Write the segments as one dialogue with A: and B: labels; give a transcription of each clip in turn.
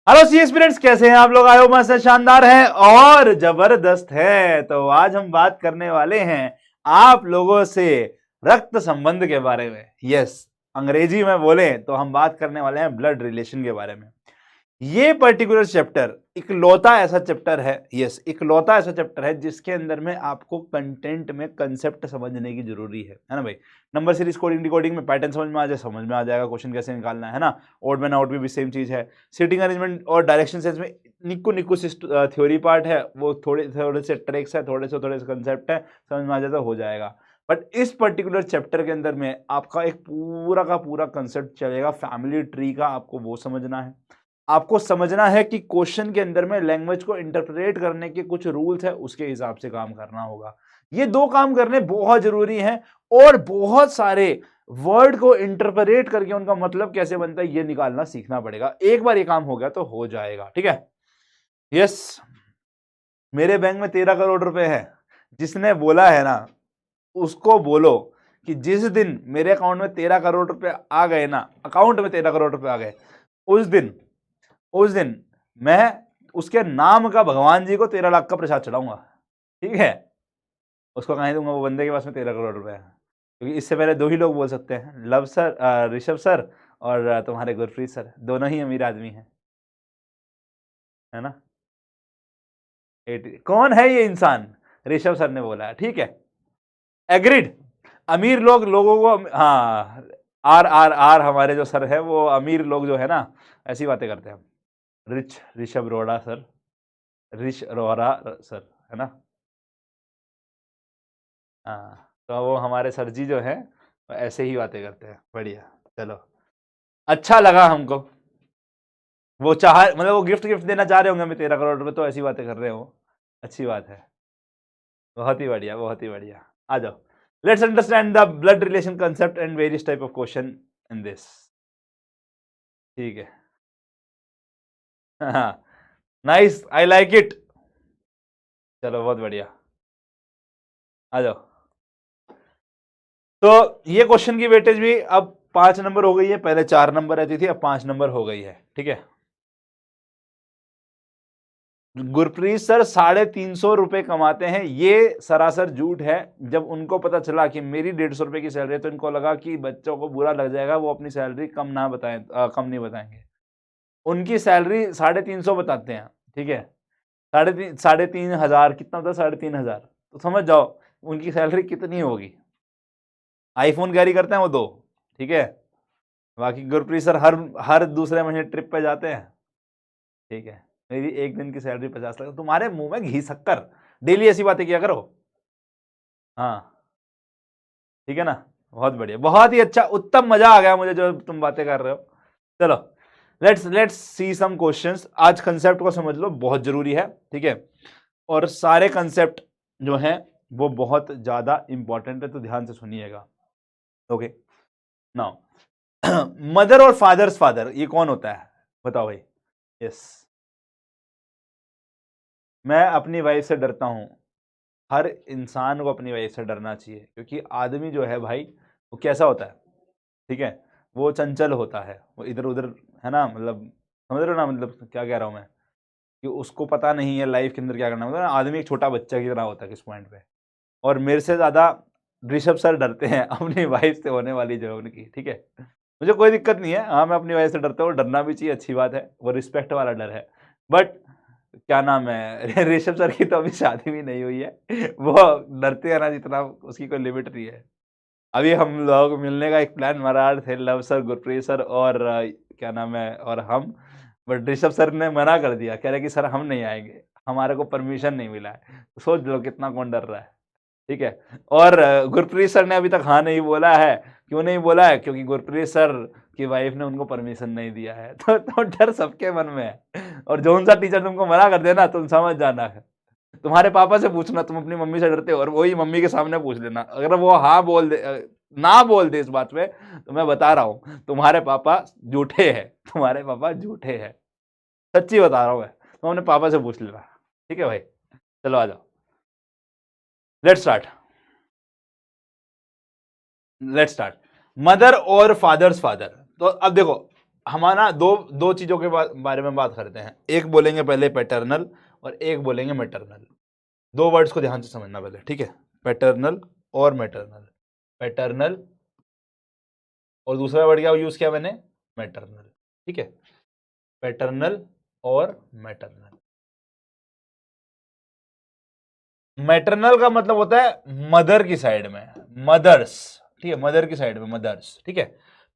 A: Hello सी aspirants, कैसे हैं आप लोग? आयो मस्त है, शानदार है और जबरदस्त है। तो आज हम बात करने वाले हैं आप लोगों से रक्त संबंध के बारे में। यस, अंग्रेजी में बोले तो हम बात करने वाले हैं ब्लड रिलेशन के बारे में। ये पर्टिकुलर चैप्टर इकलौता ऐसा चैप्टर है, यस इकलौता ऐसा चैप्टर है जिसके अंदर में आपको कंटेंट में कंसेप्ट समझने की जरूरी है ना भाई। नंबर सीरीज कोडिंग डिकोडिंग में पैटर्न समझ में आ जाए, समझ में आ जाएगा क्वेश्चन कैसे निकालना है ना। ओड मैन आउट भी सेम चीज है। सीटिंग अरेंजमेंट और डायरेक्शन सेंस में निक्कू निक्कू थ्योरी पार्ट है, वो थोड़े थोड़े से ट्रिक्स है, थोड़े से कंसेप्ट है, समझ में आ जाए तो हो जाएगा। बट इस पर्टिकुलर चैप्टर के अंदर में आपका एक पूरा का पूरा कंसेप्ट चलेगा फैमिली ट्री का। आपको वो समझना है, आपको समझना है कि क्वेश्चन के अंदर में लैंग्वेज को इंटरप्रेट करने के कुछ रूल्स है, उसके हिसाब से काम करना होगा। ये दो काम करने बहुत जरूरी हैं और बहुत सारे वर्ड को इंटरप्रेट करके उनका मतलब कैसे बनता है ये निकालना सीखना पड़ेगा। एक बार ये काम हो गया तो हो जाएगा, ठीक है। यस, मेरे बैंक में 13 करोड़ रुपए है, जिसने बोला है ना उसको बोलो कि जिस दिन मेरे अकाउंट में 13 करोड़ रुपए आ गए ना, अकाउंट में 13 करोड़ रुपए आ गए, उस दिन मैं उसके नाम का भगवान जी को 13 लाख का प्रसाद चढ़ाऊंगा, ठीक है। उसको कहीं दूंगा, वो बंदे के पास में 13 करोड़ रुपए है। क्योंकि इससे पहले दो ही लोग बोल सकते हैं, लव सर, ऋषभ सर और तुम्हारे गुरप्रीत सर, दोनों ही अमीर आदमी हैं, है ना। कौन है ये इंसान? ऋषभ सर ने बोला है, ठीक है, एग्रीड। अमीर लोग लोगों को, हाँ, आर आर आर हमारे जो सर है वो अमीर लोग जो है ना ऐसी बातें करते हैं। ऋषभ रोड़ा सर, ऋष रोहरा सर, है ना। हाँ, तो वो हमारे सर जी जो है वो ऐसे ही बातें करते हैं। बढ़िया, चलो, अच्छा लगा हमको। वो चाह मतलब वो गिफ्ट गिफ्ट देना चाह रहे होंगे हमें 13 करोड़ रुपए, तो ऐसी बातें कर रहे हो। अच्छी बात है, बहुत ही बढ़िया, बहुत ही बढ़िया। आ जाओ, let's understand the blood relation concept and various type of question in this. ठीक है, हाँ, नाइस, आई लाइक इट। चलो, बहुत बढ़िया, आ जाओ। तो ये क्वेश्चन की वेटेज भी अब 5 नंबर हो गई है, पहले 4 नंबर रहती थी, अब 5 नंबर हो गई है, ठीक है। गुरप्रीत सर 350 रुपए कमाते हैं, ये सरासर झूठ है। जब उनको पता चला कि मेरी 150 रुपए की सैलरी है तो इनको लगा कि बच्चों को बुरा लग जाएगा, वो अपनी सैलरी कम ना बताएं, कम नहीं बताएंगे। उनकी सैलरी 350 बताते हैं, ठीक है। 3,500 कितना होता है? 3,500, तो समझ जाओ उनकी सैलरी कितनी होगी। आईफोन कैरी करते हैं वो दो, ठीक है। बाकी गुरप्रीत सर हर हर दूसरे महीने ट्रिप पे जाते हैं, ठीक है। मेरी एक दिन की सैलरी 50 लाख, तुम्हारे मुंह में घी शक्कर, डेली ऐसी बातें किया करो। हाँ, ठीक है ना, बहुत बढ़िया, बहुत ही अच्छा, उत्तम, मजा आ गया मुझे जो तुम बातें कर रहे हो। चलो, लेट्स सी सम क्वेश्चंस। आज कंसेप्ट को समझ लो, बहुत जरूरी है, ठीक है। और सारे कंसेप्ट जो हैं वो बहुत ज्यादा इंपॉर्टेंट है, तो ध्यान से सुनिएगा, ओके। नाउ, मदर और फादर्स फादर ये कौन होता है? बताओ भाई। यस, मैं अपनी वाइफ से डरता हूं। हर इंसान को अपनी वाइफ से डरना चाहिए, क्योंकि आदमी जो है भाई वो कैसा होता है, ठीक है, वो चंचल होता है, वो इधर उधर, है ना, मतलब समझ रहे हो ना, मतलब क्या कह रहा हूं मैं, कि उसको पता नहीं है लाइफ के अंदर क्या करना, मतलब आदमी एक छोटा बच्चा की तरह होता है किस पॉइंट पे। और मेरे से ज्यादा ऋषभ सर डरते हैं अपनी वाइफ से होने वाली जो है उनकी, ठीक है। मुझे कोई दिक्कत नहीं है, हाँ मैं अपनी वाइफ से डरता हूँ, डरना भी चाहिए, अच्छी बात है, वो रिस्पेक्ट वाला डर है। बट क्या नाम है, ऋषभ सर की तो अभी शादी भी नहीं हुई है, वो डरते हैं ना जितना, उसकी कोई लिमिट नहीं है। अभी हम लोग मिलने का एक प्लान बना रहे थे, लव सर, गुरप्रीत सर और क्या नाम है, और हम। बट ऋषभ सर ने मना कर दिया, कह रहे कि सर हम नहीं आएंगे, हमारे को परमिशन नहीं मिला है। तो सोच लो कितना कौन डर रहा है, ठीक है। और गुरप्रीत सर ने अभी तक हाँ नहीं बोला है। क्यों नहीं बोला है? क्योंकि गुरप्रीत सर की वाइफ ने उनको परमिशन नहीं दिया है। तो डर सबके मन में है, और जो सा टीचर तुमको मना कर देना तुम समझ जाना है। तुम्हारे पापा से पूछना, तुम अपनी मम्मी से डरते हो, और वही मम्मी के सामने पूछ लेना, अगर वो हाँ बोल दे, ना बोल दे इस बात पे, तो मैं बता रहा हूँ तुम्हारे पापा झूठे हैं, तुम्हारे पापा झूठे हैं, सच्ची बता रहा हूँ मैं। तुम अपने पापा से पूछ लेना, ठीक है भाई। चलो आ जाओ, let's start. Let's start. Mother और फादर्स फादर। तो अब देखो हमारा दो चीजों के बारे में बात करते हैं। एक बोलेंगे पहले पैटर्नल और एक बोलेंगे मैटरनल। दो वर्ड्स को ध्यान से समझना पहले, ठीक है। पैटर्नल और मैटरनल। पैटर्नल और दूसरा वर्ड क्या यूज किया मैंने, मैटरनल, ठीक है। पैटर्नल और मैटरनल। मैटरनल का मतलब होता है मदर की साइड में, मदर्स, ठीक है, मदर की साइड में मदर्स, ठीक है।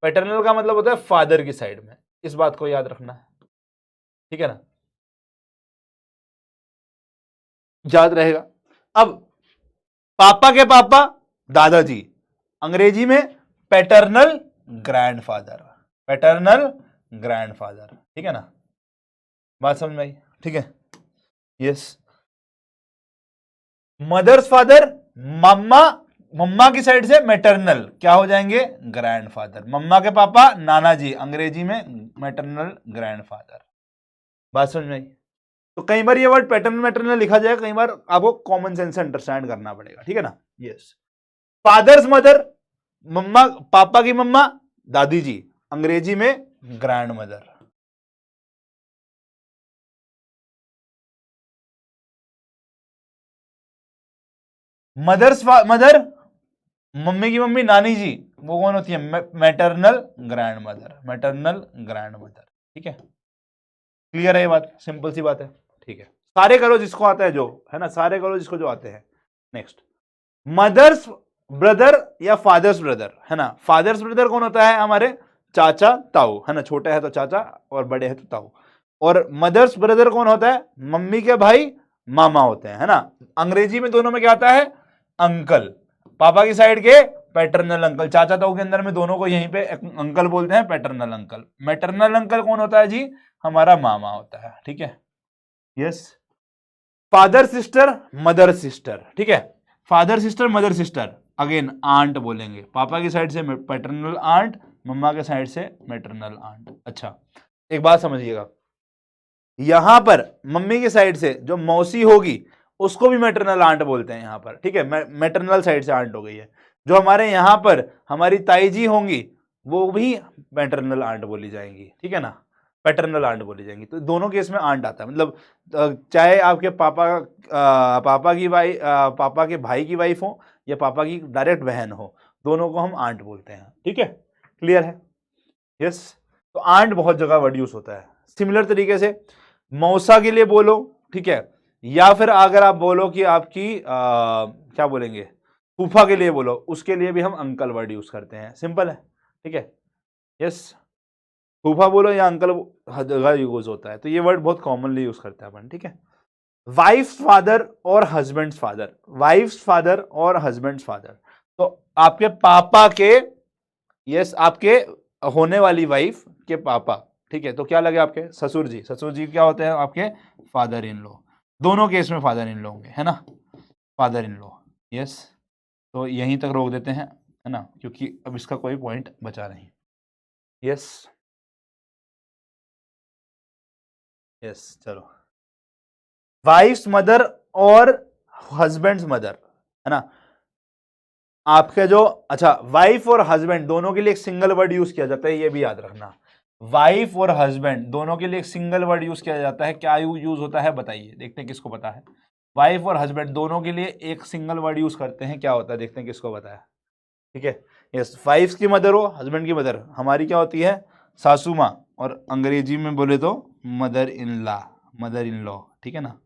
A: पैटर्नल का मतलब होता है फादर की साइड में। इस बात को याद रखना है, ठीक है ना, याद रहेगा। अब पापा के पापा दादाजी, अंग्रेजी में पैटर्नल ग्रैंडफादर, पैटर्नल ग्रैंडफादर, ठीक है ना, बात समझ में आई, ठीक है। यस, मदर्स फादर, मम्मा, मम्मा की साइड से मैटरनल क्या हो जाएंगे, ग्रैंडफादर। मम्मा के पापा नाना जी, अंग्रेजी में मैटरनल ग्रैंडफादर। बात समझ में आई। तो कई बार ये वर्ड पैटर्नल मैटरनल लिखा जाएगा, कई बार आपको कॉमन सेंस से अंडरस्टैंड करना पड़ेगा, ठीक है ना। यस, फादर्स मदर, मम्मा, पापा की मम्मा दादी जी, अंग्रेजी में grandmother. Mother's mother, mummy की मम्मी नानी जी, वो कौन होती है, maternal grand mother, maternal grand mother, ठीक है। क्लियर है ये बात, सिंपल सी बात है, ठीक है। सारे करो जिसको आता है, जो है ना, सारे करो जिसको जो आते हैं। नेक्स्ट, मदर्स ब्रदर या फादर्स ब्रदर, है ना। फादर्स ब्रदर कौन होता है, हमारे चाचा ताऊ, है ना, छोटे है तो चाचा और बड़े है तो ताऊ। और मदर्स ब्रदर कौन होता है, मम्मी के भाई मामा होते हैं, है ना। अंग्रेजी में दोनों में क्या आता है, अंकल। पापा की साइड के पैटर्नल अंकल, चाचा ताऊ के अंदर में दोनों को यहीं पे अंकल बोलते हैं, पैटर्नल अंकल। मैटरनल अंकल कौन होता है जी, हमारा मामा होता है, ठीक है। Yes, father sister mother sister, ठीक है। Father sister mother sister, again aunt बोलेंगे। पापा की साइड से पैटर्नल आंट, मम्मा के साइड से मैटरनल आंट। अच्छा, एक बात समझिएगा, यहां पर मम्मी की साइड से जो मौसी होगी उसको भी मैटरनल आंट बोलते हैं यहां पर, ठीक है। मैटरनल साइड से आंट हो गई है। जो हमारे यहां पर हमारी ताई जी होंगी वो भी मैटरनल आंट बोली जाएंगी, ठीक है ना, पैटर्नल आंट बोली जाएंगी। तो दोनों केस में आंट आता है, मतलब चाहे आपके पापा की वाइफ, पापा के भाई की वाइफ हो या पापा की डायरेक्ट बहन हो, दोनों को हम आंट बोलते हैं, ठीक है। क्लियर है। यस, तो आंट बहुत जगह वर्ड यूज होता है। सिमिलर तरीके से मौसा के लिए बोलो, ठीक है, या फिर अगर आप बोलो कि आपकी क्या बोलेंगे, फूफा के लिए बोलो, उसके लिए भी हम अंकल वर्ड यूज करते हैं। सिंपल है, ठीक है। यस, फूफा बोलो या अंकल हर जगह यूज होता है, तो ये वर्ड बहुत कॉमनली यूज करते हैं अपन, ठीक है। वाइफ फादर और हस्बैंड फादर, वाइफ फादर और हस्बैंड फादर, तो आपके पापा के, यस, आपके होने वाली वाइफ के पापा, ठीक है, तो क्या लगे आपके ससुर जी, ससुर जी क्या होते हैं आपके फादर इन लॉ। दोनों केस में फादर इन लॉ होंगे, है ना, फादर इन लॉ। यस, तो यहीं तक रोक देते हैं, है ना, क्योंकि अब इसका कोई पॉइंट बचा नहीं। यस, यस, चलो, वाइफ्स मदर और हस्बैंड्स मदर, है ना, आपके जो, अच्छा, वाइफ और हस्बैंड दोनों के लिए एक सिंगल वर्ड यूज किया जाता है, ये भी याद रखना। वाइफ और हस्बैंड दोनों के लिए एक सिंगल वर्ड यूज किया जाता है, क्या यूज होता है बताइए, देखते हैं किसको पता है। वाइफ और हस्बैंड दोनों के लिए एक सिंगल वर्ड यूज करते हैं, क्या होता है, देखते हैं किसको पता है, ठीक है। यस, वाइफ की मदर हो, हस्बैंड की मदर, हमारी क्या होती है, सासू माँ, और अंग्रेजी में बोले तो mother in law, mother in law, ठीक है ना।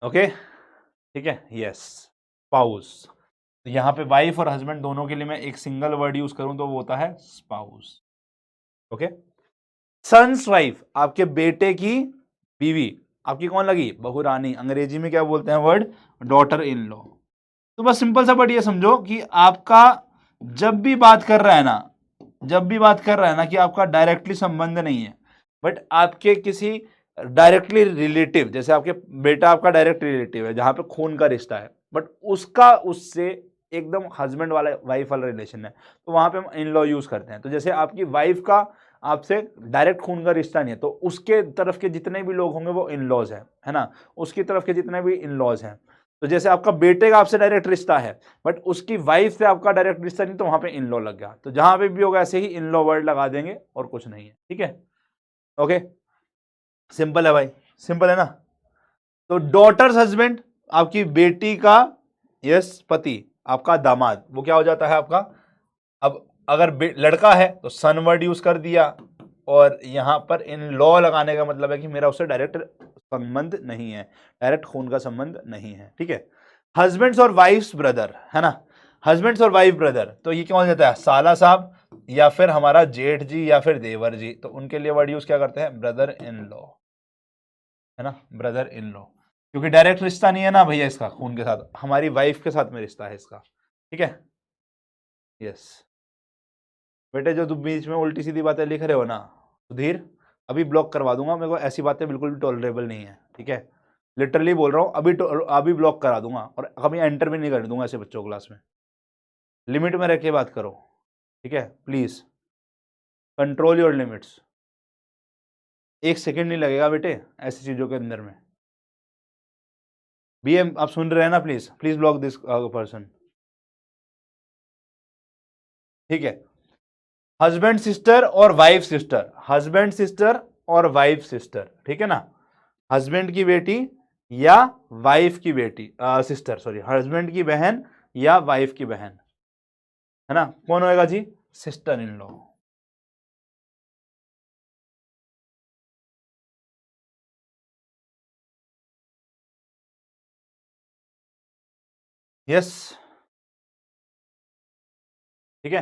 A: ओके, ठीक है। यस, स्पाउस, तो यहाँ पे वाइफ और हस्बैंड दोनों के लिए मैं एक सिंगल वर्ड यूज करूं तो वो होता है स्पाउस। ओके, सन्स वाइफ, आपके बेटे की बीवी, आपकी कौन लगी, बहुरानी, अंग्रेजी में क्या बोलते हैं वर्ड, डॉटर इन लॉ। तो बस सिंपल सा वर्ड ये समझो कि आपका जब भी बात कर रहा है ना, जब भी बात कर रहा है ना, कि आपका डायरेक्टली संबंध नहीं है, बट आपके किसी डायरेक्टली रिलेटिव, जैसे आपके बेटा आपका डायरेक्ट रिलेटिव है जहां पे खून का रिश्ता है, बट उसका उससे एकदम हस्बैंड वाला वाइफ वाला रिलेशन है, तो वहां पे हम इन लॉ यूज करते हैं। तो जैसे आपकी वाइफ का आपसे डायरेक्ट खून का रिश्ता नहीं है, तो उसके तरफ के जितने भी लोग होंगे वो इन लॉज है ना, उसकी तरफ के जितने भी इन लॉज हैं, तो जैसे आपका बेटे का आपसे डायरेक्ट रिश्ता है बट उसकी वाइफ से आपका डायरेक्ट रिश्ता नहीं, तो वहां पे इन लॉ लग गया। तो जहां पे भी होगा ऐसे ही इन लॉ वर्ड लगा देंगे और कुछ नहीं है, ठीक है। ओके, सिंपल है भाई, सिंपल है ना। तो डॉटर्स हस्बैंड आपकी बेटी का यस पति, आपका दामाद, वो क्या हो जाता है आपका। अब अगर लड़का है तो सन वर्ड यूज कर दिया, और यहां पर इन लॉ लगाने का मतलब है कि मेरा उससे डायरेक्ट संबंध नहीं है, डायरेक्ट खून का संबंध नहीं है, ठीक है। हस्बैंड्स और वाइफ्स ब्रदर, है ना, हस्बैंड्स और वाइफ ब्रदर, तो ये क्या हो जाता है, साला साहब या फिर हमारा जेठ जी या फिर देवर जी, तो उनके लिए वर्ड यूज क्या करते हैं, ब्रदर इन लॉ, है ना, ब्रदर इन लॉ, क्योंकि डायरेक्ट रिश्ता नहीं है ना भैया इसका खून के साथ, हमारी वाइफ के साथ में रिश्ता है इसका, ठीक है। यस बेटे, जो तुम बीच में उल्टी सीधी बातें लिख रहे हो ना सुधीर, अभी ब्लॉक करवा दूंगा, मेरे को ऐसी बातें बिल्कुल भी टॉलरेबल नहीं है, ठीक है। लिटरली बोल रहा हूँ, अभी ब्लॉक करा दूंगा और कभी एंटर भी नहीं कर दूंगा ऐसे बच्चों क्लास में। लिमिट में रह के बात करो, ठीक है, प्लीज कंट्रोल योर लिमिट्स। एक सेकंड नहीं लगेगा बेटे ऐसी चीजों के अंदर में। BM आप सुन रहे हैं ना, please please block this person, ठीक है। हस्बैंड सिस्टर और वाइफ सिस्टर, हस्बैंड सिस्टर और वाइफ सिस्टर, ठीक है ना, हस्बैंड की बेटी या वाइफ की बेटी, सिस्टर सॉरी, हस्बैंड की बहन या वाइफ की बहन, है ना, कौन होएगा जी, सिस्टर इन लॉ। यस, ठीक है।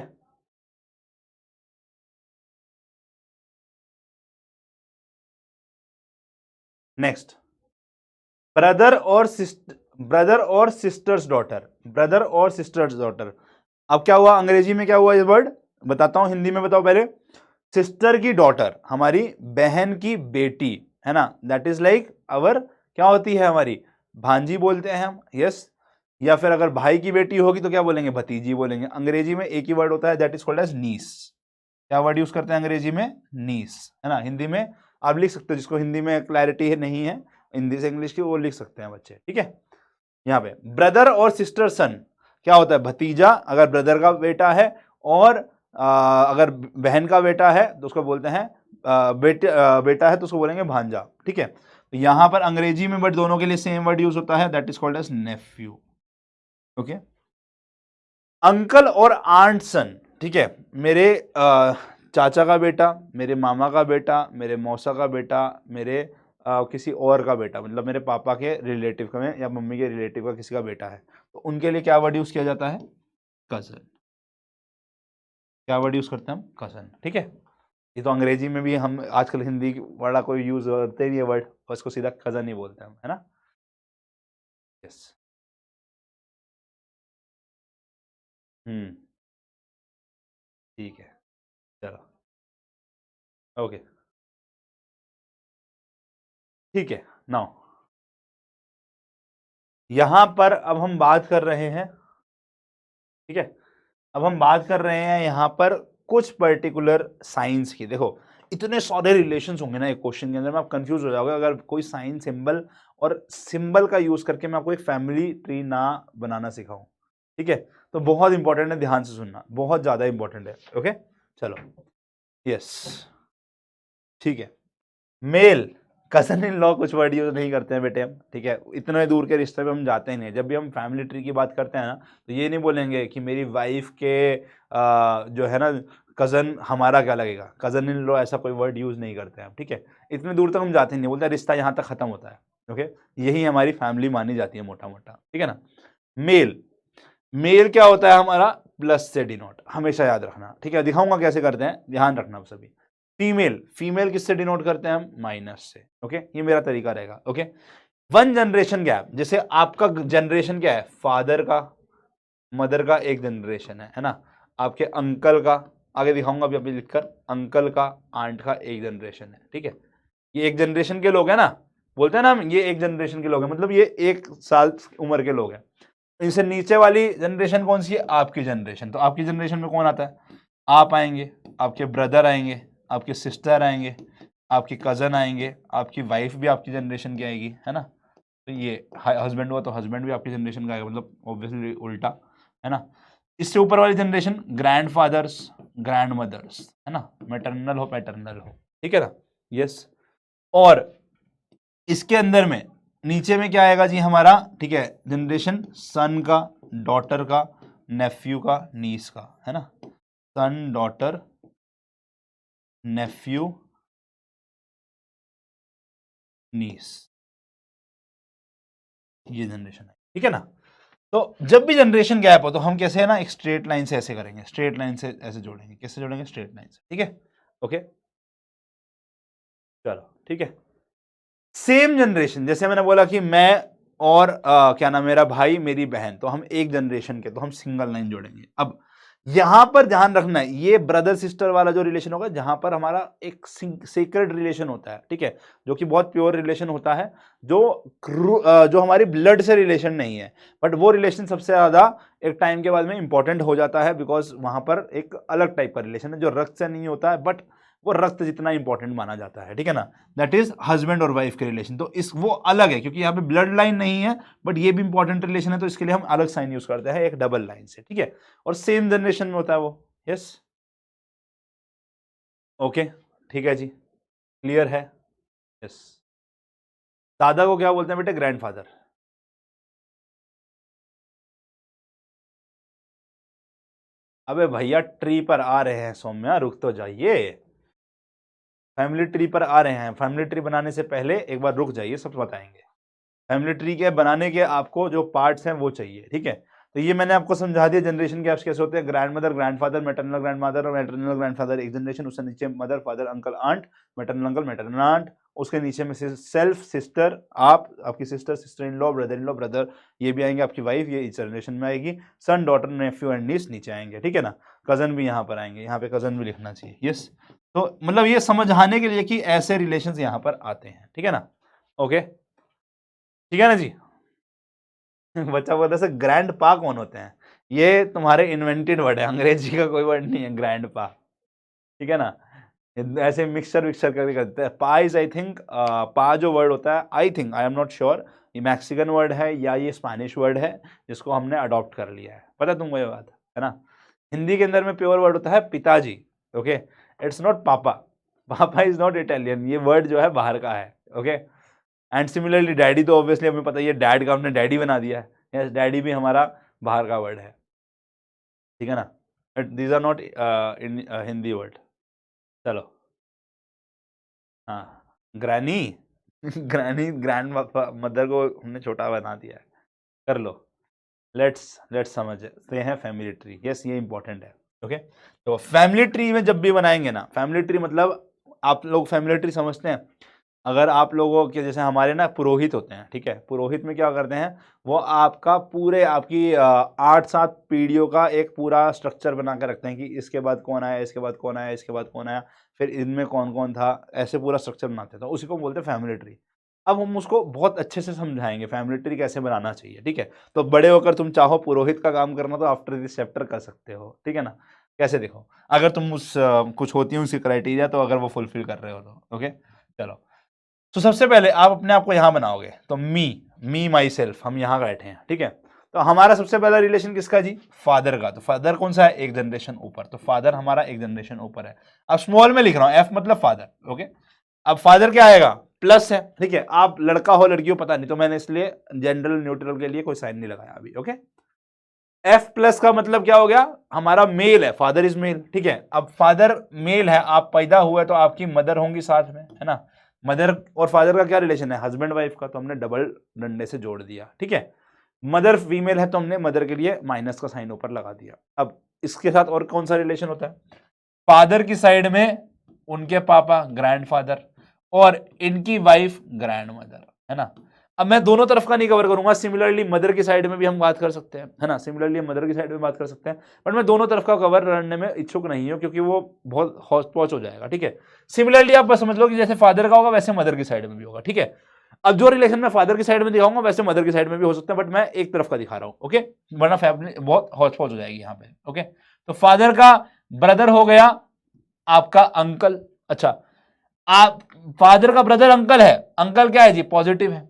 A: नेक्स्ट, ब्रदर और सिस्टर, ब्रदर और सिस्टर्स डॉटर, ब्रदर और सिस्टर्स डॉटर। अब क्या हुआ, अंग्रेजी में क्या हुआ ये वर्ड बताता हूं, हिंदी में बताओ पहले। सिस्टर की डॉटर, हमारी बहन की बेटी, है ना, दैट इज लाइक अवर, क्या होती है हमारी भांजी बोलते हैं हम, यस। या फिर अगर भाई की बेटी होगी तो क्या बोलेंगे, भतीजी बोलेंगे। अंग्रेजी में एक ही वर्ड होता है, दैट इज कॉल्ड एज नीस। क्या वर्ड यूज करते हैं अंग्रेजी में, नीस, है ना। हिंदी में आप लिख सकते हो, जिसको हिंदी में क्लैरिटी नहीं है हिंदी से इंग्लिश की, वो लिख सकते हैं बच्चे, ठीक है। यहाँ पे ब्रदर और सिस्टर सन क्या होता है, भतीजा अगर ब्रदर का बेटा है, और अगर बहन का बेटा है तो उसको बोलते हैं बेटा है तो उसको बोलेंगे भांजा, ठीक है। तो यहां पर अंग्रेजी में बट दोनों के लिए सेम वर्ड यूज होता है, that is called as nephew, okay. Uncle और आंट सन, ठीक है, मेरे चाचा का बेटा, मेरे मामा का बेटा, मेरे मौसा का बेटा, मेरे किसी और का बेटा, मतलब मेरे पापा के रिलेटिव का या मम्मी के रिलेटिव का किसी का बेटा है, तो उनके लिए क्या वर्ड यूज किया जाता है, कजन। क्या वर्ड यूज करते हैं हम, कजन, ठीक है। ये तो अंग्रेजी में भी हम आजकल हिंदी वाला कोई यूज करते नहीं है वर्ड, और इसको सीधा कजन ही बोलते हैं हम, है ना। यस, ठीक है, चलो, ओके, ठीक है। नाउ यहां पर अब हम बात कर रहे हैं, ठीक है, अब हम बात कर रहे हैं यहां पर कुछ पर्टिकुलर साइंस की। देखो इतने सारे रिलेशंस होंगे ना एक क्वेश्चन के अंदर में, आप कंफ्यूज हो जाओगे अगर कोई साइन सिंबल और सिंबल का यूज करके मैं आपको एक फैमिली ट्री ना बनाना सिखाऊं, ठीक है। तो बहुत इंपॉर्टेंट है, ध्यान से सुनना, बहुत ज्यादा इंपॉर्टेंट है, ओके। चलो, यस, ठीक है। मेल कजन इन लॉ कुछ वर्ड यूज नहीं करते हैं बेटे हम, ठीक है, इतने दूर के रिश्ते में हम जाते ही नहीं। जब भी हम फैमिली ट्री की बात करते हैं ना, तो ये नहीं बोलेंगे कि मेरी वाइफ के जो है ना कजन हमारा क्या लगेगा, कजन इन लॉ ऐसा कोई वर्ड यूज नहीं करते हैं हम, ठीक है। इतने दूर तक हम जाते ही नहीं, बोलते रिश्ता यहाँ तक खत्म होता है, ओके। यही हमारी फैमिली मानी जाती है मोटा मोटा, ठीक है ना। मेल, मेल क्या होता है हमारा, प्लस से डिनोट, हमेशा याद रखना, ठीक है। दिखाऊंगा कैसे करते हैं, ध्यान रखना सभी। फीमेल, फीमेल किससे डिनोट करते हैं हम, माइनस से, ओके। ये मेरा तरीका रहेगा, ओके। वन जनरेशन गैप, जैसे आपका जनरेशन क्या है, फादर का मदर का एक जनरेशन है ना, आपके अंकल का, आगे दिखाऊंगा अभी अभी लिखकर, अंकल का आंट का एक जनरेशन है, ठीक है। ये एक जनरेशन के लोग हैं ना, बोलते हैं ना हम ये एक जनरेशन के लोग हैं, मतलब ये 1 साल उम्र के लोग हैं। इनसे नीचे वाली जनरेशन कौन सी है, आपकी जनरेशन। तो आपकी जनरेशन में कौन आता है, आप आएंगे, आपके ब्रदर आएंगे, आपके सिस्टर आएंगे, आपके कजन आएंगे, आपकी वाइफ भी आपकी जनरेशन की आएगी, है ना। तो ये हस्बैंड हुआ तो हस्बैंड भी आपकी जनरेशन का आएगा, मतलब ऑब्वियसली उल्टा, है ना। इससे ऊपर वाली generation grand fathers, grand mothers, है ना, मैटरनल हो पैटर्नल हो, ठीक है ना, यस। और इसके अंदर में नीचे में क्या आएगा जी हमारा, ठीक है, जनरेशन सन का, डॉटर का, नेफ्यू का, नीस का, है ना, सन, डॉटर, नेफ्यू, नीस, ये जनरेशन है, ठीक है ना। तो जब भी जनरेशन गैप हो तो हम कैसे, है ना, एक स्ट्रेट लाइन से ऐसे करेंगे, स्ट्रेट लाइन से ऐसे जोड़ेंगे, कैसे जोड़ेंगे, स्ट्रेट लाइन से, ठीक है, ओके, चलो, ठीक है। सेम जनरेशन, जैसे मैंने बोला कि मैं और क्या नाम, मेरा भाई मेरी बहन, तो हम एक जनरेशन के, तो हम सिंगल लाइन जोड़ेंगे। अब यहां पर ध्यान रखना है, ये ब्रदर सिस्टर वाला जो रिलेशन होगा, जहां पर हमारा एक सीक्रेट रिलेशन होता है, ठीक है, जो कि बहुत प्योर रिलेशन होता है, जो हमारी ब्लड से रिलेशन नहीं है, बट वो रिलेशन सबसे ज्यादा एक टाइम के बाद में इंपॉर्टेंट हो जाता है, बिकॉज वहां पर एक अलग टाइप का रिलेशन है जो रक्त से नहीं होता है, बट वो रक्त जितना इंपॉर्टेंट माना जाता है, ठीक है ना, दैट इज हस्बैंड और वाइफ के रिलेशन। तो इस वो अलग है, क्योंकि यहाँ पे ब्लड लाइन नहीं है, बट ये भी इंपॉर्टेंट रिलेशन है, तो इसके लिए हम अलग साइन यूज करते हैं, एक डबल लाइन से, ठीक है, और सेम जनरेशन में होता है वो, यस, ओके, ठीक है जी, क्लियर है, यस। दादा को क्या बोलते हैं बेटे, ग्रैंडफादर। अबे भैया ट्री पर आ रहे हैं सौम्या, रुक तो जाइए, फैमिली ट्री पर आ रहे हैं, फैमिली ट्री बनाने से पहले एक बार रुक जाइए, सब बताएंगे। फैमिली ट्री के बनाने के आपको जो पार्ट्स हैं वो चाहिए, ठीक है। तो ये मैंने आपको समझा दिया जनरेशन गैप्स कैसे होते हैं, grand mother, grand father, maternal grand mother और मैटरनल ग्रैंड फादर एक जनरेशन, उससे नीचे mother, father, uncle, aunt, maternal uncle, maternal aunt, उसके नीचे में सेल्फ, सिस्टर, आप, आपकी sister, sister in law, brother, ये भी आएंगे, आपकी वाइफ, ये इस जनरेशन में आएगी, सन, डॉटर, नेफ्यू एंड नीस नीचे आएंगे, ठीक है ना। कजन भी यहाँ पर आएंगे, यहाँ पे कजन भी लिखना चाहिए, यस। तो मतलब ये समझाने के लिए कि ऐसे रिलेशंस यहाँ पर आते हैं, ठीक है ना, ओके, ठीक है ना जी। बच्चा बोलता है ग्रैंड पा कौन होते हैं, ये तुम्हारे इन्वेंटेड वर्ड है, अंग्रेजी का कोई वर्ड नहीं है ग्रैंड पा, ठीक है ना, ऐसे मिक्सचर विक्सचर करके करते हैं। पा इज आई थिंक, पा जो वर्ड होता है, I think, I am not sure, ये मैक्सिकन वर्ड है या ये स्पेनिश वर्ड है जिसको हमने अडॉप्ट कर लिया है, पता है तुमको ये बात, है ना। हिंदी के अंदर में प्योर वर्ड होता है पिताजी, ओके, इट्स नॉट पापा, पापा इज नॉट इटालियन, ये वर्ड जो है बाहर का है, ओके। एंड सिमिलरली डैडी, तो ऑब्वियसली हमें पता है, ये डैड का हमने डैडी बना दिया है, यस, डैडी भी हमारा बाहर का वर्ड है, ठीक है ना, but these are not in Hindi word. चलो, हाँ, ग्रैनी, ग्रैनी, ग्रैंड मदर को हमने छोटा बना दिया है, कर लो, लेट्स समझते हैं फैमिली ट्री, यस, ये इंपॉर्टेंट है, ओके। तो फैमिली ट्री में जब भी बनाएंगे ना, फैमिली ट्री मतलब आप लोग फैमिली ट्री समझते हैं, अगर आप लोगों के जैसे हमारे ना पुरोहित होते हैं, ठीक है, पुरोहित में क्या करते हैं, वो आपका पूरे आपकी 8-7 पीढ़ियों का एक पूरा स्ट्रक्चर बना के रखते हैं कि इसके बाद कौन आया, इसके बाद कौन आया, इसके बाद कौन आया, फिर इनमें कौन कौन था, ऐसे पूरा स्ट्रक्चर बनाते हैं, तो उसी को बोलते हैं फैमिली ट्री। अब हम उसको बहुत अच्छे से समझाएंगे फैमिली ट्री कैसे बनाना चाहिए, ठीक है। तो बड़े होकर तुम चाहो पुरोहित का काम करना तो आफ्टर दिस चैप्टर कर सकते हो, ठीक है ना। कैसे, देखो, अगर तुम उस कुछ होती है उसकी क्राइटेरिया, तो अगर वो फुलफिल कर रहे हो तो, ओके, चलो। तो सबसे पहले आप अपने आप को यहां बनाओगे, तो मी माई सेल्फ, हम यहां बैठे हैं, ठीक है। तो हमारा सबसे पहला रिलेशन किसका जी, फादर का। तो फादर कौन सा है, एक जनरेशन ऊपर, तो फादर हमारा एक जनरेशन ऊपर है। अब स्मॉल में लिख रहा हूं, एफ मतलब फादर, ओके। अब फादर क्या आएगा, प्लस है, ठीक है, आप लड़का हो लड़की हो पता नहीं, तो मैंने इसलिए जनरल न्यूट्रल के लिए कोई साइन नहीं लगाया अभी, ओके। एफ प्लस का मतलब क्या हो गया, हमारा मेल है, फादर इज मेल, ठीक है। अब फादर मेल है, आप पैदा हुए तो आपकी मदर होंगी साथ में, है ना। मदर और फादर का क्या रिलेशन है, हस्बैंड वाइफ का, तो हमने डबल डंडे से जोड़ दिया, ठीक है। मदर फीमेल है तो हमने मदर के लिए माइनस का साइन ऊपर लगा दिया। अब इसके साथ और कौन सा रिलेशन होता है, फादर की साइड में उनके पापा ग्रैंडफादर और इनकी वाइफ ग्रैंड मदर, है ना। अब मैं दोनों तरफ का नहीं कवर करूंगा, सिमिलरली मदर की साइड में भी हम बात कर सकते हैं, है ना, सिमिलरली मदर की साइड में बात कर सकते हैं, बट मैं दोनों तरफ का कवर करने में इच्छुक नहीं हूं क्योंकि वो बहुत हौच पौच हो जाएगा, ठीक है। सिमिलरली आप बस समझ लो कि जैसे फादर का होगा वैसे मदर की साइड में भी होगा, ठीक है। अब जो रिलेशन मैं फादर की साइड में दिखाऊंगा वैसे मदर की साइड में भी हो सकता है, बट मैं एक तरफ का दिखा रहा हूं, ओके, वरना फैमिली बहुत हौच पौच हो जाएगी यहाँ पे, ओके। तो फादर का ब्रदर हो गया आपका अंकल, अच्छा, आप फादर का ब्रदर अंकल है, अंकल क्या है जी, पॉजिटिव है।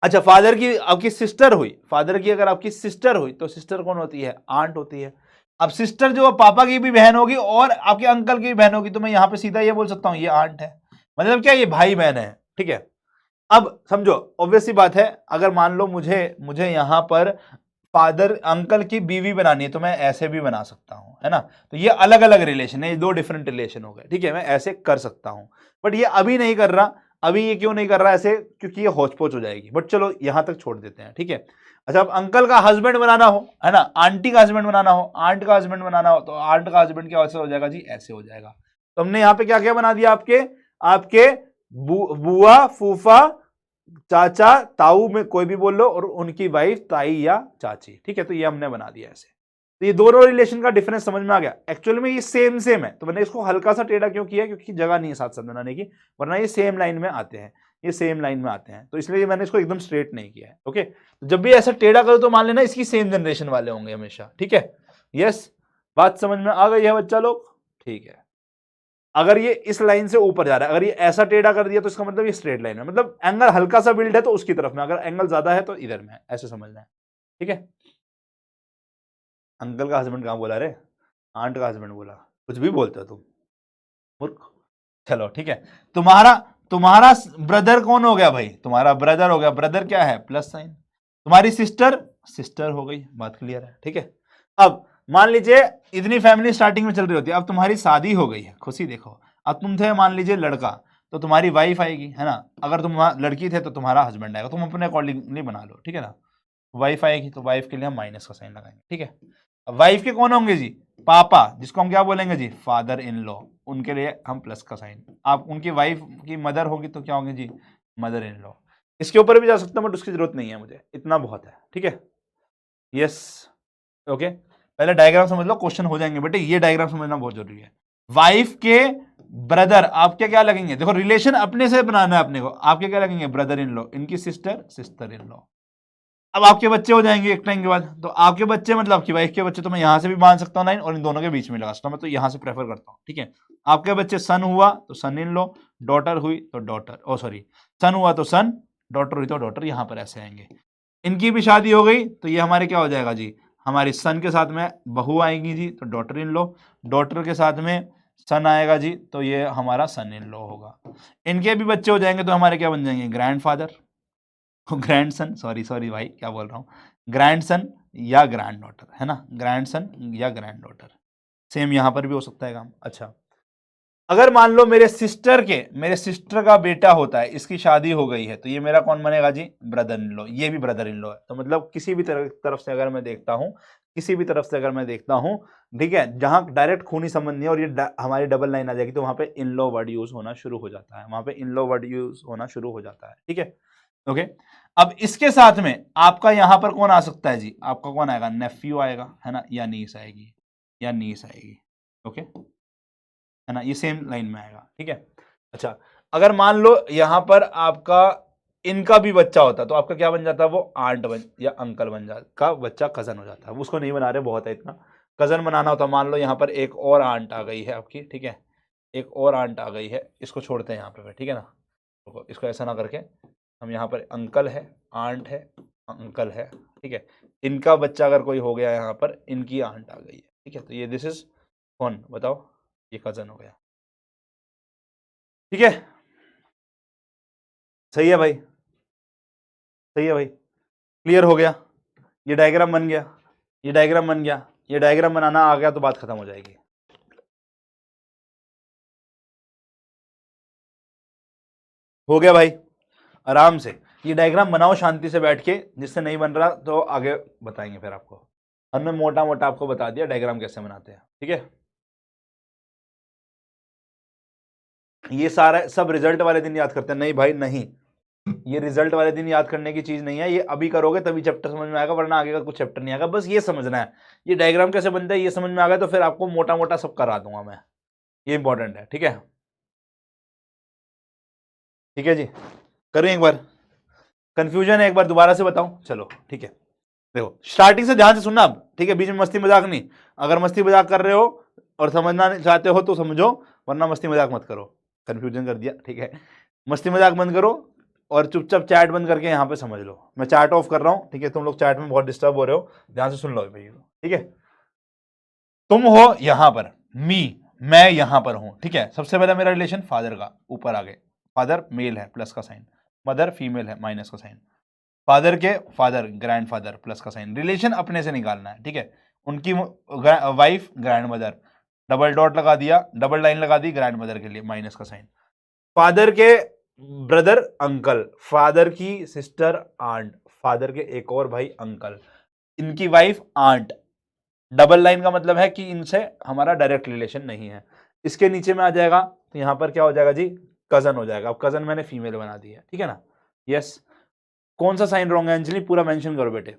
A: अच्छा, फादर की आपकी सिस्टर हुई, फादर की अगर आपकी सिस्टर हुई तो सिस्टर कौन होती है? आंट होती है। अब सिस्टर जो पापा की भी बहन होगी और आपके अंकल की भी बहन होगी, तो मैं यहां पे सीधा ये बोल सकता हूं ये आंट है। मतलब क्या, ये भाई बहन है, ठीक है। अब समझो, ऑब्वियस सी बात है, अगर मान लो मुझे मुझे यहां पर फादर अंकल की बीवी बनानी है तो मैं ऐसे भी बना सकता हूं, है ना। तो ये अलग अलग रिलेशन है, ये दो डिफरेंट रिलेशन हो गए, ठीक है। मैं ऐसे कर सकता हूं, बट ये अभी नहीं कर रहा। अभी ये क्यों नहीं कर रहा ऐसे? क्योंकि ये होचपोच हो जाएगी। बट चलो यहां तक छोड़ देते हैं, ठीक है। अच्छा, अब अंकल का हस्बैंड बनाना हो, है ना, आंटी का हस्बैंड बनाना हो, आंट का हस्बैंड बनाना हो, तो आंट का हस्बैंड क्या ऐसे हो जाएगा जी? ऐसे हो जाएगा। तो हमने यहाँ पे क्या क्या बना दिया? आपके आपके बुआ, फूफा, चाचा, ताऊ में कोई भी बोल लो, और उनकी वाइफ ताई या चाची, ठीक है। तो ये हमने बना दिया ऐसे। तो ये दोनों रिलेशन का डिफरेंस समझ में आ गया। एक्चुअल में ये सेम सेम है, तो मैंने इसको हल्का सा टेढ़ा क्यों किया? क्योंकि जगह नहीं है साथ साथ बनाने की, वरना ये सेम लाइन में आते हैं, ये सेम लाइन में आते हैं, तो इसलिए मैंने इसको एकदम स्ट्रेट नहीं किया है। ओके, तो जब भी ऐसा टेढ़ा करो तो मान लेना इसकी सेम जनरेशन वाले होंगे हमेशा, ठीक है। यस, बात समझ में आ गई है बच्चा लोग? ठीक है। अगर ये इस लाइन से ऊपर जा रहा है, अगर ये ऐसा टेढ़ा कर दिया तो इसका मतलब ये स्ट्रेट लाइन है, मतलब एंगल हल्का सा बिल्ड है तो उसकी तरफ में, अगर एंगल ज्यादा है तो इधर में है, ऐसे समझना है, ठीक है। अंकल का हस्बैंड कहां बोला रे? आंट का हस्बैंड बोला। कुछ भी बोलते हो तुम, मूर्ख। चलो ठीक है। तुम्हारा तुम्हारा ब्रदर कौन हो गया भाई? तुम्हारा ब्रदर हो गया। ब्रदर क्या है? Plus sign. तुम्हारी सिस्टर, सिस्टर हो गई। बात क्लियर है, ठीक है। अब मान लीजिए इतनी फैमिली स्टार्टिंग में चल रही होती है, अब तुम्हारी शादी हो गई है, खुशी देखो। अब तुम थे मान लीजिए लड़का, तो तुम्हारी वाइफ आएगी, है ना। अगर तुम लड़की थे तो तुम्हारा हस्बैंड आएगा, तुम अपने अकॉर्डिंगली बना लो, ठीक है ना। वाइफ आएगी तो वाइफ के लिए हम माइनस का साइन लगाएंगे, ठीक है। अब वाइफ के कौन होंगे जी? पापा, जिसको हम क्या बोलेंगे जी? Father in law. उनके लिए हम प्लस का साइन। आप उनकी वाइफ की मदर होगी तो क्या होंगे जी? Mother in law. इसके ऊपर भी जा सकता हूं बट उसकी जरूरत नहीं है मुझे, इतना बहुत है, ठीक है। Yes, okay. पहले डायग्राम समझ लो, क्वेश्चन हो जाएंगे बेटे। ये डायग्राम समझना बहुत जरूरी है। वाइफ के ब्रदर आपके क्या लगेंगे? देखो रिलेशन अपने से बनाना है अपने को। आपके क्या लगेंगे? Brother in law. इनकी सिस्टर, सिस्टर इन लॉ। अब आपके बच्चे हो जाएंगे एक टाइम के बाद, तो आपके बच्चे मतलब आपकी वाइफ के बच्चे, तो मैं यहां से भी बांध सकता हूं लाइन और इन दोनों के बीच में लगा सकता हूं। मैं तो यहां से प्रेफर करता हूं, ठीक है। आपके बच्चे सन हुआ तो सन इन लो, डॉटर हुई तो डॉटर, ओ सॉरी, सन हुआ तो सन, डॉटर हुई तो डॉटर, यहां पर ऐसे आएंगे। इनकी भी शादी हो गई तो ये हमारे क्या हो जाएगा जी? हमारी सन के साथ में बहू आएगी जी, तो डॉटर इन लो। डॉटर के साथ में सन आएगा जी, तो ये हमारा सन इन लो होगा। इनके भी बच्चे हो जाएंगे तो हमारे क्या बन जाएंगे? ग्रैंडफादर, ग्रैंडसन, सॉरी सॉरी भाई क्या बोल रहा हूँ, ग्रैंडसन या ग्रैंड डॉटर, है ना। ग्रैंडसन या ग्रैंड डॉटर, सेम यहां पर भी हो सकता है काम। अच्छा, अगर मान लो मेरे सिस्टर का बेटा होता है, इसकी शादी हो गई है, तो ये मेरा कौन बनेगा जी? Brother in law. ये भी ब्रदर इन लॉ है। तो मतलब किसी भी तरफ से अगर मैं देखता हूं, किसी भी तरफ से अगर मैं देखता हूं, ठीक है, जहां डायरेक्ट खूनी संबंध नहीं है और ये हमारी डबल लाइन आ जाएगी, तो वहां पे इन लॉ वर्ड यूज होना शुरू हो जाता है, वहां पे इन लॉ वर्ड यूज होना शुरू हो जाता है, ठीक है। ओके, अब इसके साथ में आपका यहां पर कौन आ सकता है जी? आपका कौन आएगा? नेफ्यू आएगा, है ना, या नीस आएगी, या नीस आएगी। ओके, है ना, ये सेम लाइन में आएगा, ठीक है। अच्छा, अगर मान लो यहां पर आपका इनका भी बच्चा होता तो आपका क्या बन जाता? वो आंट बन या अंकल बन जाता, का बच्चा कजन हो जाता है। उसको नहीं बना रहे, बहुत है इतना। कजन बनाना होता, मान लो यहां पर एक और आंट आ गई है आपकी, ठीक है, एक और आंट आ गई है, इसको छोड़ते हैं यहाँ पे, ठीक है ना। तो इसको ऐसा ना करके हम यहाँ पर अंकल है, आंट है, अंकल है, ठीक है। इनका बच्चा अगर कोई हो गया यहाँ पर, इनकी आंट आ गई है, ठीक है। तो ये दिस इज कौन बताओ? ये कजन हो गया, ठीक है। सही है भाई, सही है भाई, क्लियर हो गया। ये डायग्राम बन गया, ये डायग्राम बन गया, ये डायग्राम बनाना आ गया तो बात खत्म हो जाएगी। हो गया भाई, आराम से ये डायग्राम बनाओ शांति से बैठ के। जिससे नहीं बन रहा तो आगे बताएंगे फिर आपको। हमने मोटा मोटा आपको बता दिया डायग्राम कैसे बनाते हैं, ठीक है। ये सारा सब रिजल्ट वाले दिन याद करते हैं? नहीं भाई नहीं, ये रिजल्ट वाले दिन याद करने की चीज नहीं है। ये अभी करोगे तभी चैप्टर समझ में आएगा, वरना आगे का कुछ चैप्टर नहीं आएगा। बस ये समझना है, ये डायग्राम कैसे बनता है ये समझ में आ गया तो फिर आपको मोटा मोटा सब करा दूंगा मैं। ये इंपॉर्टेंट है, ठीक है। ठीक है जी, करें एक बार। कंफ्यूजन है एक बार दोबारा से बताऊं? चलो ठीक है, देखो स्टार्टिंग से ध्यान से सुनना अब, ठीक है। बीच में मस्ती मजाक नहीं। अगर मस्ती मजाक कर रहे हो और समझना चाहते हो तो समझो, वरना मस्ती मजाक मत करो। कंफ्यूजन कर दिया, ठीक है। मस्ती मजाक बंद करो, और चुपचाप चैट बंद करके यहाँ पे समझ लो। मैं चैट ऑफ कर रहा हूँ, ठीक है? तुम लोग चैट में बहुत डिस्टर्ब हो रहे हो, ध्यान से सुन लो भाई, ठीक है? तुम हो यहां पर, मैं यहां पर हूं, ठीक है? सबसे पहले मेरा रिलेशन फादर का, ऊपर आ गए, फादर मेल है प्लस का साइन, मदर फीमेल है माइनस का साइन, फादर के फादर ग्रैंडफादर प्लस का साइन, रिलेशन अपने से निकालना है, ठीक है? उनकी wife grand mother, double dot लगा दिया, डबल लाइन लगा दी ग्रैंड मदर के लिए, माइनस का साइन, फादर के ब्रदर अंकल, फादर की सिस्टर आंट, फादर के एक और भाई अंकल, इनकी वाइफ आंट, डबल लाइन का मतलब है कि इनसे हमारा डायरेक्ट रिलेशन नहीं है। इसके नीचे में आ जाएगा तो यहां पर क्या हो जाएगा जी, कजन हो जाएगा। अब कजन मैंने फीमेल बना दी है, ठीक है ना? यस। कौन सा साइन रॉन्ग है अंजलि, पूरा मेंशन करो बेटे,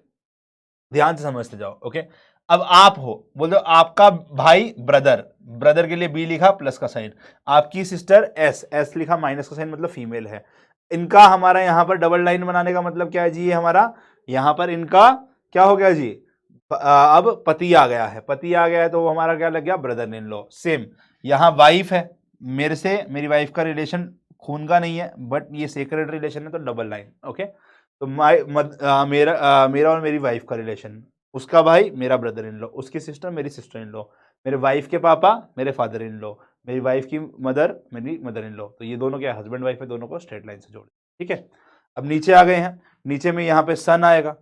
A: ध्यान से समझते जाओ, ओके? अब आप हो, बोल दो आपका भाई ब्रदर, ब्रदर के लिए बी लिखा प्लस का साइन, आपकी सिस्टर एस लिखा माइनस का साइन, मतलब फीमेल है। इनका हमारा यहां पर डबल लाइन बनाने का मतलब क्या है जी, ये हमारा यहां पर इनका क्या हो गया जी, अब पति आ गया है, पति आ गया है तो हमारा क्या लग गया, ब्रदर इन लॉ। सेम यहां वाइफ है, मेरे से मेरी वाइफ का रिलेशन खून का नहीं है, बट ये सेक्रेट रिलेशन है, तो डबल लाइन, ओके? तो मेरा और मेरी वाइफ का रिलेशन, उसका भाई मेरा ब्रदर इन लॉ, उसकी सिस्टर मेरी सिस्टर इन लॉ, मेरे वाइफ के पापा मेरे फादर इन लॉ, मेरी वाइफ की मदर मेरी मदर इन लॉ। तो ये दोनों क्या हस्बैंड वाइफ है, दोनों को स्ट्रेट लाइन से जोड़, ठीक है? अब नीचे आ गए हैं, नीचे में यहाँ पे सन आएगा,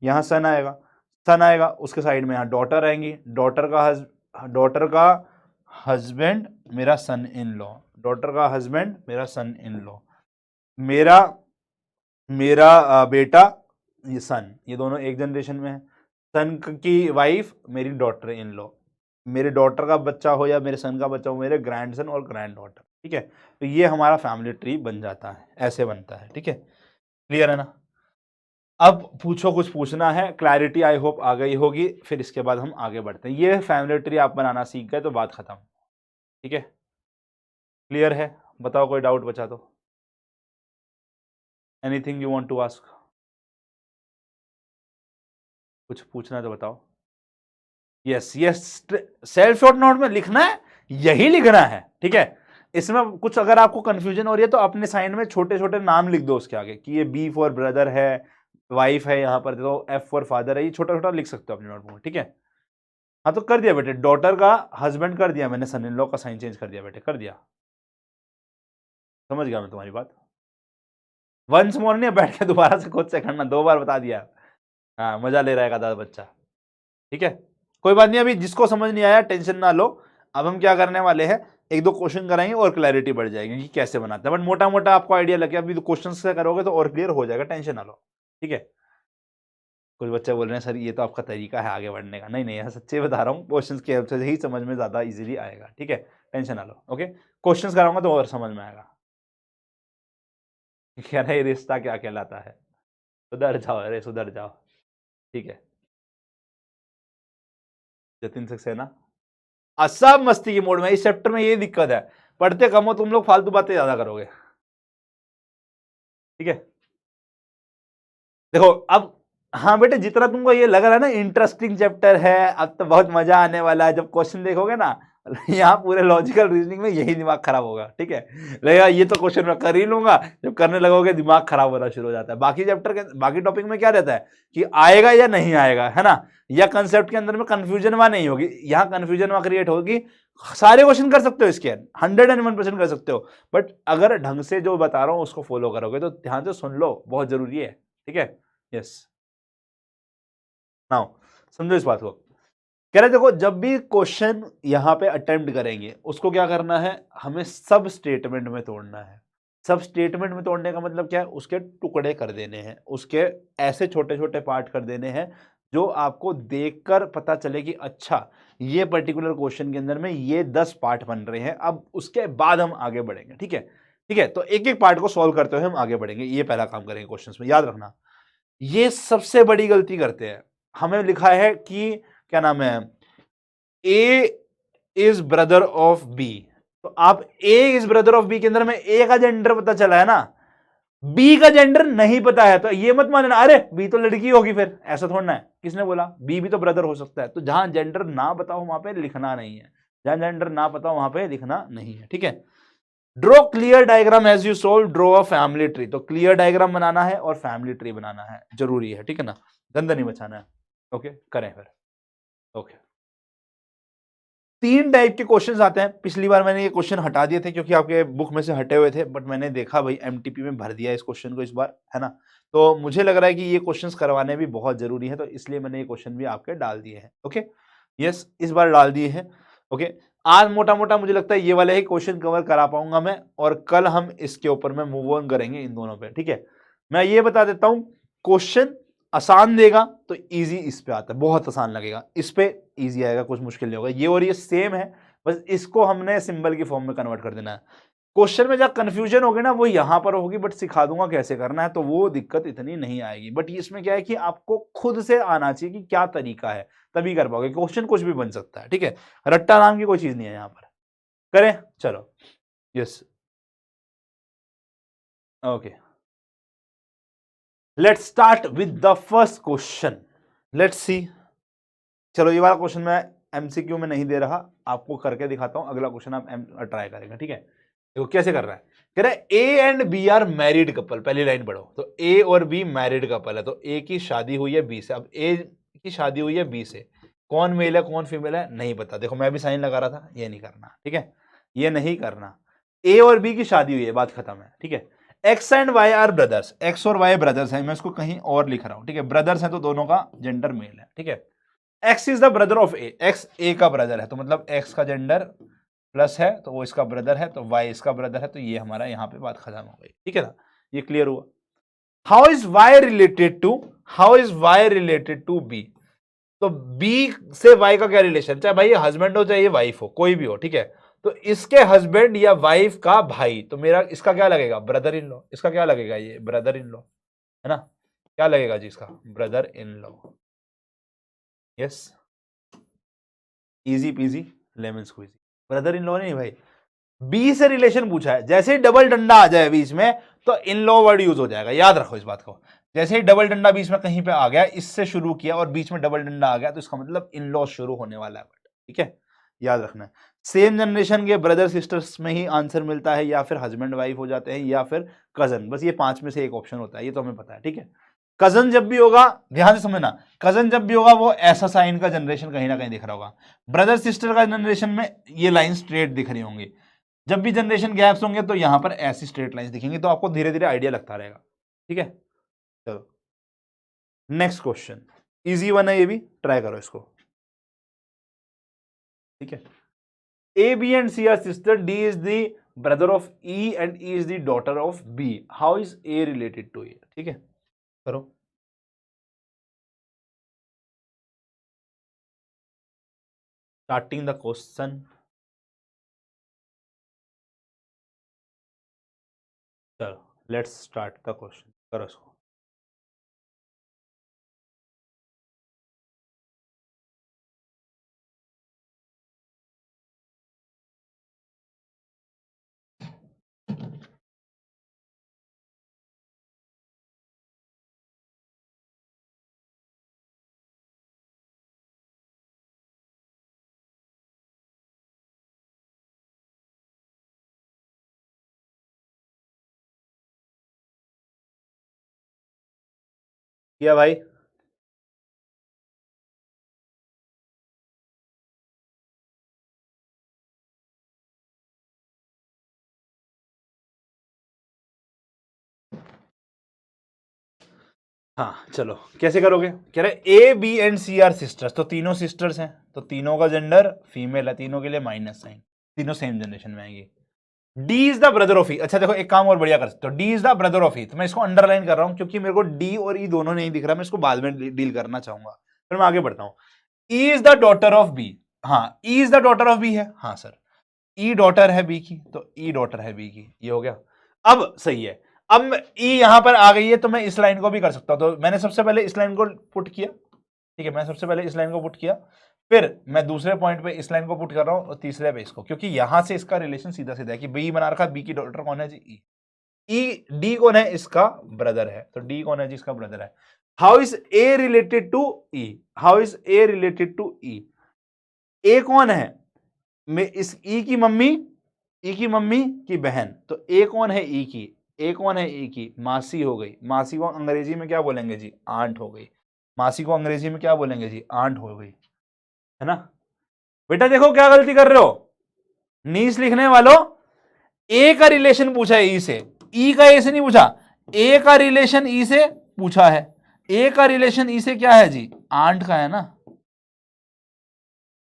A: यहाँ सन आएगा, सन आएगा, उसके साइड में यहाँ डॉटर आएंगी, डॉटर का हस्बैंड मेरा सन इन लॉ, डॉटर का हस्बैंड मेरा सन इन लॉ, मेरा बेटा, ये सन, ये दोनों एक जनरेशन में है। सन की वाइफ मेरी डॉटर इन लॉ, मेरे डॉटर का बच्चा हो या मेरे सन का बच्चा हो, मेरे ग्रैंडसन और ग्रैंड डॉटर, ठीक है? तो ये हमारा फैमिली ट्री बन जाता है, ऐसे बनता है, ठीक है? क्लियर है ना? अब पूछो, कुछ पूछना है? क्लैरिटी आई होप आ गई होगी, फिर इसके बाद हम आगे बढ़ते हैं। ये फैमिली ट्री आप बनाना सीख गए तो बात खत्म, ठीक है? क्लियर है? बताओ, कोई डाउट बचा तो? Anything you want to ask? कुछ पूछना तो बताओ। Yes yes, self short note में लिखना है, यही लिखना है, ठीक है? इसमें कुछ अगर आपको कंफ्यूजन हो रही है तो अपने साइन में छोटे छोटे नाम लिख दो उसके आगे, कि ये बी फॉर ब्रदर है, वाइफ है, यहाँ पर तो एफ फॉर फादर है, ये छोटा छोटा लिख सकते हो अपनी नोटबुक में, ठीक है? हाँ तो कर दिया बेटे, डॉटर का हस्बैंड कर दिया मैंने, सन इन लॉ का साइन चेंज कर दिया बेटे, कर दिया। समझ गया मैं तुम्हारी बात। वंस मोर नहीं, बैठ के दोबारा से खुद से करना, 2 बार बता दिया। हाँ, मजा ले रहेगा दादा बच्चा, ठीक है? कोई बात नहीं, अभी जिसको समझ नहीं आया टेंशन ना लो। अब हम क्या करने वाले हैं, 1-2 क्वेश्चन कराएंगे और क्लैरिटी बढ़ जाएगी कि कैसे बनाते हैं, बट मोटा मोटा आपको आइडिया लग गया। अभी तो क्वेश्चन से करोगे तो और क्लियर हो जाएगा, टेंशन ना लो, ठीक है? कुछ बच्चे बोल रहे हैं सर ये तो आपका तरीका है आगे बढ़ने का। नहीं नहीं, यहाँ सच्चे बता रहा हूँ, क्वेश्चन की हेल्प से ही समझ में ज्यादा इजीली आएगा, ठीक है? टेंशन ना लो, ओके? क्वेश्चन कराऊंगा तो और समझ में आएगा। कह रहे रिश्ता क्या कहलाता है, सुधर जाओ, अरे सुधर जाओ, ठीक है? जतिन सक्सेना सब मस्ती की मोड में। इस चैप्टर में ये दिक्कत है, पढ़ते कम हो तुम लोग, फालतू बातें ज्यादा करोगे, ठीक है? देखो अब, हाँ बेटे, जितना तुमको ये लग रहा है ना इंटरेस्टिंग चैप्टर है, अब तो बहुत मजा आने वाला है, जब क्वेश्चन देखोगे ना यहाँ पूरे लॉजिकल रीजनिंग में यही दिमाग खराब होगा, ठीक है? लगेगा ये तो क्वेश्चन मैं कर ही लूंगा, जब करने लगोगे दिमाग खराब होना शुरू हो जाता है। बाकी चैप्टर के बाकी टॉपिक में क्या रहता है कि आएगा या नहीं आएगा, है ना? या कंसेप्ट के अंदर में कंफ्यूजन वहां नहीं होगी, यहाँ कंफ्यूजन वहां क्रिएट होगी। सारे क्वेश्चन कर सकते हो इसके, 101% कर सकते हो, बट अगर ढंग से जो बता रहा हूँ उसको फॉलो करोगे तो ध्यान से सुन लो, बहुत जरूरी है, ठीक है? यस, नाउ समझो इस बात को। कह रहे देखो, जब भी क्वेश्चन यहां पे अटेम्प्ट करेंगे उसको क्या करना है, हमें सब स्टेटमेंट में तोड़ना है। सब स्टेटमेंट में तोड़ने का मतलब क्या है, उसके टुकड़े कर देने हैं, उसके ऐसे छोटे छोटे पार्ट कर देने हैं जो आपको देखकर पता चले कि अच्छा ये पर्टिकुलर क्वेश्चन के अंदर में ये 10 पार्ट बन रहे हैं। अब उसके बाद हम आगे बढ़ेंगे, ठीक है? ठीक है, तो एक एक पार्ट को सॉल्व करते हुए हम आगे बढ़ेंगे, ये पहला काम करेंगे क्वेश्चंस में, याद रखना। ये सबसे बड़ी गलती करते हैं। हमें लिखा है कि क्या नाम है, A is brother of B, तो आप ए इज ब्रदर ऑफ बी के अंदर में ए का जेंडर पता चला है ना, बी का जेंडर नहीं पता है, तो ये मत मानना अरे बी तो लड़की होगी, फिर ऐसा थोड़ा है। किसने बोला? बी भी तो ब्रदर हो सकता है। तो जहां जेंडर ना बताओ वहां पे लिखना नहीं है, जहां जेंडर ना पता वहां पे लिखना नहीं है, ठीक है? Draw clear diagram as you solve, draw a family tree. तो क्लियर डायग्राम बनाना है और फैमिली ट्री बनाना है, जरूरी है, ठीक है ना, गंदा नहीं बचाना है। ओके, करें फिर। ओके, 3 टाइप के क्वेश्चंस आते हैं। पिछली बार मैंने ये क्वेश्चन हटा दिए थे क्योंकि आपके बुक में से हटे हुए थे, बट मैंने देखा भाई एमटीपी में भर दिया इस क्वेश्चन को इस बार, है ना। तो मुझे लग रहा है कि ये क्वेश्चंस करवाने भी बहुत जरूरी है, तो इसलिए मैंने ये क्वेश्चन भी आपके डाल दिए हैं। ओके, यस, इस बार डाल दिए हैं। ओके, आज मोटा मोटा मुझे लगता है ये वाले ही क्वेश्चन कवर करा पाऊंगा मैं, और कल हम इसके ऊपर में मूव ऑन करेंगे इन दोनों पे, ठीक है। मैं ये बता देता हूं, क्वेश्चन आसान देगा तो इजी इस पे आता है, बहुत आसान लगेगा, इस पे इजी आएगा, कुछ मुश्किल नहीं होगा। ये और ये सेम है, बस इसको हमने सिंबल की फॉर्म में कन्वर्ट कर देना है। क्वेश्चन में जब कंफ्यूजन होगी ना वो यहां पर होगी, बट सिखा दूंगा कैसे करना है, तो वो दिक्कत इतनी नहीं आएगी। बट इसमें क्या है कि आपको खुद से आना चाहिए कि क्या तरीका है, तभी कर पाओगे। क्वेश्चन कुछ भी बन सकता है, ठीक है, रट्टा नाम की कोई चीज नहीं है यहां पर। करें, चलो, yes, okay, let's start with the first question, let's see. चलो, ये वाला क्वेश्चन मैं एमसीक्यू में नहीं दे रहा, आपको करके दिखाता हूं। अगला क्वेश्चन आप ट्राई करेंगे, ठीक है। देखो कैसे कर रहा है, कह रहा है A and B are married couple. पहली लाइन पढ़ो, तो ए और बी मैरिड कपल है, तो ए की शादी हुई है बी से। अब ए की शादी हुई है बी से, कौन मेल है कौन फीमेल है नहीं पता। देखो मैं भी साइन लगा रहा था, ये नहीं करना, ठीक है, ये नहीं करना। ए और बी की शादी हुई है, बात खत्म है, ठीक है। X and Y are brothers, X और वाई ब्रदर्स है, मैं इसको कहीं और लिख रहा हूं, ठीक है। ब्रदर्स है तो दोनों का जेंडर मेल है, ठीक है। X is the brother of A, X A का ब्रदर है, तो मतलब एक्स का जेंडर प्लस है तो वो इसका ब्रदर है, तो वाई इसका ब्रदर है, तो ये हमारा यहाँ पे बात खत्म हो गई, ठीक है ना, ये क्लियर हुआ। How is Y related to, how is Y related to B, तो बी से वाई का क्या रिलेशन, चाहे भाई ये हस्बैंड हो चाहे ये वाइफ हो, कोई भी हो, ठीक है। तो इसके हस्बैंड या वाइफ का भाई, तो मेरा इसका क्या लगेगा, ब्रदर इन लॉ। इसका क्या लगेगा, ये ब्रदर इन लॉ, है ना, क्या लगेगा जी इसका, brother in law. Yes, easy peasy lemon squeezy, brother in law नहीं भाई, बी से रिलेशन पूछा है, जैसे ही डबल डंडा आ जाए बीच में तो इन लॉ वर्ड यूज हो जाएगा, याद रखो इस बात को। जैसे ही डबल डंडा बीच में कहीं पे आ गया, इससे शुरू किया और बीच में डबल डंडा आ गया, तो इसका मतलब इन लॉ शुरू होने वाला है, ठीक है, याद रखना है। सेम जनरेशन के ब्रदर सिस्टर्स में ही आंसर मिलता है, या फिर हस्बैंड वाइफ हो जाते हैं, या फिर कजन, बस ये 5 में से एक ऑप्शन होता है, ये तो हमें पता है, ठीक है। कजन जब भी होगा, ध्यान से समझना, कजन जब भी होगा वो ऐसा साइन का जनरेशन कहीं ना कहीं दिख रहा होगा। ब्रदर सिस्टर का जनरेशन में ये लाइन स्ट्रेट दिख रही होंगी। जब भी जनरेशन गैप्स होंगे तो यहां पर ऐसी स्ट्रेट लाइंस दिखेंगी, तो आपको धीरे धीरे आइडिया लगता रहेगा, ठीक है। चलो नेक्स्ट क्वेश्चन, इजी वन है, ये भी ट्राई करो इसको, ठीक है। A B and C are sister, D is the brother of E and E is the daughter of B, how is A related to A, ठीक है, करो। स्टार्टिंग द क्वेश्चन, चलो लेट्स स्टार्ट द क्वेश्चन, करो इसको। किया भाई, हाँ चलो कैसे करोगे, कह रहे A B and C are sisters, तो तीनों सिस्टर्स हैं, तो तीनों का जेंडर फीमेल है, तीनों के लिए माइनस साइन, तीनों सेम जनरेशन में आएंगी। D is the brother of E, अच्छा देखो एक काम और बढ़िया कर सकते हो, D is the brother of E, तो मैं इसको अंडरलाइन कर रहा हूं क्योंकि मेरे को डी और ई दोनों नहीं दिख रहा, मैं इसको बाद में डील करना चाहूंगा, फिर मैं आगे बढ़ता हूं। E is the daughter of B, हाँ E is the daughter of B है, हाँ सर, ई डॉटर है बी की, तो ई डॉटर है बी की, ये हो गया। अब सही है, अब ई यहां पर आ गई है, तो मैं इस लाइन को भी कर सकता हूं, तो मैंने सबसे पहले इस लाइन को पुट किया, ठीक है, मैं सबसे पहले इस लाइन को पुट किया, फिर मैं दूसरे पॉइंट पे इस लाइन को पुट कर रहा हूं और तीसरे पे इसको, क्योंकि यहां से इसका रिलेशन सीधा सीधा है कि बी बना रखा, बी की डॉटर कौन है जी, ई, ई डी कौन है, इसका ब्रदर है, तो डी कौन है जी, इसका ब्रदर है। How is A related to E, how is A related to E, A कौन है, मैं इस ई की मम्मी ई की मम्मी की बहन, तो ए कौन है ई की, ए कौन है ई की मासी हो गई, मासी को अंग्रेजी में क्या बोलेंगे जी, आंट हो गई, मासी को अंग्रेजी में क्या बोलेंगे जी, आंट हो गई, है ना। बेटा देखो क्या गलती कर रहे हो, नीस लिखने वालों, ए का रिलेशन पूछा है ई से, ई का ए से नहीं पूछा, ए का रिलेशन ई से पूछा है, ए का रिलेशन ई से क्या है जी, आंट का है ना।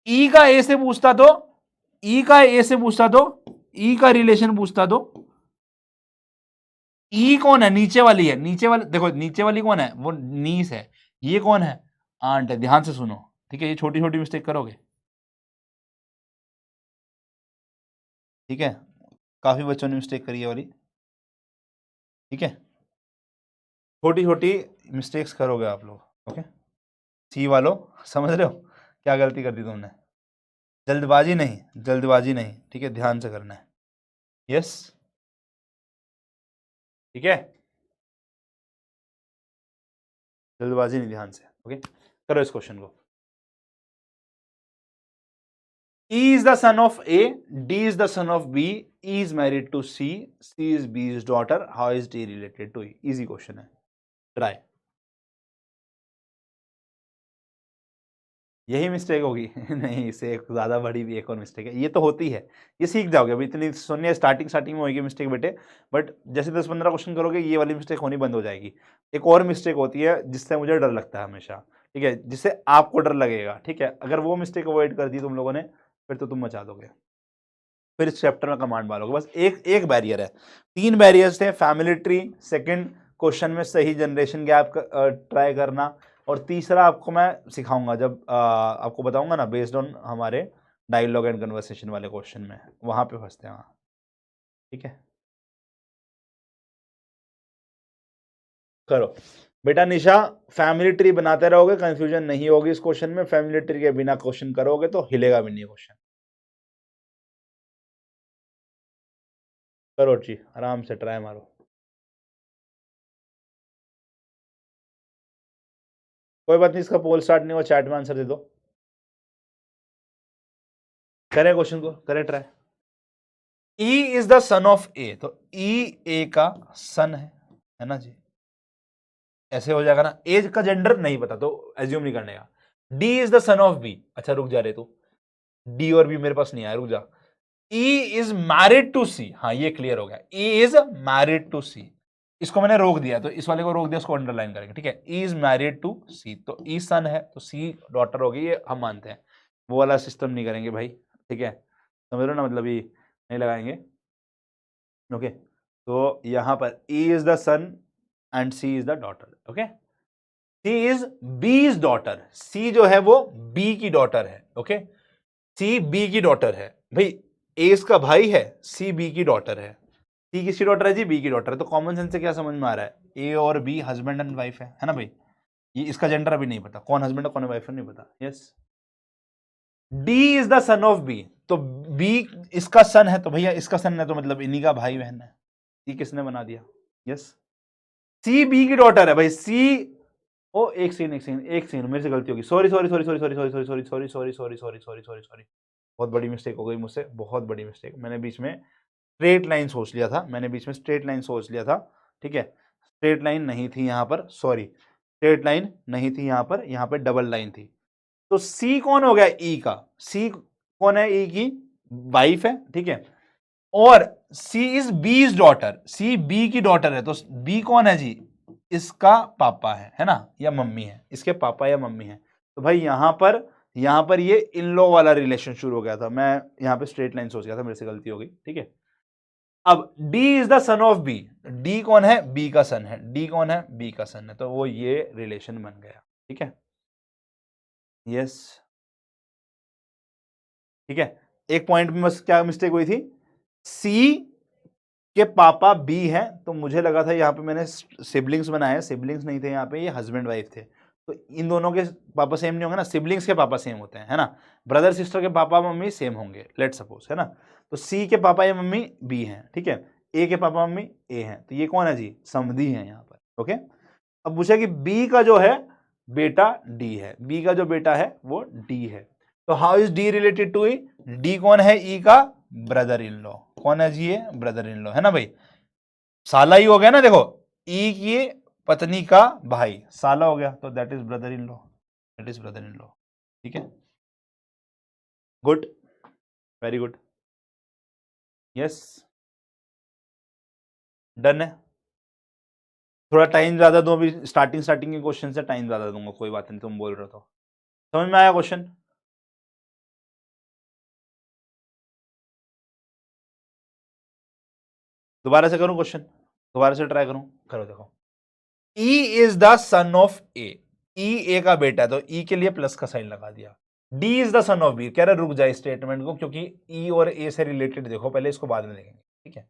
A: ई का ए से पूछता तो, ई का ए से पूछता तो, ई का रिलेशन पूछता तो, ई कौन है, नीचे वाली है, नीचे वाली देखो, नीचे वाली कौन है, वो नीस है, ये कौन है, आंट है, ध्यान से सुनो, ठीक है, ये छोटी छोटी मिस्टेक करोगे, ठीक है, काफी बच्चों ने मिस्टेक करी है वाली, ठीक है, छोटी छोटी मिस्टेक्स करोगे आप लोग, ओके। सी वालों समझ रहे हो क्या गलती कर दी तुमने, जल्दबाजी नहीं, जल्दबाजी नहीं, ठीक है, ध्यान से करना है, यस, ठीक है, जल्दबाजी नहीं, ध्यान से, ओके। करो इस क्वेश्चन को। E is the son of A, D is the son of B, E is married to C, C is B's daughter, how is D related to E? Easy question है, try। यही mistake होगी नहीं, इससे एक ज्यादा बड़ी भी एक और मिस्टेक है, ये तो होती है, ये सीख जाओगे, अभी इतनी सुनिए, स्टार्टिंग में होगी मिस्टेक बेटे, बट जैसे 10-15 क्वेश्चन करोगे ये वाली मिस्टेक होनी बंद हो जाएगी। एक और मिस्टेक होती है जिससे मुझे डर लगता है हमेशा, ठीक है, जिससे आपको डर लगेगा, ठीक है, अगर वो मिस्टेक अवॉइड कर दी तुम लोगों ने फिर तो तुम मचा दोगे, फिर इस चैप्टर में कमांड मारोगे। बस एक बैरियर है, 3 बैरियर्स थे, फैमिली ट्री, सेकंड क्वेश्चन में सही जनरेशन गैप ट्राई करना, और तीसरा आपको मैं सिखाऊंगा जब आपको बताऊंगा ना, बेस्ड ऑन हमारे डायलॉग एंड कन्वर्सेशन वाले क्वेश्चन में, वहां पे फंसते हैं वहां, ठीक है। करो बेटा निशा, फैमिली ट्री बनाते रहोगे, कंफ्यूजन नहीं होगी इस क्वेश्चन में, फैमिली ट्री के बिना क्वेश्चन करोगे तो हिलेगा भी नहीं क्वेश्चन। करो जी, आराम से ट्राई मारो। कोई बात नहीं, इसका पोल स्टार्ट नहीं हुआ, चैट में आंसर दे दो, करें क्वेश्चन को, करें try. E is the son of A, तो ई ए का सन है ना जी, ऐसे हो जाएगा ना, ए का जेंडर नहीं पता तो एज्यूम नहीं करने का। D is the son of B, अच्छा रुक जा रहे तू, डी और बी मेरे पास नहीं आया, रुक जा। ई इज मैरिड टू सी, हाँ ये क्लियर हो गया, ई इज मैरिड टू सी, इसको मैंने रोक दिया तो इस वाले को रोक दिया, उसको अंडरलाइन करेंगे, ठीक है। E is married to C, तो ई सन है तो सी डॉटर होगी, ये हम मानते हैं, वो वाला सिस्टम नहीं करेंगे भाई, ठीक है, समझ लो ना, मतलब ये नहीं लगाएंगे, ओके। तो यहां पर E is the son and C is the daughter, okay. C is B's daughter, C जो है वो बी की डॉटर है, ओके, सी बी की डॉटर है भाई, ए इसका भाई है, सी बी की डॉटर है, सी किसकी डॉटर है जी, बी की डॉटर है, तो कॉमन सेंस से क्या समझ में आ रहा है, ए और बी हस्बैंड एंड वाइफ है ना भाई, ये इसका जेंडर अभी नहीं पता, कौन हस्बैंड है कौन वाइफ है नहीं पता, yes. D is the son of B, तो बी इसका सन है, तो भैया इसका सन है तो मतलब इन्हीं का भाई बहन है, सी किसने बना दिया, यस। सी बी की डॉटर है भाई, सी ओ एक सेकंड मेरे से गलती होगी, sorry sorry sorry sorry sorry sorry sorry sorry sorry sorry sorry sorry sorry sorry sorry, बहुत बड़ी मिस्टेक हो गई मुझसे, बहुत बड़ी मिस्टेक, मैंने बीच में स्ट्रेट लाइन सोच लिया था, मैंने बीच में स्ट्रेट लाइन सोच लिया था, ठीक है, स्ट्रेट लाइन नहीं थी यहाँ पर, सॉरी स्ट्रेट लाइन नहीं थी यहाँ पे डबल लाइन थी, तो सी कौन हो गया, ई का, सी कौन है, ई की वाइफ है, ठीक है, और C is B's daughter, C B की डॉटर है, तो बी कौन है जी, इसका पापा है ना, या मम्मी है, इसके पापा या मम्मी है, तो भाई यहां पर ये इन लॉ वाला रिलेशन शुरू हो गया था, मैं यहां पे स्ट्रेट लाइन सोच गया था, मेरे से गलती हो गई, ठीक है। अब D is the son of B, D कौन है, B का सन है, D कौन है, B का सन है, तो वो ये रिलेशन बन गया, ठीक है, यस, ठीक है। एक पॉइंट में बस क्या मिस्टेक हुई थी, C के पापा B हैं, तो मुझे लगा था यहाँ पे मैंने सिबलिंग्स बनाए, सिबलिंग्स नहीं थे यहाँ पे, ये हस्बैंड वाइफ थे, तो इन दोनों के पापा सेम नहीं होंगे ना, सिबलिंग्स के पापा सेम होते हैं, है ना, ब्रदर सिस्टर के पापा मम्मी सेम होंगे, लेट सपोज, है ना, तो सी के पापा या मम्मी बी हैं, ठीक है, ए के पापा मम्मी ए हैं, तो ये कौन है जी, समधी है यहाँ पर, ओके। अब पूछा कि बी का जो है बेटा डी है, बी का जो बेटा है वो डी है, तो how is D related to E, D कौन है, ई का ब्रदर इन लॉ, कौन है जी? ये ब्रदर इन लॉ है ना भाई, साला ही हो गया ना, देखो ई की पत्नी का भाई साला हो गया, तो that is brother in law, that is brother in law. ठीक है, good, very good, yes, done है। थोड़ा टाइम ज्यादा दूं, अभी स्टार्टिंग स्टार्टिंग के क्वेश्चन से टाइम ज्यादा दूंगा, कोई बात नहीं, तुम बोल रहे हो तो। समझ में आया क्वेश्चन? दोबारा से करूं क्वेश्चन, दोबारा से ट्राई करूं, करो देखो। E is the son of A, E A का बेटा है, तो ई के लिए प्लस का साइन लगा दिया। D is the son of B, कह रहे रुक जाए स्टेटमेंट को, क्योंकि ई और ए से रिलेटेड देखो पहले, इसको बाद में देखेंगे। ठीक है,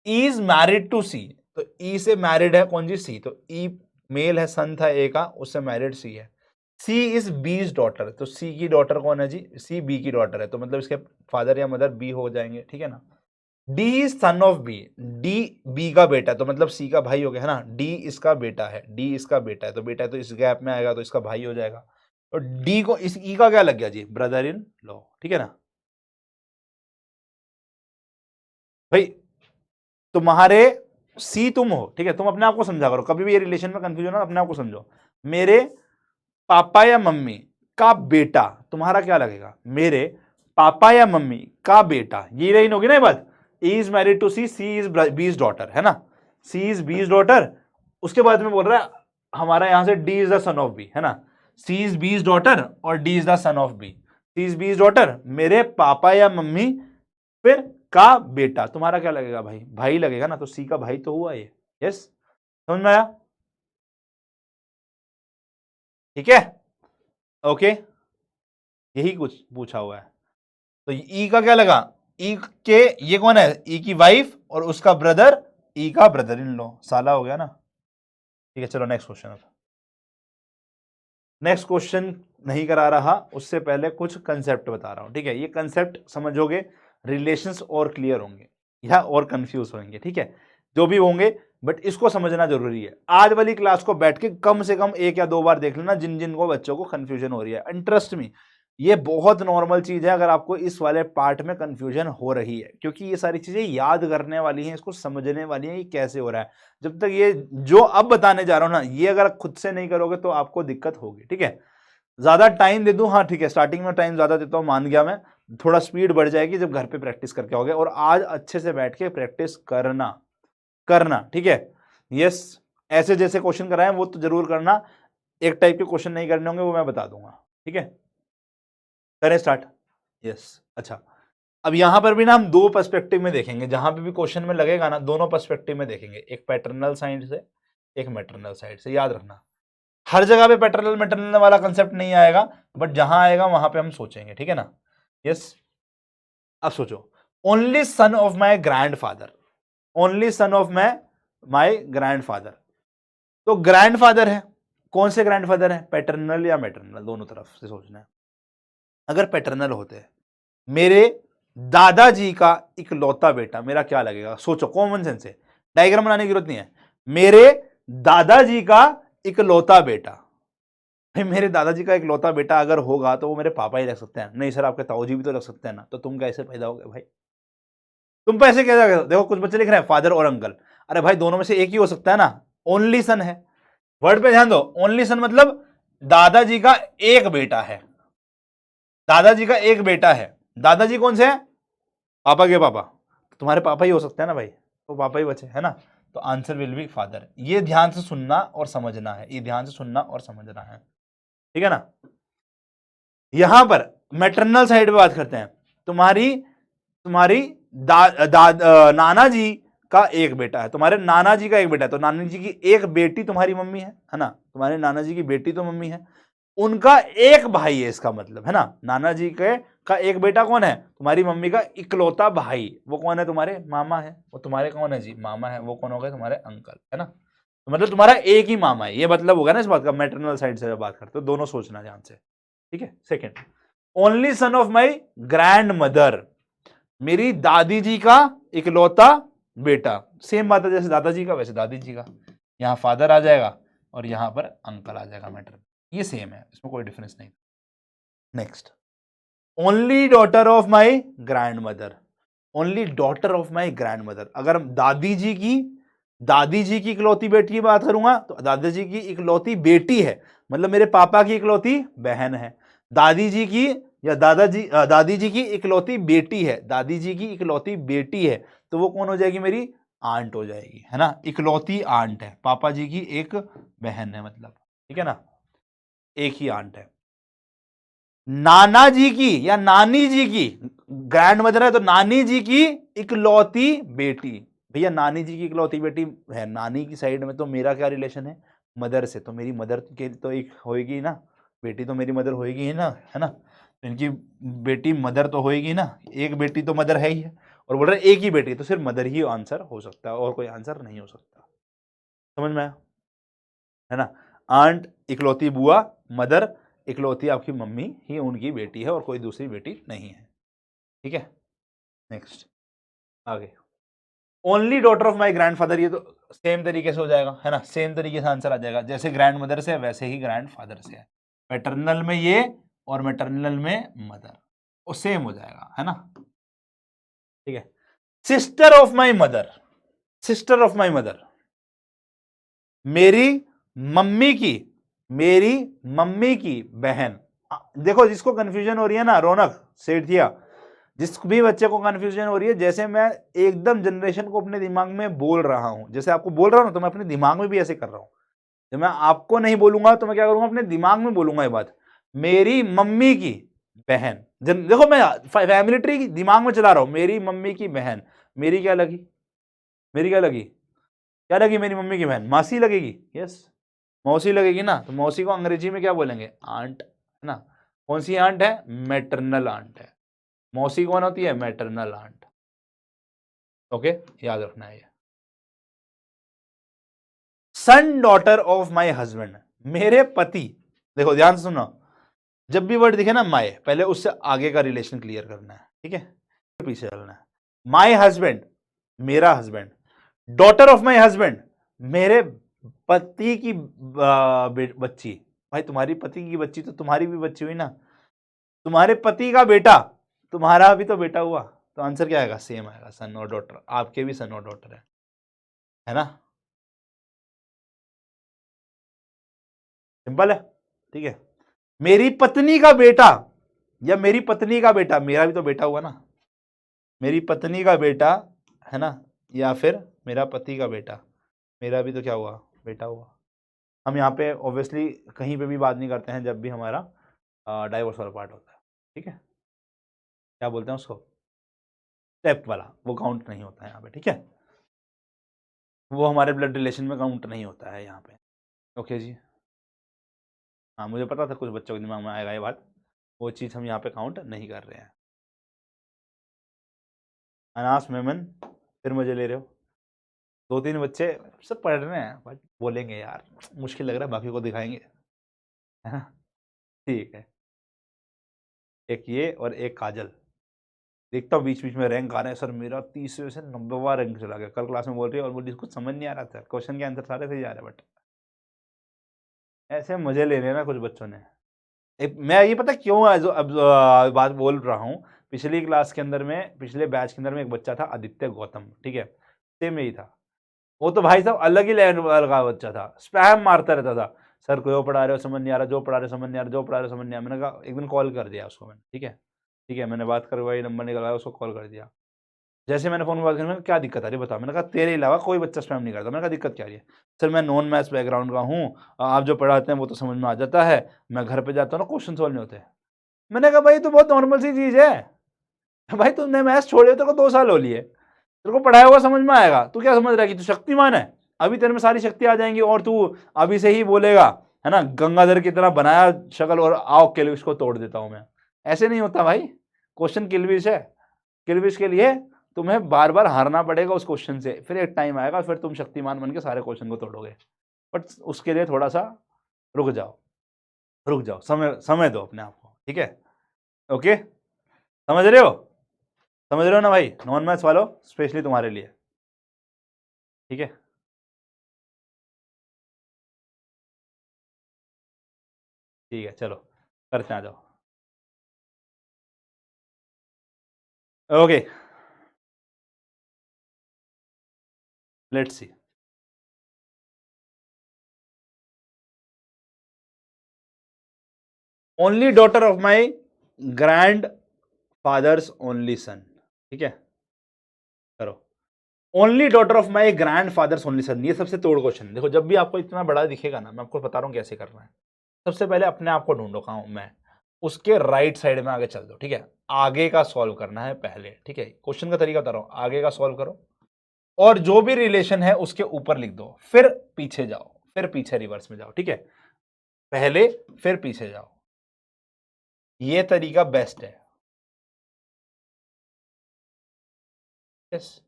A: E is married to C, तो ई से मैरिड है कौन जी? सी, तो ई मेल है, सन था ए का, उससे मैरिड सी है। सी इज बीज डॉटर, तो सी की डॉटर कौन है जी? सी बी की डॉटर है, तो मतलब इसके फादर या मदर बी हो जाएंगे। ठीक है ना। D is son of B, D B का बेटा, तो मतलब सी का भाई हो गया है ना। डी इसका बेटा है, डी इसका बेटा है, तो बेटा है तो इस गैप में आएगा, तो इसका भाई हो जाएगा। और डी को इस ई का क्या लग गया जी? Brother in law. ठीक है ना भाई, तुम्हारे सी तुम हो, ठीक है, तुम अपने आप को समझा करो, कभी भी ये रिलेशन में कंफ्यूजन हो अपने आप को समझो। मेरे पापा या मम्मी का बेटा तुम्हारा क्या लगेगा? मेरे पापा या मम्मी का बेटा, ये लाइन होगी ना ये बात। E is married to C, C is B's daughter, है ना, सी इज बीज डॉटर। उसके बाद में बोल रहा है हमारा यहां से D is the son of B, है ना, सी इज बीज डॉटर और D is the son of B. C is B's daughter, मेरे पापा या मम्मी फिर का बेटा, तुम्हारा क्या लगेगा भाई? भाई लगेगा ना, तो सी का भाई तो हुआ ये। यस, समझ में आया? ठीक है, ओके, यही कुछ पूछा हुआ है। तो ई का क्या लगा? ई के ये कौन है? ई की वाइफ और उसका ब्रदर, ई का ब्रदर इन लॉ, साला हो गया ना। ठीक है, चलो नेक्स्ट क्वेश्चन। अब नेक्स्ट क्वेश्चन नहीं करा रहा, उससे पहले कुछ कंसेप्ट बता रहा हूं। ठीक है, ये कंसेप्ट समझोगे, रिलेशंस और क्लियर होंगे या और कंफ्यूज होंगे। ठीक है, जो भी होंगे, बट इसको समझना जरूरी है। आज वाली क्लास को बैठ के कम से कम 1 या 2 बार देख लेना, जिन जिन को बच्चों को कंफ्यूजन हो रही है। एंड ट्रस्ट मी, ये बहुत नॉर्मल चीज है अगर आपको इस वाले पार्ट में कंफ्यूजन हो रही है, क्योंकि ये सारी चीजें याद करने वाली हैं, इसको समझने वाली हैं, ये कैसे हो रहा है। जब तक ये जो अब बताने जा रहा हूं ना, ये अगर खुद से नहीं करोगे तो आपको दिक्कत होगी। ठीक है, ज्यादा टाइम दे दूं, हाँ ठीक है, स्टार्टिंग में टाइम ज्यादा देता हूं, मान गया मैं, थोड़ा स्पीड बढ़ जाएगी जब घर पे प्रैक्टिस करके आओगे। और आज अच्छे से बैठ के प्रैक्टिस करना करना, ठीक है। यस, ऐसे जैसे क्वेश्चन कराए वो तो जरूर करना, एक टाइप के क्वेश्चन नहीं करने होंगे, वो मैं बता दूंगा। ठीक है, करें स्टार्ट। यस, अच्छा, अब यहां पर भी ना हम 2 पर्सपेक्टिव में देखेंगे, जहां पे भी क्वेश्चन में लगेगा ना, दोनों पर्सपेक्टिव में देखेंगे, एक पैटर्नल साइड से, एक मैटरनल साइड से। याद रखना, हर जगह पे पैटर्नल मैटरनल वाला कंसेप्ट नहीं आएगा, बट जहां आएगा वहां पे हम सोचेंगे। ठीक है ना। यस, अब सोचो, only son of my grandfather, only son of my grandfather, तो ग्रैंडफादर है, कौन से ग्रैंडफादर है? पैटर्नल या मैटरनल, दोनों तरफ से सोचना है। अगर पैटर्नल होते हैं, मेरे दादाजी का इकलौता बेटा, मेरा क्या लगेगा? सोचो, कॉमन सेंस से, डायग्राम बनाने की जरूरत नहीं है। मेरे दादाजी का इकलौता बेटा, भाई मेरे दादाजी का इकलौता बेटा अगर होगा तो वो मेरे पापा ही लग सकते हैं। नहीं सर, आपके ताऊजी भी तो लग सकते हैं ना, तो तुम कैसे पैदा हो गए भाई? तुम पैसे कैसे? देखो कुछ बच्चे लिख रहे हैं फादर और अंकल, अरे भाई दोनों में से एक ही हो सकता है ना, ओनली सन है, वर्ड पे ध्यान दो, ओनली सन मतलब दादाजी का एक बेटा है, दादाजी का एक बेटा है। दादाजी कौन से हैं? पापा के पापा, तुम्हारे पापा ही हो सकते हैं ना भाई, तो पापा ही बचे, है ना, तो आंसर विल बी फादर। ये ध्यान से सुनना और समझना है, ये ध्यान से सुनना और समझना है। ठीक है ना। यहां पर मैटरनल साइड पे बात करते हैं, तुम्हारी तुम्हारी नाना जी का एक बेटा है, तुम्हारे नाना जी का एक बेटा है, तो नाना जी की एक बेटी तुम्हारी मम्मी है ना, तुम्हारे नाना जी की बेटी तो मम्मी है, उनका एक भाई है, इसका मतलब है ना, नाना जी के का एक बेटा कौन है? तुम्हारी मम्मी का इकलौता भाई, वो कौन है? तुम्हारे मामा है। वो तुम्हारे कौन है जी? मामा है। वो कौन हो गए? तुम्हारे अंकल, है ना, तो मतलब तुम्हारा एक ही मामा है, ये मतलब होगा ना इस बात का। मैटरनल साइड से जब बात करते हो, दोनों सोचना ध्यान से। ठीक है, second, only son of my grand mother, मेरी दादी जी का इकलौता बेटा, सेम बात है जैसे दादाजी का वैसे दादी जी का, यहां फादर आ जाएगा और यहां पर अंकल आ जाएगा, मैटर ये सेम है, इसमें कोई डिफरेंस नहीं। Next, only daughter of my grand mother, only daughter of my grand mother. अगर दादी जी की इकलौती बेटी की बात करूंगा तो दादाजी की इकलौती बेटी है, मतलब मेरे पापा की इकलौती बहन है। दादी जी की या दादी जी की इकलौती बेटी है, दादी जी की इकलौती बेटी है, तो वो कौन हो जाएगी? मेरी आंट हो जाएगी, है ना। इकलौती आंट है, पापा जी की एक बहन है, मतलब ठीक है ना, एक ही आंट है। नाना जी की या नानी जी की, ग्रैंड मदर है तो नानी जी की इकलौती बेटी। भैया नानी जी की इकलौती बेटी है, नानी की साइड में तो मेरा क्या रिलेशन है? मदर से, तो मेरी मदर के तो एक होएगी ना, बेटी तो मेरी मदर होएगी ही ना, है ना। तो इनकी बेटी मदर तो होएगी ना, एक बेटी तो मदर है ही है, और बोल रहे एक ही बेटी, तो सिर्फ मदर ही आंसर हो सकता है और कोई आंसर नहीं हो सकता। समझ में आया, है ना। आंट इकलौती बुआ, मदर इकलौती आपकी मम्मी ही उनकी बेटी है और कोई दूसरी बेटी नहीं है, ठीक है। नेक्स्ट आगे, only daughter of my grandfather, ये तो सेम तरीके से हो जाएगा, है ना, सेम तरीके से आंसर आ जाएगा, जैसे ग्रैंड मदर से वैसे ही ग्रैंड फादर से है। पैटर्नल में ये और मैटरनल में मदर, वो सेम हो जाएगा, है ना, ठीक है। Sister of my mother, sister of my mother, मेरी मम्मी की, मेरी मम्मी की बहन। देखो जिसको कंफ्यूजन हो रही है ना, रौनक सेठिया, जिस भी बच्चे को कंफ्यूजन हो रही है, जैसे मैं एकदम जनरेशन को अपने दिमाग में बोल रहा हूं, जैसे आपको बोल रहा हूं तो मैं अपने दिमाग में भी ऐसे कर रहा हूं। जब मैं आपको नहीं बोलूंगा तो मैं क्या करूंगा, अपने दिमाग में बोलूंगा ये बात। मेरी मम्मी की बहन, देखो मैं फैमिली ट्री दिमाग में चला रहा हूं, मेरी मम्मी की बहन, मेरी क्या लगी, मेरी क्या लगी, क्या लगी मेरी मम्मी की बहन? मासी लगेगी, यस, मौसी लगेगी ना। तो मौसी को अंग्रेजी में क्या बोलेंगे? आंट, है ना। कौन सी आंट है? मैटरनल आंट है। मौसी कौन होती है? Maternal aunt. ओके, याद रखना है ये। Son daughter of my husband, मेरे पति, देखो ध्यान से सुनो, जब भी वर्ड दिखे ना माई, पहले उससे आगे का रिलेशन क्लियर करना है, ठीक है, पीछे चलना है। माई हस्बैंड, मेरा husband, daughter of my husband, मेरे पति की बच्ची। भाई तुम्हारी पति की बच्ची तो तुम्हारी भी बच्ची हुई ना, तुम्हारे पति का बेटा तुम्हारा भी तो बेटा हुआ, तो आंसर क्या आएगा? सेम आएगा, सन और डॉटर, आपके भी सन और डॉटर है ना, सिंपल है, ठीक है। मेरी पत्नी का बेटा या मेरी पत्नी का बेटा, मेरा भी तो बेटा हुआ ना, मेरी पत्नी का बेटा, है ना, या फिर मेरा पति का बेटा, मेरा भी तो क्या हुआ? बेटा हुआ। हम यहाँ पे ऑब्वियसली कहीं पे भी बात नहीं करते हैं जब भी हमारा डाइवोर्स वाला पार्ट होता है, ठीक है, क्या बोलते हैं उसको? स्टेप वाला, वो काउंट नहीं होता है यहाँ पे, ठीक है, वो हमारे ब्लड रिलेशन में काउंट नहीं होता है यहाँ पे। ओके जी, हाँ मुझे पता था कुछ बच्चों के दिमाग में आएगा ये बात, वो चीज़ हम यहाँ पे काउंट नहीं कर रहे हैं। अनास मेमन, फिर मुझे ले रहे हो, दो तीन बच्चे सब पढ़ रहे हैं, बट बोलेंगे यार मुश्किल लग रहा है, बाकी को दिखाएंगे, है ना, ठीक है। एक ये और एक काजल, देखता हूँ बीच बीच में रैंक आ रहे हैं, सर मेरा 30वें से 90वां रैंक चला गया, कल क्लास में बोल रही है और बोली कुछ समझ नहीं आ रहा था, क्वेश्चन के आंसर सारे सही जा रहे हैं, बट ऐसे मजे ले रहे हैं ना कुछ बच्चों ने। मैं ये पता क्यों अब बात बोल रहा हूँ, पिछली क्लास के अंदर में, पिछले बैच के अंदर में एक बच्चा था आदित्य गौतम, ठीक है, सेम यही था, वो तो भाई साहब अलग ही लेवल का बच्चा था, स्पैम मारता रहता था, सर को जो पढ़ा रहे हो समझ नहीं आ रहा, जो पढ़ा रहे हो समझ नहीं आ रहा, जो पढ़ा रहे हो समझ नहीं आ रहा। मैंने कहा एक दिन कॉल कर दिया उसको मैंने, ठीक है, ठीक है, मैंने बात करवाई, नंबर निकलवाया, उसको कॉल कर दिया। जैसे मैंने फोन में बात करी, मैंने क्या दिक्कत आ रही है बता, मैंने कहा तेरे अलावा कोई बच्चा स्पैम नहीं करता, मैंने कहा दिक्कत क्या आ रही है? सर मैं नॉन मैथ्स बैकग्राउंड का हूँ, आप जो पढ़ाते हैं वो तो समझ में आ जाता है, मैं घर पे जाता हूँ ना क्वेश्चन सॉल्व नहीं होते। मैंने कहा भाई तो बहुत नॉर्मल सी चीज़ है, भाई तुमने मैथ्स छोड़े तो 2 साल हो लिए, तेरे को पढ़ाया हुआ समझ में आएगा, तू क्या समझ रहा है कि तू शक्तिमान है? अभी तेरे में सारी शक्ति आ जाएंगी और तू अभी से ही बोलेगा, है ना, गंगाधर की तरह बनाया शक्ल और आओ किलविश को तोड़ देता हूं मैं। ऐसे नहीं होता भाई, क्वेश्चन किलविश है, किलविश के लिए तुम्हें बार बार हारना पड़ेगा उस क्वेश्चन से, फिर एक टाइम आएगा फिर तुम शक्तिमान बन के सारे क्वेश्चन को तोड़ोगे, बट उसके लिए थोड़ा सा रुक जाओ, रुक जाओ, समय समय दो अपने आप को, ठीक है, ओके, समझ रहे हो, समझ रहे हो ना भाई, नॉन मैथ्स वालों स्पेशली तुम्हारे लिए, ठीक है, ठीक है, चलो करते हैं, आ जाओ, okay. Let's see. Only daughter of my grand fathers only सन। ठीक है, करो। Only daughter of my grand fathers only सन, ये सबसे तोड़ क्वेश्चन। देखो जब भी आपको इतना बड़ा दिखेगा ना, मैं आपको बता रहा हूं कैसे करना है। सबसे पहले अपने आप को ढूंढो कहां हूं मैं, उसके राइट साइड में आगे चल दो। ठीक है, आगे का सॉल्व करना है पहले। ठीक है, क्वेश्चन का तरीका बता रहा हूं, आगे का सॉल्व करो और जो भी रिलेशन है उसके ऊपर लिख दो, फिर पीछे जाओ, फिर पीछे रिवर्स में जाओ। ठीक है, पहले फिर पीछे जाओ, ये तरीका बेस्ट है। यस,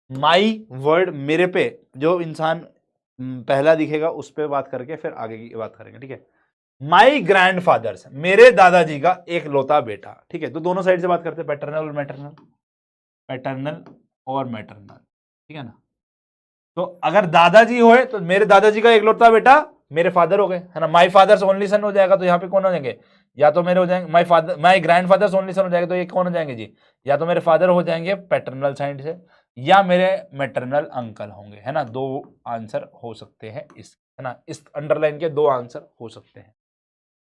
A: माई वर्ड, मेरे पे जो इंसान पहला दिखेगा उस पे बात करके फिर आगे की बात करेंगे। ठीक है, माई ग्रैंड फादर्स, मेरे दादाजी का एक लौता बेटा। ठीक है, तो दोनों साइड से बात करते हैं, पैटर्नल और मैटरनल, पैटर्नल और मैटरनल। ठीक है ना, तो अगर दादाजी होए तो मेरे दादाजी का एकलौता बेटा मेरे फादर हो गए, है ना। माई फादर्स ओनली सन हो जाएगा, तो यहाँ पे कौन हो जाएंगे, या तो मेरे हो जाएंगे my father, my grand fathers only सन हो जाएगा, तो ये कौन हो जाएंगे जी, या तो मेरे फादर हो जाएंगे पैटर्नल साइड से, या मेरे मैटरनल अंकल होंगे, है ना। दो आंसर हो सकते हैं इस, है ना, इस अंडरलाइन के दो आंसर हो सकते हैं।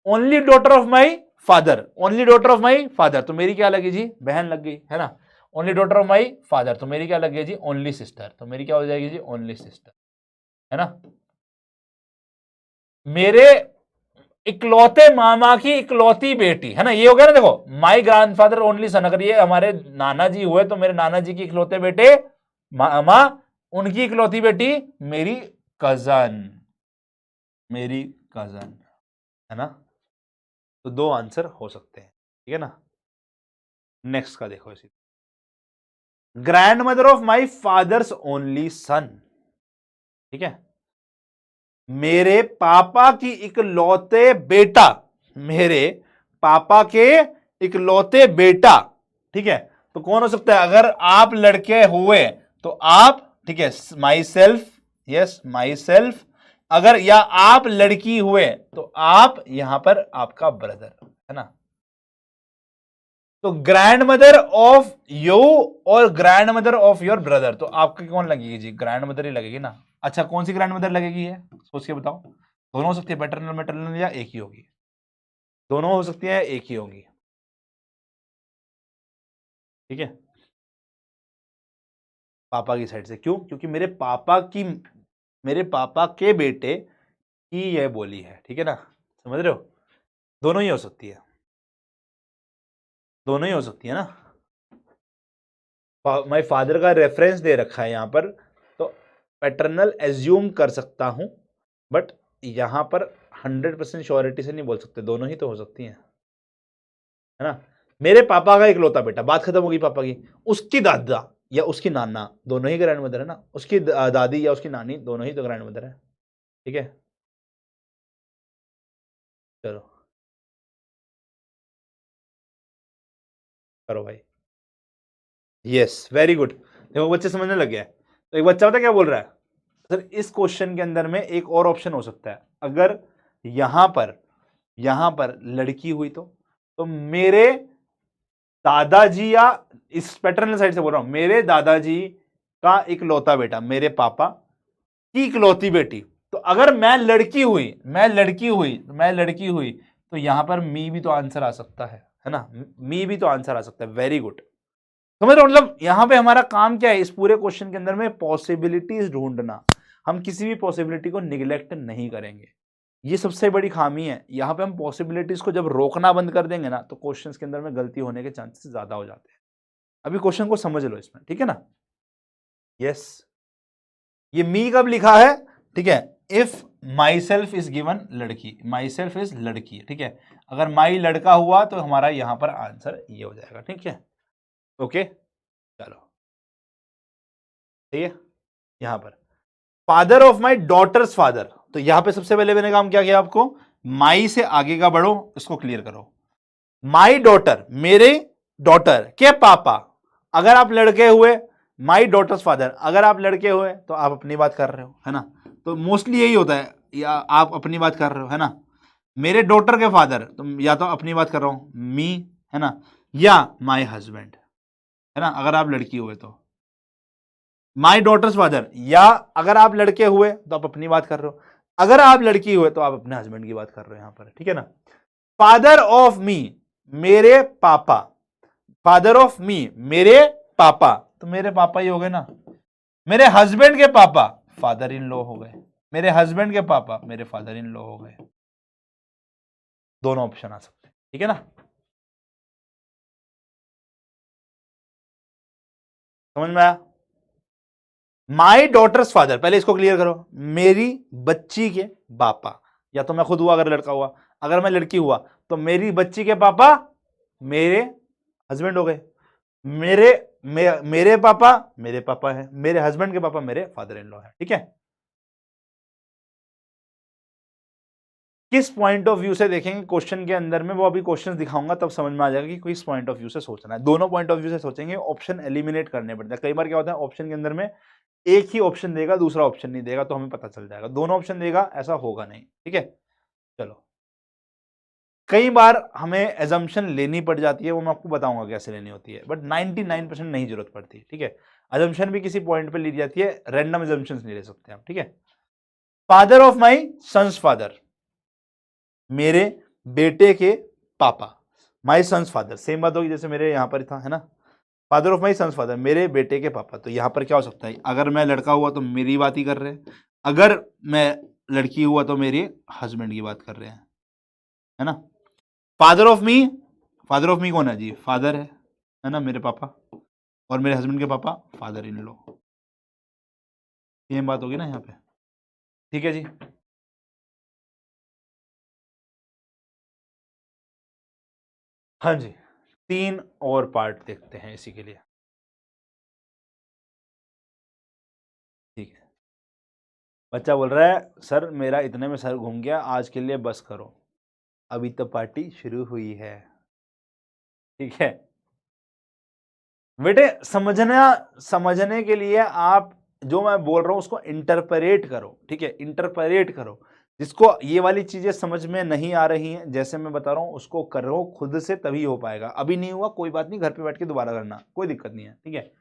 A: Only daughter of my father, only daughter of my father, तो मेरी क्या लगी जी, बहन लग गई, है ना। Only daughter of my father, तो मेरी क्या लग गई जी, ओनली सिस्टर, तो मेरी क्या हो जाएगी जी, ओनली सिस्टर, है ना। मेरे इकलौते मामा की इकलौती बेटी, है ना, ये हो गया ना। देखो माई ग्रैंडफादर ओनली सन, अगर ये हमारे नाना जी हुए तो मेरे नाना जी की इकलौते बेटे मामा, उनकी इकलौती बेटी मेरी कजन, मेरी कजन, है ना। तो दो आंसर हो सकते हैं, ठीक है ना। नेक्स्ट का देखो, इसी grand mother of my father's only सन। ठीक है, मेरे पापा की इकलौते बेटा, मेरे पापा के इकलौते बेटा। ठीक है, तो कौन हो सकता है, अगर आप लड़के हुए तो आप, ठीक है, my self, yes my self. अगर या आप लड़की हुए तो आप यहां पर आपका ब्रदर, है ना। तो ग्रैंड मदर ऑफ यू और grand mother of your brother, तो आपकी कौन लगेगी जी, ग्रैंड मदर ही लगेगी ना। अच्छा, कौन सी ग्रैंड मदर लगेगी है, सोच के बताओ। दोनों हो सकती है, पैटर्नल मैटरनल, या एक ही होगी, दोनों हो सकती है, एक ही होगी। ठीक है, पापा की साइड से, क्यों, क्योंकि मेरे पापा के बेटे की यह बोली है। ठीक है ना, समझ रहे हो, दोनों ही हो सकती है, दोनों ही हो सकती है ना। माई फादर का रेफरेंस दे रखा है यहां पर, तो पैटर्नल एज्यूम कर सकता हूं, बट यहां पर 100% श्योरिटी से नहीं बोल सकते, दोनों ही तो हो सकती हैं, है ना। मेरे पापा का इकलौता बेटा, बात खत्म होगी पापा की, उसकी दादा या उसकी नाना दोनों ही ग्रैंड मदर है ना, उसकी दादी या उसकी नानी दोनों ही तो ग्रैंड मदर है। ठीक है, चलो करो भाई। Yes, very good. देखो बच्चे समझने लग गया है। तो एक बच्चा पता क्या बोल रहा है, सर इस क्वेश्चन के अंदर में एक और ऑप्शन हो सकता है, अगर यहां पर लड़की हुई तो मेरे दादाजी, या इस पैटर्नल साइड से बोल रहा हूं, मेरे दादाजी का इकलौता बेटा, मेरे पापा की इकलौती बेटी। तो अगर मैं लड़की हुई तो यहां पर मी भी तो आंसर आ सकता है ना, मी भी तो आंसर आ सकता है। वेरी गुड, समझ रहे हो, मतलब यहां पे हमारा काम क्या है, इस पूरे क्वेश्चन के अंदर में पॉसिबिलिटीज ढूंढना। हम किसी भी पॉसिबिलिटी को निगलेक्ट नहीं करेंगे, ये सबसे बड़ी खामी है। यहां पे हम पॉसिबिलिटीज को जब रोकना बंद कर देंगे ना, तो क्वेश्चंस के अंदर में गलती होने के चांसेस ज्यादा हो जाते हैं। अभी क्वेश्चन को समझ लो इसमें, ठीक है ना। यस, ये मी कब लिखा है, ठीक है, if my self is given लड़की, माई सेल्फ इज लड़की, ठीक है। अगर माई लड़का हुआ तो हमारा यहां पर आंसर ये हो जाएगा, ठीक है। ओके, चलो ठीक है। यहां पर father of my daughter's father, तो यहां पे सबसे पहले मैंने काम क्या किया, आपको माई से आगे का बढ़ो, इसको क्लियर करो। माई डॉटर, मेरे डॉटर के पापा, अगर आप लड़के हुए, माई डॉटर्स फादर, अगर आप लड़के हुए तो आप अपनी बात कर रहे हो, है ना। तो मोस्टली यही होता है, या आप अपनी बात कर रहे हो, है ना। मेरे डॉटर के फादर, तो या तो अपनी बात कर रहा हूं मी, है ना, या माई हस्बैंड, है ना, अगर आप लड़की हुए तो। माई डॉटर्स फादर, या अगर आप लड़के हुए तो आप अपनी बात कर रहे हो, अगर आप लड़की हुए तो आप अपने हस्बैंड की बात कर रहे हो यहां पर, ठीक है ना। फादर ऑफ मी, मेरे पापा, फादर ऑफ मी, मेरे पापा, तो मेरे पापा ही हो गए ना। मेरे हस्बैंड के पापा फादर इन लॉ हो गए, मेरे हस्बैंड के पापा मेरे फादर इन लॉ हो गए। दोनों ऑप्शन आ सकते हैं, ठीक है ना। समझ में आया। माई डॉटर्स फादर, पहले इसको क्लियर करो, मेरी बच्ची के पापा, या तो मैं खुद हुआ अगर लड़का हुआ, अगर मैं लड़की हुआ तो मेरी बच्ची के पापा मेरे हस्बैंड हो गए, मेरे पापा मेरे पापा है, मेरे हस्बैंड के पापा मेरे फादर इन लॉ है, ठीक है। किस पॉइंट ऑफ व्यू से देखेंगे क्वेश्चन के अंदर में, वो अभी क्वेश्चन दिखाऊंगा तब समझ में आ जाएगा कि किस पॉइंट ऑफ व्यू से सोचना है। दोनों पॉइंट ऑफ व्यू से सोचेंगे, ऑप्शन एलिमिनेट करने पड़ते हैं। कई बार क्या होता है ऑप्शन के अंदर में एक ही ऑप्शन देगा, दूसरा ऑप्शन नहीं देगा, तो हमें पता चल जाएगा। दोनों ऑप्शन देगा ऐसा होगा नहीं, ठीक है। चलो, कई बार हमें एजम्पशन लेनी पड़ जाती है, वो मैं आपको बताऊंगा कैसे लेनी होती है, बट 99% नहीं जरूरत पड़ती, ठीक है। एजम्पशन भी किसी पॉइंट पे ली जाती है, रैंडम एजम्पशंस नहीं ले सकते हम, ठीक है। Father of my son's father, मेरे बेटे के पापा, माई सन्स फादर, सेम बात होगी जैसे मेरे यहां पर था, है ना। Father of my son's father, मेरे बेटे के पापा, तो यहां पर क्या हो सकता है, अगर मैं लड़का हुआ तो मेरी बात ही कर रहे हैं, अगर मैं लड़की हुआ तो मेरे हस्बैंड की बात कर रहे हैं, है ना। Father of me, father of me कौन है जी, फादर है ना, मेरे पापा, और मेरे हस्बैंड के पापा फादर इन लॉ, ये बात होगी ना यहाँ पे, ठीक है जी। हाँ जी, 3 और पार्ट देखते हैं इसी के लिए, ठीक है। बच्चा बोल रहा है सर मेरा इतने में सर घूम गया, आज के लिए बस करो, अभी तो पार्टी शुरू हुई है, ठीक है। बेटे समझने के लिए आप जो मैं बोल रहा हूं उसको इंटरप्रेट करो, ठीक है, इंटरप्रेट करो। जिसको ये वाली चीजें समझ में नहीं आ रही हैं, जैसे मैं बता रहा हूं उसको करो खुद से, तभी हो पाएगा। अभी नहीं हुआ कोई बात नहीं, घर पे बैठ के दोबारा करना, कोई दिक्कत नहीं है, ठीक है।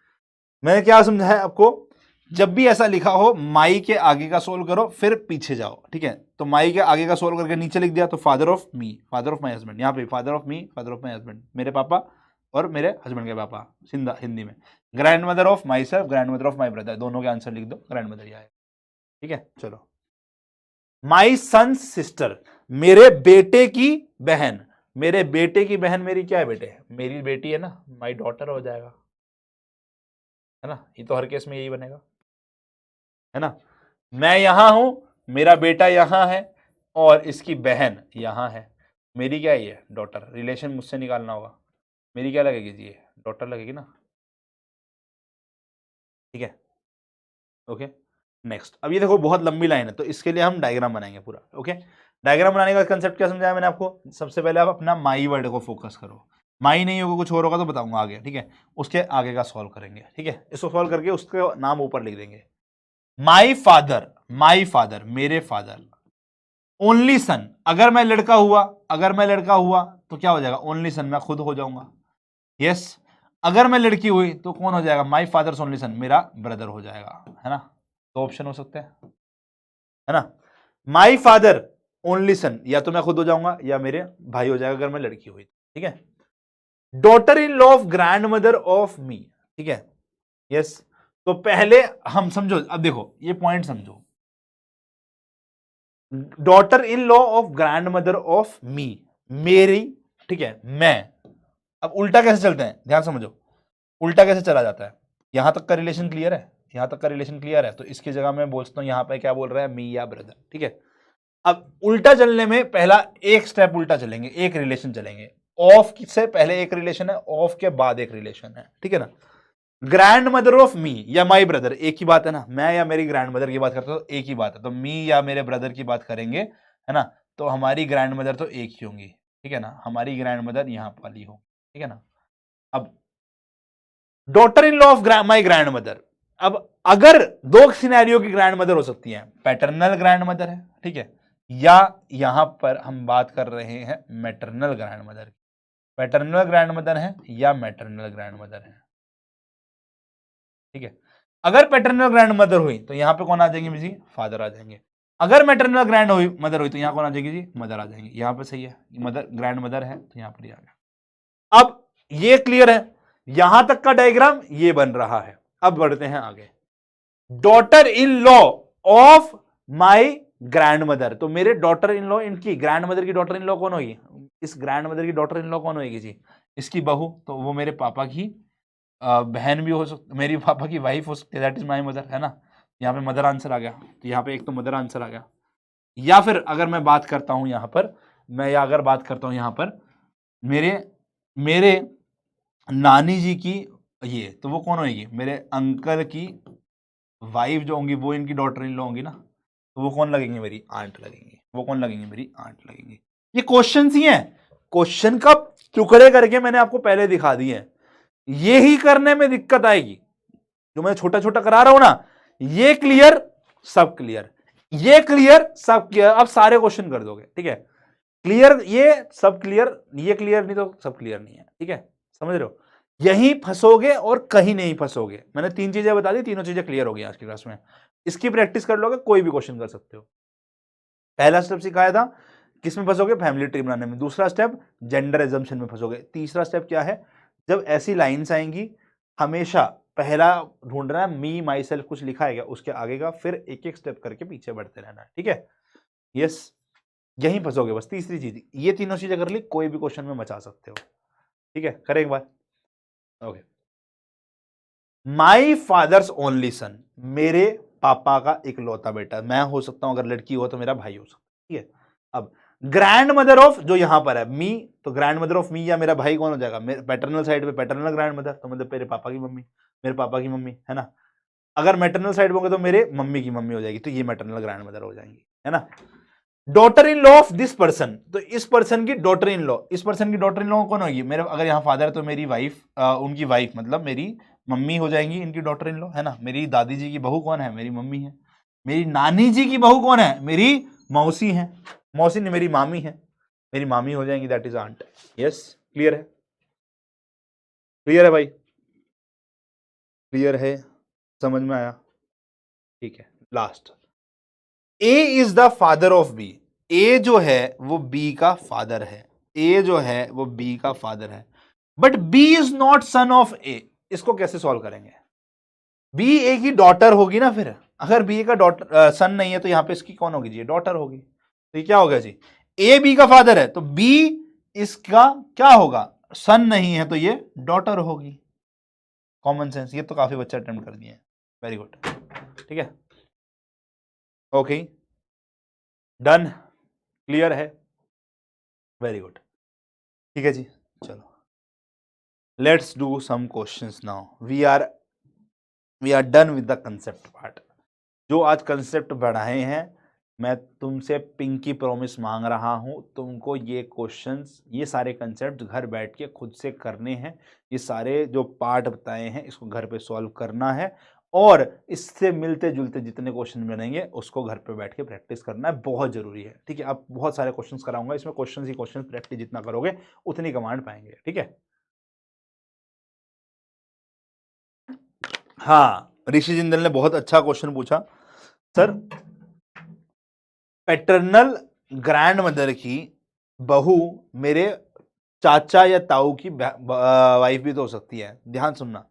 A: मैंने क्या समझाया आपको, जब भी ऐसा लिखा हो माई के आगे का सोल्व करो फिर पीछे जाओ, ठीक है। तो माई के आगे का सोल्व करके नीचे लिख दिया, तो father of me, father of my husband, यहाँ पे father of me, father of my husband, मेरे पापा और मेरे हस्बैंड के पापा, हिंदी में grand mother of my self, grand mother of my brother, दोनों के आंसर लिख दो, ग्रैंड मदर ही आएगा, ठीक है। चलो, माई सन सिस्टर, मेरे बेटे की बहन, मेरे बेटे की बहन मेरी क्या है बेटे, मेरी बेटी है ना, माई डॉटर हो जाएगा, है ना। ये तो हर केस में यही बनेगा, है ना। मैं यहां हूं, मेरा बेटा यहां है, और इसकी बहन यहां है, मेरी क्या है डॉटर, रिलेशन मुझसे निकालना होगा, मेरी क्या लगेगी जी, डॉटर लगेगी ना, ठीक है। Okay, next. अब ये देखो बहुत लंबी लाइन है, तो इसके लिए हम डायग्राम बनाएंगे पूरा, ओके। डायग्राम बनाने का कंसेप्ट क्या समझाया मैंने आपको, सबसे पहले आप अपना माई वर्ड को फोकस करो, माई नहीं होगा कुछ और होगा तो बताऊंगा आगे, ठीक है। उसके आगे का सॉल्व करेंगे, ठीक है, इसको सॉल्व करके उसके नाम ऊपर लिख देंगे। माई फादर, माई फादर मेरे फादर, ओनली सन, अगर मैं लड़का हुआ, अगर मैं लड़का हुआ तो क्या हो जाएगा, ओनली सन, मैं खुद हो जाऊंगा, यस। अगर मैं लड़की हुई तो कौन हो जाएगा, माई फादर्स ओनली सन, मेरा ब्रदर हो जाएगा, है ना। दो ऑप्शन हो सकते हैं, है ना। माई फादर ओनली सन, या तो मैं खुद हो जाऊंगा या मेरे भाई हो जाएगा अगर मैं लड़की हुई, ठीक है। Daughter in law of grand mother of me, ठीक है, यस। तो पहले हम समझो, अब देखो ये पॉइंट समझो, daughter in law of grand mother of me, मेरी, ठीक है, मैं। अब उल्टा कैसे चलते हैं, ध्यान समझो, उल्टा कैसे चला जाता है। यहां तक का रिलेशन क्लियर है, यहां तक का रिलेशन क्लियर है, तो इसकी जगह मैं बोलता हूं यहां पे क्या बोल रहा है, मी या ब्रदर, ठीक है। अब उल्टा चलने में पहला एक स्टेप उल्टा चलेंगे, एक रिलेशन चलेंगे, ऑफ से पहले एक रिलेशन है, ऑफ के बाद एक रिलेशन है, ठीक है ना। ग्रैंड मदर ऑफ मी या माई ब्रदर एक ही बात है ना, मैं या मेरी ग्रैंड मदर की बात करता हूं तो एक ही बात है, तो मी या मेरे ब्रदर की बात करेंगे, है ना, तो हमारी ग्रैंड मदर तो एक ही होंगी, ठीक है ना, हमारी ग्रैंड मदर यहां वाली होगी, ठीक है ना। अब daughter in law of my grand mother, अब अगर दो सिनेरियो की ग्रैंड मदर हो सकती है, पैटर्नल ग्रैंड मदर है, ठीक है, या यहां पर हम बात कर रहे हैं मैटरनल ग्रैंड मदर की, पैटर्नल ग्रैंड मदर है या मैटरनल ग्रैंड मदर है, ठीक है। अगर पैटर्नल ग्रैंड मदर हुई तो यहाँ पे कौन आ जाएंगे जी, फादर आ जाएंगे। अगर मैटरनल ग्रैंड मदर हुई तो यहाँ कौन आ जाएगी जी, मदर आ जाएंगे। यहाँ पे सही है, मदर ग्रैंड मदर है तो यहाँ पर ही आ गया। अब ये क्लियर है, यहां तक का डायग्राम ये बन रहा है। अब बढ़ते हैं आगे। Daughter in law of my grand mother, तो मेरे डॉटर इन लॉ, इनकी ग्रैंड मदर की डॉटर इन लॉ कौन होगी, इस ग्रैंड मदर की डॉटर इन लॉ कौन होगी जी, इसकी बहू। तो वो मेरे पापा की बहन भी हो सकती, मेरी पापा की वाइफ हो सकती है, दैट इज माई मदर, है ना। यहाँ पे मदर आंसर आ गया, तो यहाँ पे एक तो मदर आंसर आ गया। या फिर अगर मैं बात करता हूं यहां पर, मैं अगर बात करता हूं यहां पर मेरे मेरे नानी जी की, ये तो वो कौन होगी, मेरे अंकल की वाइफ जो होंगी वो इनकी डॉटर इन लॉ होंगी ना, तो वो कौन लगेंगे, मेरी आंट लगेंगी। वो कौन लगेंगे, मेरी आंट लगेंगी। ये क्वेश्चन ही है, क्वेश्चन का टुकड़े करके मैंने आपको पहले दिखा दिए हैं। ये ही करने में दिक्कत आएगी, जो मैं छोटा छोटा करा रहा हूं ना, ये क्लियर सब क्लियर, ये क्लियर सब क्लियर, अब सारे क्वेश्चन कर दोगे, ठीक है। क्लियर ये सब क्लियर, ये क्लियर नहीं तो सब क्लियर नहीं है, ठीक है, समझ रहे हो। यहीं फंसोगे और कहीं नहीं फंसोगे। मैंने 3 चीजें बता दी, तीनों चीजें क्लियर हो गई आज की क्लास में। इसकी प्रैक्टिस कर लोगे, कोई भी क्वेश्चन कर सकते हो। पहला स्टेप सिखाया था, किसमें फंसोगे, फैमिली ट्री बनाने में। दूसरा स्टेप जेंडर एजम्पशन में फंसोगे। तीसरा स्टेप क्या है, जब ऐसी लाइन्स आएंगी हमेशा पहला ढूंढना है मी माई सेल्फ, कुछ लिखा है क्या, उसके आगे का, फिर एक एक स्टेप करके पीछे बढ़ते रहना है, ठीक है। यस, यहीं फंसोगे बस। तीसरी चीज, ये तीनों चीजें कर ली, कोई भी क्वेश्चन में मचा सकते हो, ठीक है। करें एक बार, okay. My father's only son, मेरे पापा का इकलौता बेटा। मैं हो सकता हूं, अगर लड़की हो तो मेरा भाई हो सकता है, ठीक है। अब ग्रैंड मदर ऑफ, जो यहां पर है मी, तो ग्रैंड मदर ऑफ मी या मेरा भाई कौन हो जाएगा, मेरे पैटर्नल साइड पे पैटर्नल ग्रैंड मदर, तो मतलब मेरे पापा की मम्मी, मेरे पापा की मम्मी, है ना। अगर मैटरनल साइड होंगे तो मेरे मम्मी की मम्मी हो जाएगी, तो ये मैटरनल ग्रैंड मदर हो जाएंगी, है ना। Daughter in law of this person, तो इस पर्सन की डॉटर इन लॉ, इस पर्सन की डॉटर इन लॉ कौन होगी, मेरे अगर यहाँ फादर है तो मेरी वाइफ, उनकी वाइफ मतलब मेरी मम्मी हो जाएंगी, इनकी डॉटर इन लॉ, है ना। मेरी दादी जी की बहू कौन है, मेरी मम्मी है। मेरी नानी जी की बहू कौन है, मेरी मौसी है। मौसी ने मेरी मामी है, मेरी मामी हो जाएंगी, that is aunt. Yes, clear है, क्लियर है भाई, क्लियर है, समझ में आया, ठीक है। Last, A is the father of B, A जो है वो बी का फादर है, ए जो है वो बी का फादर है, but B is not son of A. इसको कैसे सॉल्व करेंगे, बी ए की डॉटर होगी ना, फिर अगर बी का डॉटर सन नहीं है तो यहां पे इसकी कौन होगी जी, डॉटर होगी। तो ये क्या हो गया जी, ए बी का फादर है तो बी इसका क्या होगा, सन नहीं है तो ये डॉटर होगी। कॉमन सेंस, ये तो काफी बच्चे अटेम्प्ट कर दिए हैं, वेरी गुड, ठीक है, ओके, डन, क्लियर है, वेरी गुड, ठीक है जी। चलो, let's do some questions now, we are done with the concept part. जो आज कंसेप्ट बढ़ाए हैं, मैं तुमसे पिंकी प्रॉमिस मांग रहा हूं, तुमको ये क्वेश्चंस, ये सारे कंसेप्ट घर बैठ के खुद से करने हैं। ये सारे जो पार्ट बताए हैं इसको घर पे सॉल्व करना है, और इससे मिलते जुलते जितने क्वेश्चन बनेंगे उसको घर पे बैठ के प्रैक्टिस करना है, बहुत जरूरी है, ठीक है। अब बहुत सारे क्वेश्चंस कराऊंगा, इसमें क्वेश्चन ही क्वेश्चन, प्रैक्टिस जितना करोगे उतनी कमांड पाएंगे, ठीक है। हाँ, ऋषि जिंदल ने बहुत अच्छा क्वेश्चन पूछा, सर पैटर्नल ग्रैंड मदर की बहू मेरे चाचा या ताऊ की वाइफ भी तो हो सकती है। ध्यान सुनना,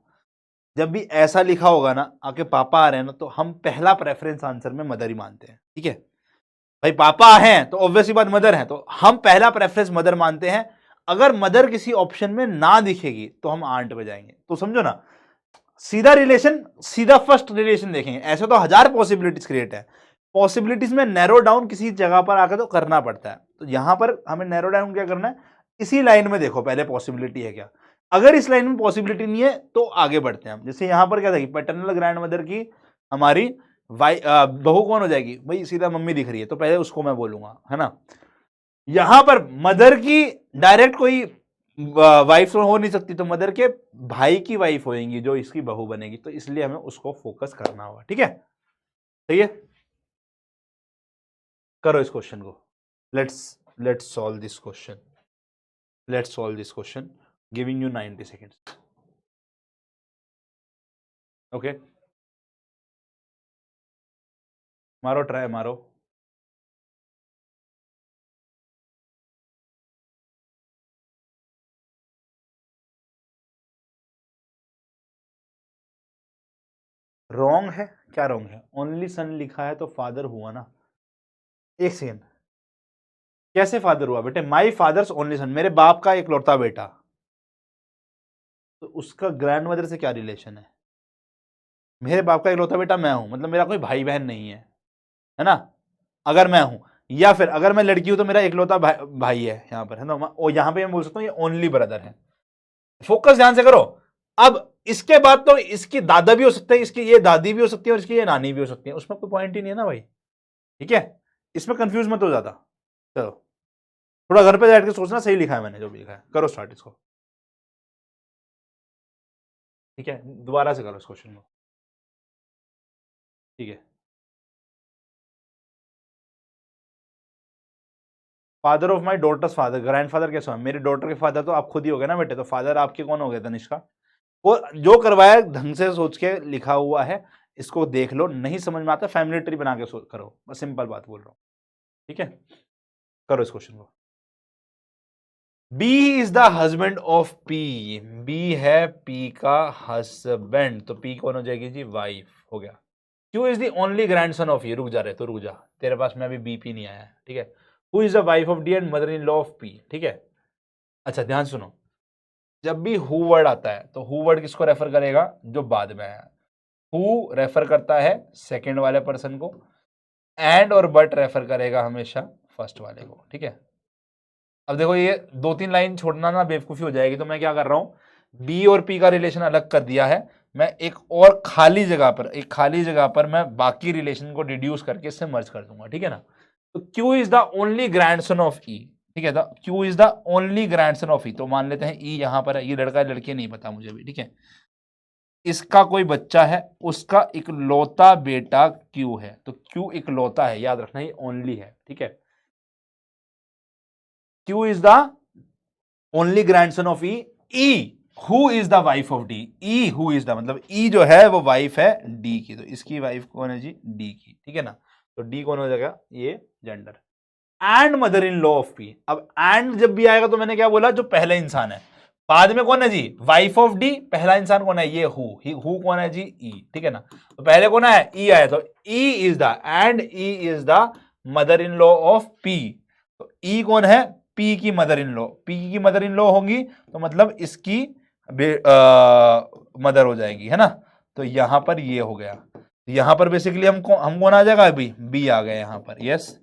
A: जब भी ऐसा लिखा होगा ना, आपके पापा आ रहे हैं ना, तो हम पहला प्रेफरेंस आंसर में मदर ही मानते हैं, ठीक है। भाई पापा हैं तो ऑब्वियसली बात मदर है, तो हम पहला प्रेफरेंस मदर मानते हैं। अगर मदर किसी ऑप्शन में ना दिखेगी तो हम आंट पे जाएंगे। तो समझो ना, सीधा रिलेशन, सीधा फर्स्ट रिलेशन देखेंगे। ऐसे तो हजार पॉसिबिलिटीज क्रिएट है, पॉसिबिलिटीज में नैरो डाउन किसी जगह पर आकर तो करना पड़ता है। तो यहां पर हमें नैरो डाउन क्या करना है, इसी लाइन में देखो पहले पॉसिबिलिटी है क्या। अगर इस लाइन में पॉसिबिलिटी नहीं है तो आगे बढ़ते हैं हम। जैसे यहां पर क्या था, पैटर्नल ग्रैंड मदर की हमारी बहू कौन हो जाएगी, भाई सीधा मम्मी दिख रही है तो पहले उसको मैं बोलूंगा, है ना। यहां पर मदर की डायरेक्ट कोई वाइफ हो नहीं सकती, तो मदर के भाई की वाइफ होगी जो इसकी बहू बनेगी, तो इसलिए हमें उसको फोकस करना होगा, ठीक है। सही है, करो इस क्वेश्चन को, let's solve this question, let's solve this question, giving you 90 seconds, okay. मारो ट्राई मारो। रॉन्ग है? क्या रॉन्ग है? ओनली सन लिखा है तो फादर हुआ ना। एक सेकेंड, कैसे फादर हुआ बेटे? माई फादर्स ओनली सन, मेरे बाप का इकलौता बेटा, तो उसका ग्रैंड मदर से क्या रिलेशन है? मेरे बाप का इकलौता बेटा मैं हूं, मतलब मेरा कोई भाई बहन नहीं है ना? अगर मैं हूं, या फिर अगर मैं लड़की हूं तो मेरा इकलौता भाई है यहाँ पर, है ना? और यहाँ पे मैं बोल सकता हूँ ये ओनली ब्रदर है। फोकस ध्यान से करो। अब इसके बाद तो इसकी दादा भी हो सकता है, इसकी ये दादी भी हो सकती है, और इसकी ये नानी भी हो सकती है, उसमें कोई पॉइंट ही नहीं है ना भाई। ठीक है, इसमें कंफ्यूज मत हो ज्यादा। चलो थोड़ा घर पे बैठ के सोचना, सही लिखा है मैंने जो भी लिखा है। करो स्टार्ट इसको। ठीक है, दोबारा से करो इस क्वेश्चन को। ठीक है, father of my daughter's father, grandfather कैसे हुआ? मेरी डॉटर के फादर तो आप खुद ही हो गए ना बेटे, तो फादर आपके कौन हो गए? तनिष्का। वो जो करवाया ढंग से सोच के लिखा हुआ है, इसको देख लो। नहीं समझ में आता फैमिली ट्री बना के करो, बस सिंपल बात बोल रहा हूं। ठीक है, करो इस क्वेश्चन को। B is the husband of P, B है पी का हस्बैंड, तो पी कौन हो जाएगी जी? वाइफ हो गया। Q is the only grandson of, ये रुक जा रहे तो रुक जा, तेरे पास में अभी बीपी नहीं आया है। ठीक है, who is the wife of D and mother in law of P. ठीक है, अच्छा ध्यान सुनो, जब भी हु वर्ड आता है तो हु वर्ड किसको रेफर करेगा? जो बाद में आया। हु रेफर करता है सेकंड वाले पर्सन को, एंड और बट रेफर करेगा हमेशा फर्स्ट वाले को। ठीक है, अब देखो ये दो तीन लाइन छोड़ना ना बेवकूफी हो जाएगी, तो मैं क्या कर रहा हूं, बी और पी का रिलेशन अलग कर दिया है। मैं एक और खाली जगह पर मैं बाकी रिलेशन को डिड्यूस करके इससे मर्ज कर दूंगा। ठीक है ना? तो Q is the only grandson of E. ठीक है, Q is the only grandson of E, तो मान लेते हैं ई यहां पर है, ये लड़का लड़की नहीं पता मुझे भी। ठीक है, इसका कोई बच्चा है, उसका इकलौता बेटा क्यू है, तो क्यू इकलौता है, याद रखना ये ओनली है। ठीक है, Q is the only grandson of E. E who is the wife of D, E who is the मतलब ई जो है वो वाइफ है डी की, तो इसकी वाइफ कौन है जी? डी की। ठीक है ना? तो डी कौन हो जाएगा? ये gender. And mother in law of P, अब एंड जब भी आएगा तो मैंने क्या बोला? जो पहला इंसान है, बाद में कौन है जी? Wife of D. पहला इंसान कौन है? ये हु कौन है जी? ई। ठीक है ना? तो पहले कौन है? ई आया, तो ई is the end E is the mother in law of P. तो ई कौन है? पी की मदर इन लॉ। पी की मदर इन लॉ होंगी तो मतलब इसकी मदर हो जाएगी, है ना? तो यहां पर ये हो गया, यहां पर बेसिकली हम कौन आ जाएगा? अभी बी आ गया यहां पर। यस,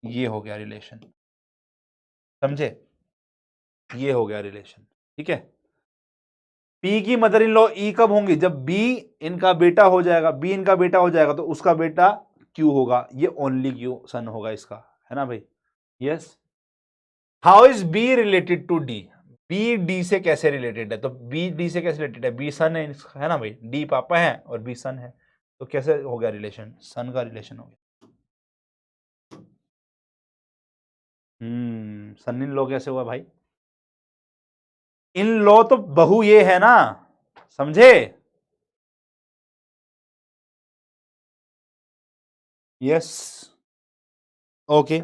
A: ये हो गया रिलेशन, समझे? ये हो गया रिलेशन। ठीक है, पी की मदर इन लॉ ई कब होंगी? जब बी इनका बेटा हो जाएगा, बी इनका बेटा हो जाएगा तो उसका बेटा क्यू होगा, ये ओनली क्यू सन होगा इसका, है ना भाई? Yes. How is B related to D? B D से कैसे रिलेटेड है? तो बी डी से कैसे रिलेटेड है? बी सन है ना भाई, डी पापा है और बी सन है, तो कैसे हो गया रिलेशन? सन का रिलेशन हो गया। सन इन लॉ कैसे हुआ भाई? इन लॉ तो बहू ये है ना, समझे? यस, ओके,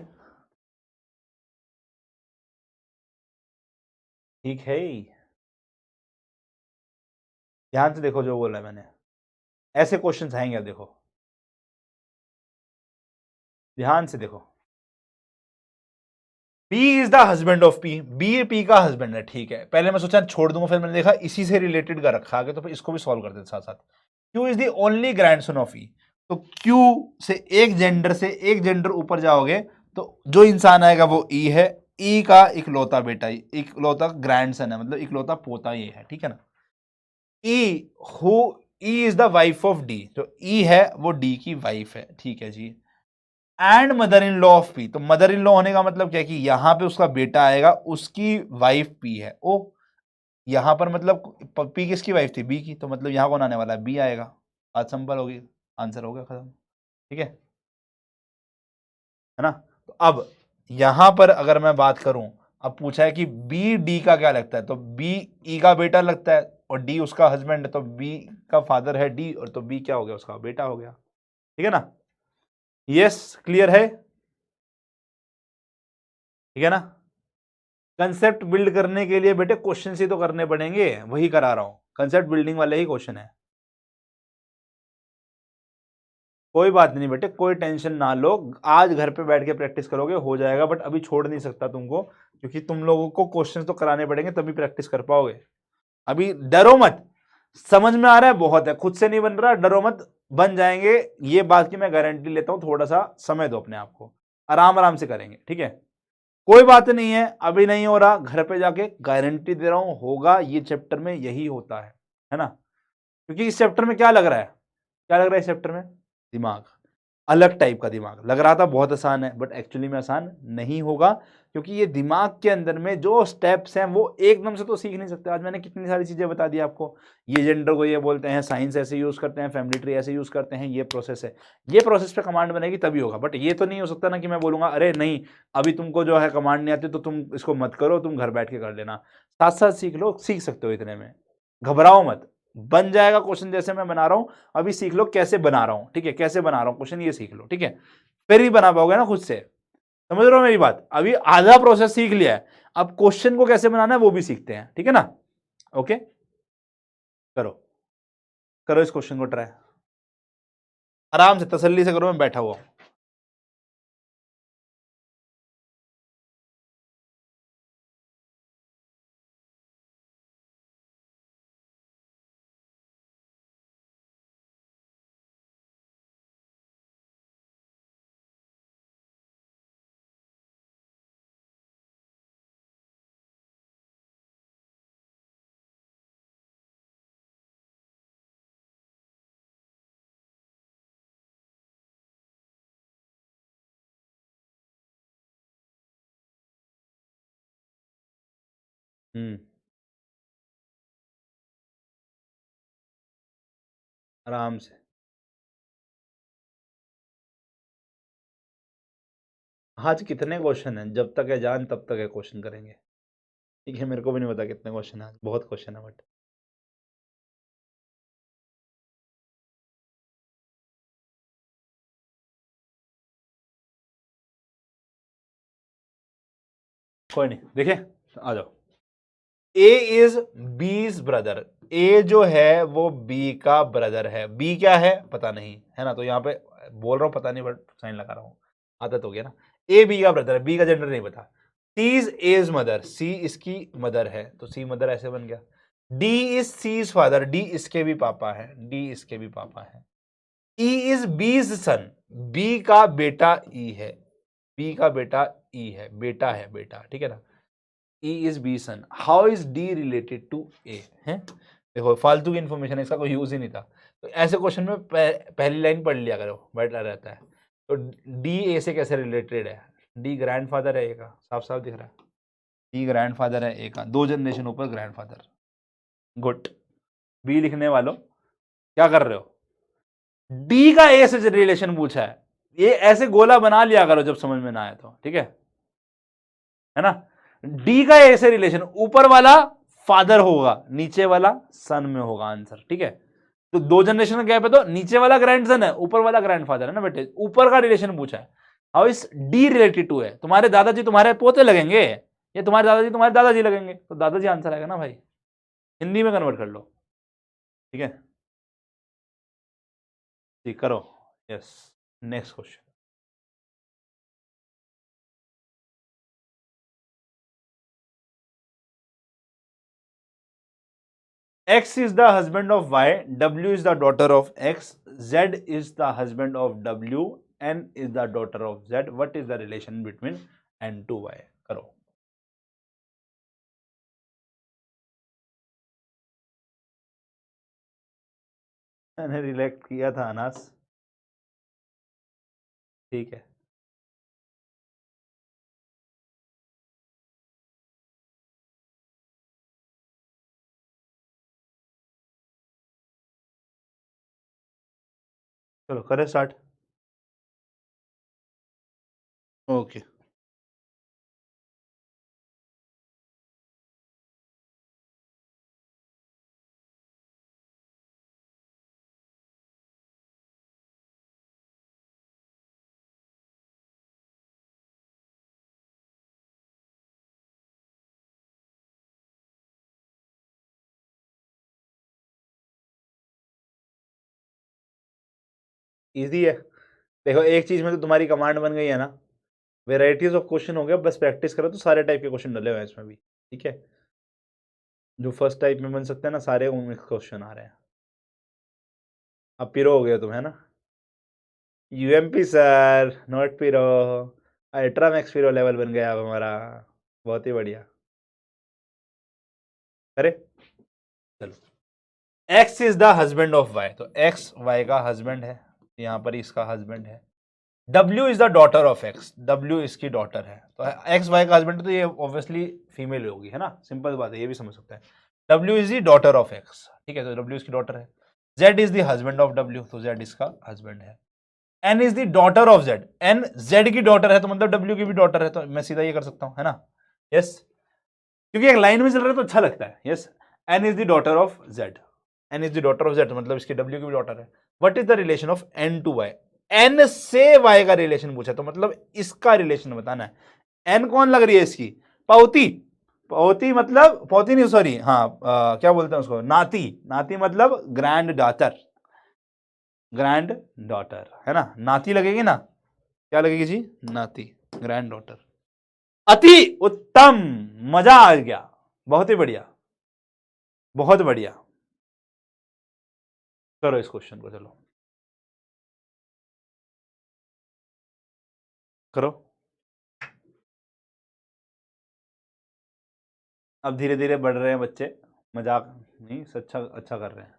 A: ठीक है। ध्यान से देखो जो बोला मैंने, ऐसे क्वेश्चंस आएंगे। अब देखो, ध्यान से देखो, P is the husband of P, B P का हस्बैंड है। ठीक है, पहले मैं सोचा छोड़ दूंगा, फिर मैंने देखा इसी से रिलेटेड का रखा आगे, तो फिर इसको भी सॉल्व कर देते साथ साथ। Q is the only grandson of E, तो Q से एक जेंडर ऊपर जाओगे तो जो इंसान आएगा वो E है। E का इकलौता बेटा, इकलौता ग्रैंडसन है, मतलब इकलौता पोता ये है। ठीक है ना? E is the wife of D, जो E है वो D की वाइफ है। ठीक है जी। And mother in law of P, तो मदर इन लॉ होने का मतलब क्या कि यहां पे उसका बेटा आएगा, उसकी वाइफ पी है। ओ, यहां पर मतलब पी किसकी वाइफ थी? बी की, तो मतलब यहां कौन आने वाला है? बी आएगा। बात सिंपल होगी, आंसर हो गया खत्म। ठीक है ना? तो अब यहां पर अगर मैं बात करूं, अब पूछा है कि बी डी का क्या लगता है, तो बी ई का बेटा लगता है और डी उसका हस्बैंड है, तो बी का फादर है डी, और तो बी क्या हो गया? उसका बेटा हो गया। ठीक है ना? यस, क्लियर है, ठीक है ना। कंसेप्ट बिल्ड करने के लिए बेटे क्वेश्चन ही तो करने पड़ेंगे, वही करा रहा हूं, कंसेप्ट बिल्डिंग वाले ही क्वेश्चन है। कोई बात नहीं बेटे, कोई टेंशन ना लो, आज घर पे बैठ के प्रैक्टिस करोगे हो जाएगा, बट अभी छोड़ नहीं सकता तुमको, क्योंकि तुम लोगों को क्वेश्चंस तो कराने पड़ेंगे तभी प्रैक्टिस कर पाओगे। अभी डरो मत, समझ में आ रहा है, बहुत है, खुद से नहीं बन रहा, डरो मत, बन जाएंगे, ये बात की मैं गारंटी लेता हूं। थोड़ा सा समय दो अपने आप को, आराम आराम से करेंगे, ठीक है। कोई बात नहीं है, अभी नहीं हो रहा, घर पे जाके गारंटी दे रहा हूं होगा, ये चैप्टर में यही होता है ना। क्योंकि इस चैप्टर में क्या लग रहा है, क्या लग रहा है इस चैप्टर में, दिमाग, अलग टाइप का दिमाग लग रहा था, बहुत आसान है, बट एक्चुअली में आसान नहीं होगा, क्योंकि ये दिमाग के अंदर में जो स्टेप्स हैं वो एकदम से तो सीख नहीं सकते। आज मैंने कितनी सारी चीजें बता दी आपको, ये जेंडर को ये बोलते हैं, साइंस ऐसे यूज करते हैं, फैमिली ट्री ऐसे यूज करते हैं, ये प्रोसेस है, ये प्रोसेस पे कमांड बनेगी तभी होगा। बट ये तो नहीं हो सकता ना कि मैं बोलूंगा अरे नहीं अभी तुमको जो है कमांड नहीं आती तो तुम इसको मत करो, तुम घर बैठ के कर लेना। साथ साथ सीख लो, सीख सकते हो इतने में, घबराओ मत, बन जाएगा क्वेश्चन जैसे मैं बना रहा हूं। अभी सीख लो कैसे बना रहा हूं, ठीक है, कैसे बना रहा हूं क्वेश्चन, ये सीख लो, ठीक है, फिर ही बना पाओगे ना खुद से। समझ रहे हो मेरी बात, अभी आधा प्रोसेस सीख लिया है, अब क्वेश्चन को कैसे बनाना है वो भी सीखते हैं, ठीक है ना। ओके, करो, करो इस क्वेश्चन को ट्राई, आराम से तसल्ली से करो, मैं बैठा हुआ हूं। आराम से, आज कितने क्वेश्चन हैं, जब तक है जान तब तक है क्वेश्चन करेंगे, ठीक है, मेरे को भी नहीं पता कितने क्वेश्चन है, बहुत क्वेश्चन है बट कोई नहीं, देखिए आ जाओ। ए इज बीज ब्रदर, ए जो है वो बी का ब्रदर है, बी क्या है पता नहीं है ना, तो यहाँ पे बोल रहा हूँ पता नहीं बट साइन लगा रहा हूँ, आदत हो गया ना। ए बी का ब्रदर है, बी का जेंडर नहीं पता। C is A's mother, C इसकी मदर है, तो सी मदर ऐसे बन गया। D is C is father, D इसके भी पापा है, डी इसके भी पापा है। ई इज बीज सन, बी का बेटा ई है, बी का बेटा ई है, बेटा है बेटा, ठीक है ना। E is B son. How is D related to A? है, देखो फालतू की इंफॉर्मेशन है, इसका कोई यूज ही नहीं था, तो ऐसे क्वेश्चन में पहली लाइन पढ़ लिया करो, बैठा रहता है। तो D A से कैसे रिलेटेड है, D ग्रैंडफादर है A का, साफ साफ दिख रहा है, D ग्रैंडफादर है A का, 2 जनरेशन ऊपर ग्रैंडफादर। गुड, B लिखने वालों क्या कर रहे हो, D का A से रिलेशन पूछा है, ये ऐसे गोला बना लिया करो जब समझ में ना आए तो, ठीक है ना। डी का ए से रिलेशन, ऊपर वाला फादर होगा, नीचे वाला सन में होगा आंसर, ठीक है। तो 2 जनरेशन का गैप है, तो नीचे वाला ग्रैंडसन है, ऊपर वाला ग्रैंडफादर है ना बेटे, ऊपर का रिलेशन पूछा है। How is D related to है, तुम्हारे दादाजी तुम्हारे पोते लगेंगे, ये तुम्हारे दादाजी लगेंगे, तो दादाजी आंसर आएगा ना भाई, हिंदी में कन्वर्ट कर लो, ठीक है, ठीक करो, yes, next question. X is the husband of Y, W is the daughter of X, Z is the husband of W, N is the daughter of Z. What is the relation between N to Y? करो, मैंने रिलेक्ट किया था अनास, ठीक है, चलो करें start. Okay, easy है। देखो एक चीज में तो तुम्हारी कमांड बन गई है ना, वेराइटीज ऑफ क्वेश्चन हो गया, बस प्रैक्टिस करो तो सारे टाइप के क्वेश्चन डले हुए हैं इसमें भी, ठीक है। जो फर्स्ट टाइप में बन सकते हैं ना, सारे उनमें क्वेश्चन आ रहे हैं। अब पिरो हो गया तुम, है ना। यूएमपी sir, not pro, ultra max pro level बन गया अब हमारा, बहुत ही बढ़िया। अरे चलो, X is the husband of Y, तो एक्स वाई का हस्बैंड है, यहां पर इसका हस्बैंड है। W is the daughter of X, W इसकी डॉटर है, तो एक्स वाई का हस्बैंड, तो ये ऑब्वियसली फीमेल होगी, है ना, सिंपल बात है, ये भी समझ सकते हैं। W is the daughter of X, ठीक है, तो डब्ल्यू इसकी डॉटर है। Z is the husband of W, तो जेड इसका हस्बैंड है। N is the daughter of Z, N Z की डॉटर है, तो मतलब डब्ल्यू की भी डॉटर है, तो मैं सीधा ये कर सकता हूं, है ना। यस, क्योंकि एक लाइन में चल रहा है तो अच्छा लगता है। Yes, N is the daughter of Z, N is the daughter of Z, मतलब इसकी डब्ल्यू की भी डॉटर है। What is the relation of N to Y, N से वाई का रिलेशन पूछा, तो मतलब इसका रिलेशन बताना है। एन कौन लग रही है इसकी, पौती, पौती मतलब पौती नहीं, सॉरी, हाँ क्या बोलते हैं उसको, नाती, नाती मतलब ग्रैंड डॉटर, ग्रैंड डॉटर, है ना, नाती लगेगी ना, क्या लगेगी जी, नाती, ग्रैंड डॉटर। अति उत्तम, मजा आ गया, बहुत ही बढ़िया, बहुत बढ़िया। करो इस क्वेश्चन को, चलो करो। अब धीरे धीरे बढ़ रहे हैं बच्चे, मजाक नहीं, अच्छा अच्छा कर रहे हैं।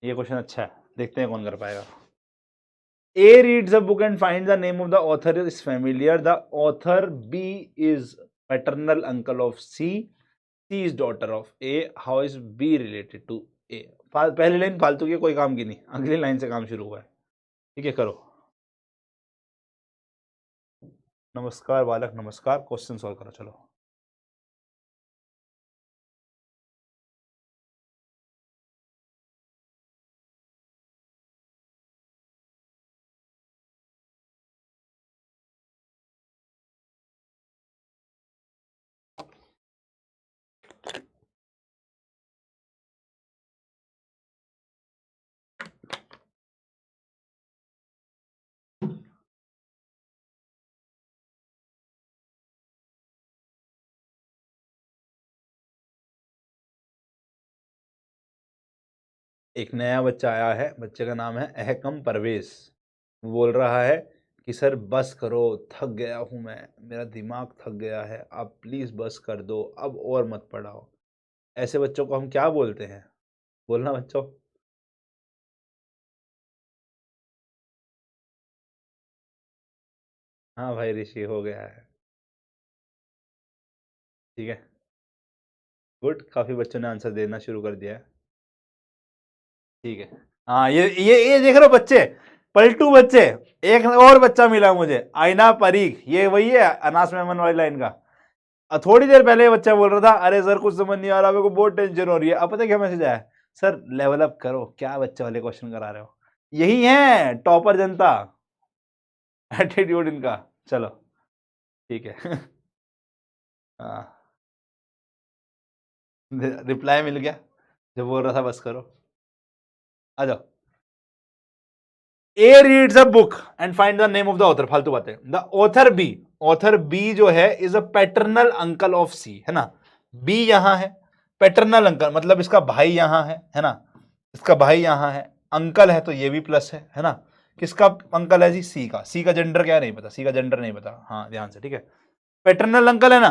A: ये क्वेश्चन अच्छा है, देखते हैं कौन कर पाएगा। A reads a book and finds the name of the author is familiar. The author B is paternal uncle of C. C is daughter of A. How is B related to A? पहली line फालतू की, कोई काम की नहीं, अगली line से काम शुरू हुआ है, ठीक है, करो। नमस्कार बालक, नमस्कार, क्वेश्चन सॉल्व करो, चलो। एक नया बच्चा आया है, बच्चे का नाम है अहकम परवेज। वो बोल रहा है कि सर बस करो, थक गया हूं मैं, मेरा दिमाग थक गया है, आप प्लीज बस कर दो, अब और मत पढ़ाओ। ऐसे बच्चों को हम क्या बोलते हैं, बोलना बच्चों। हाँ भाई, ऋषि हो गया है, ठीक है, गुड, काफी बच्चों ने आंसर देना शुरू कर दिया है, ठीक है। हाँ, ये देख रहे हो बच्चे, पलटू बच्चे। एक और बच्चा मिला मुझे, आईना परीख, ये वही है अनास मेमन वाली लाइन का। थोड़ी देर पहले ये बच्चा बोल रहा था, अरे सर कुछ समझ नहीं आ रहा, मेरे को बहुत टेंशन हो रही है। अब पता है क्या मैसेज आया, सर लेवल अप करो, क्या बच्चे वाले क्वेश्चन करा रहे हो। यही है टॉपर जनता, एटीट्यूड इनका। चलो ठीक है। हाँ, रिप्लाई मिल गया, जो बोल रहा था बस करो, आ जाओ। A reads a book and find the name of the author, फालतू बातें। The author B, author B जो है is a paternal uncle of C, है ना। बी यहां है, पैटर्नल अंकल मतलब इसका भाई यहां है ना, इसका भाई यहां है, अंकल है तो ये भी प्लस है ना। किसका अंकल है जी, सी का। सी का जेंडर क्या नहीं पता, सी का जेंडर नहीं पता, हाँ ध्यान से, ठीक है। पैटर्नल अंकल है ना,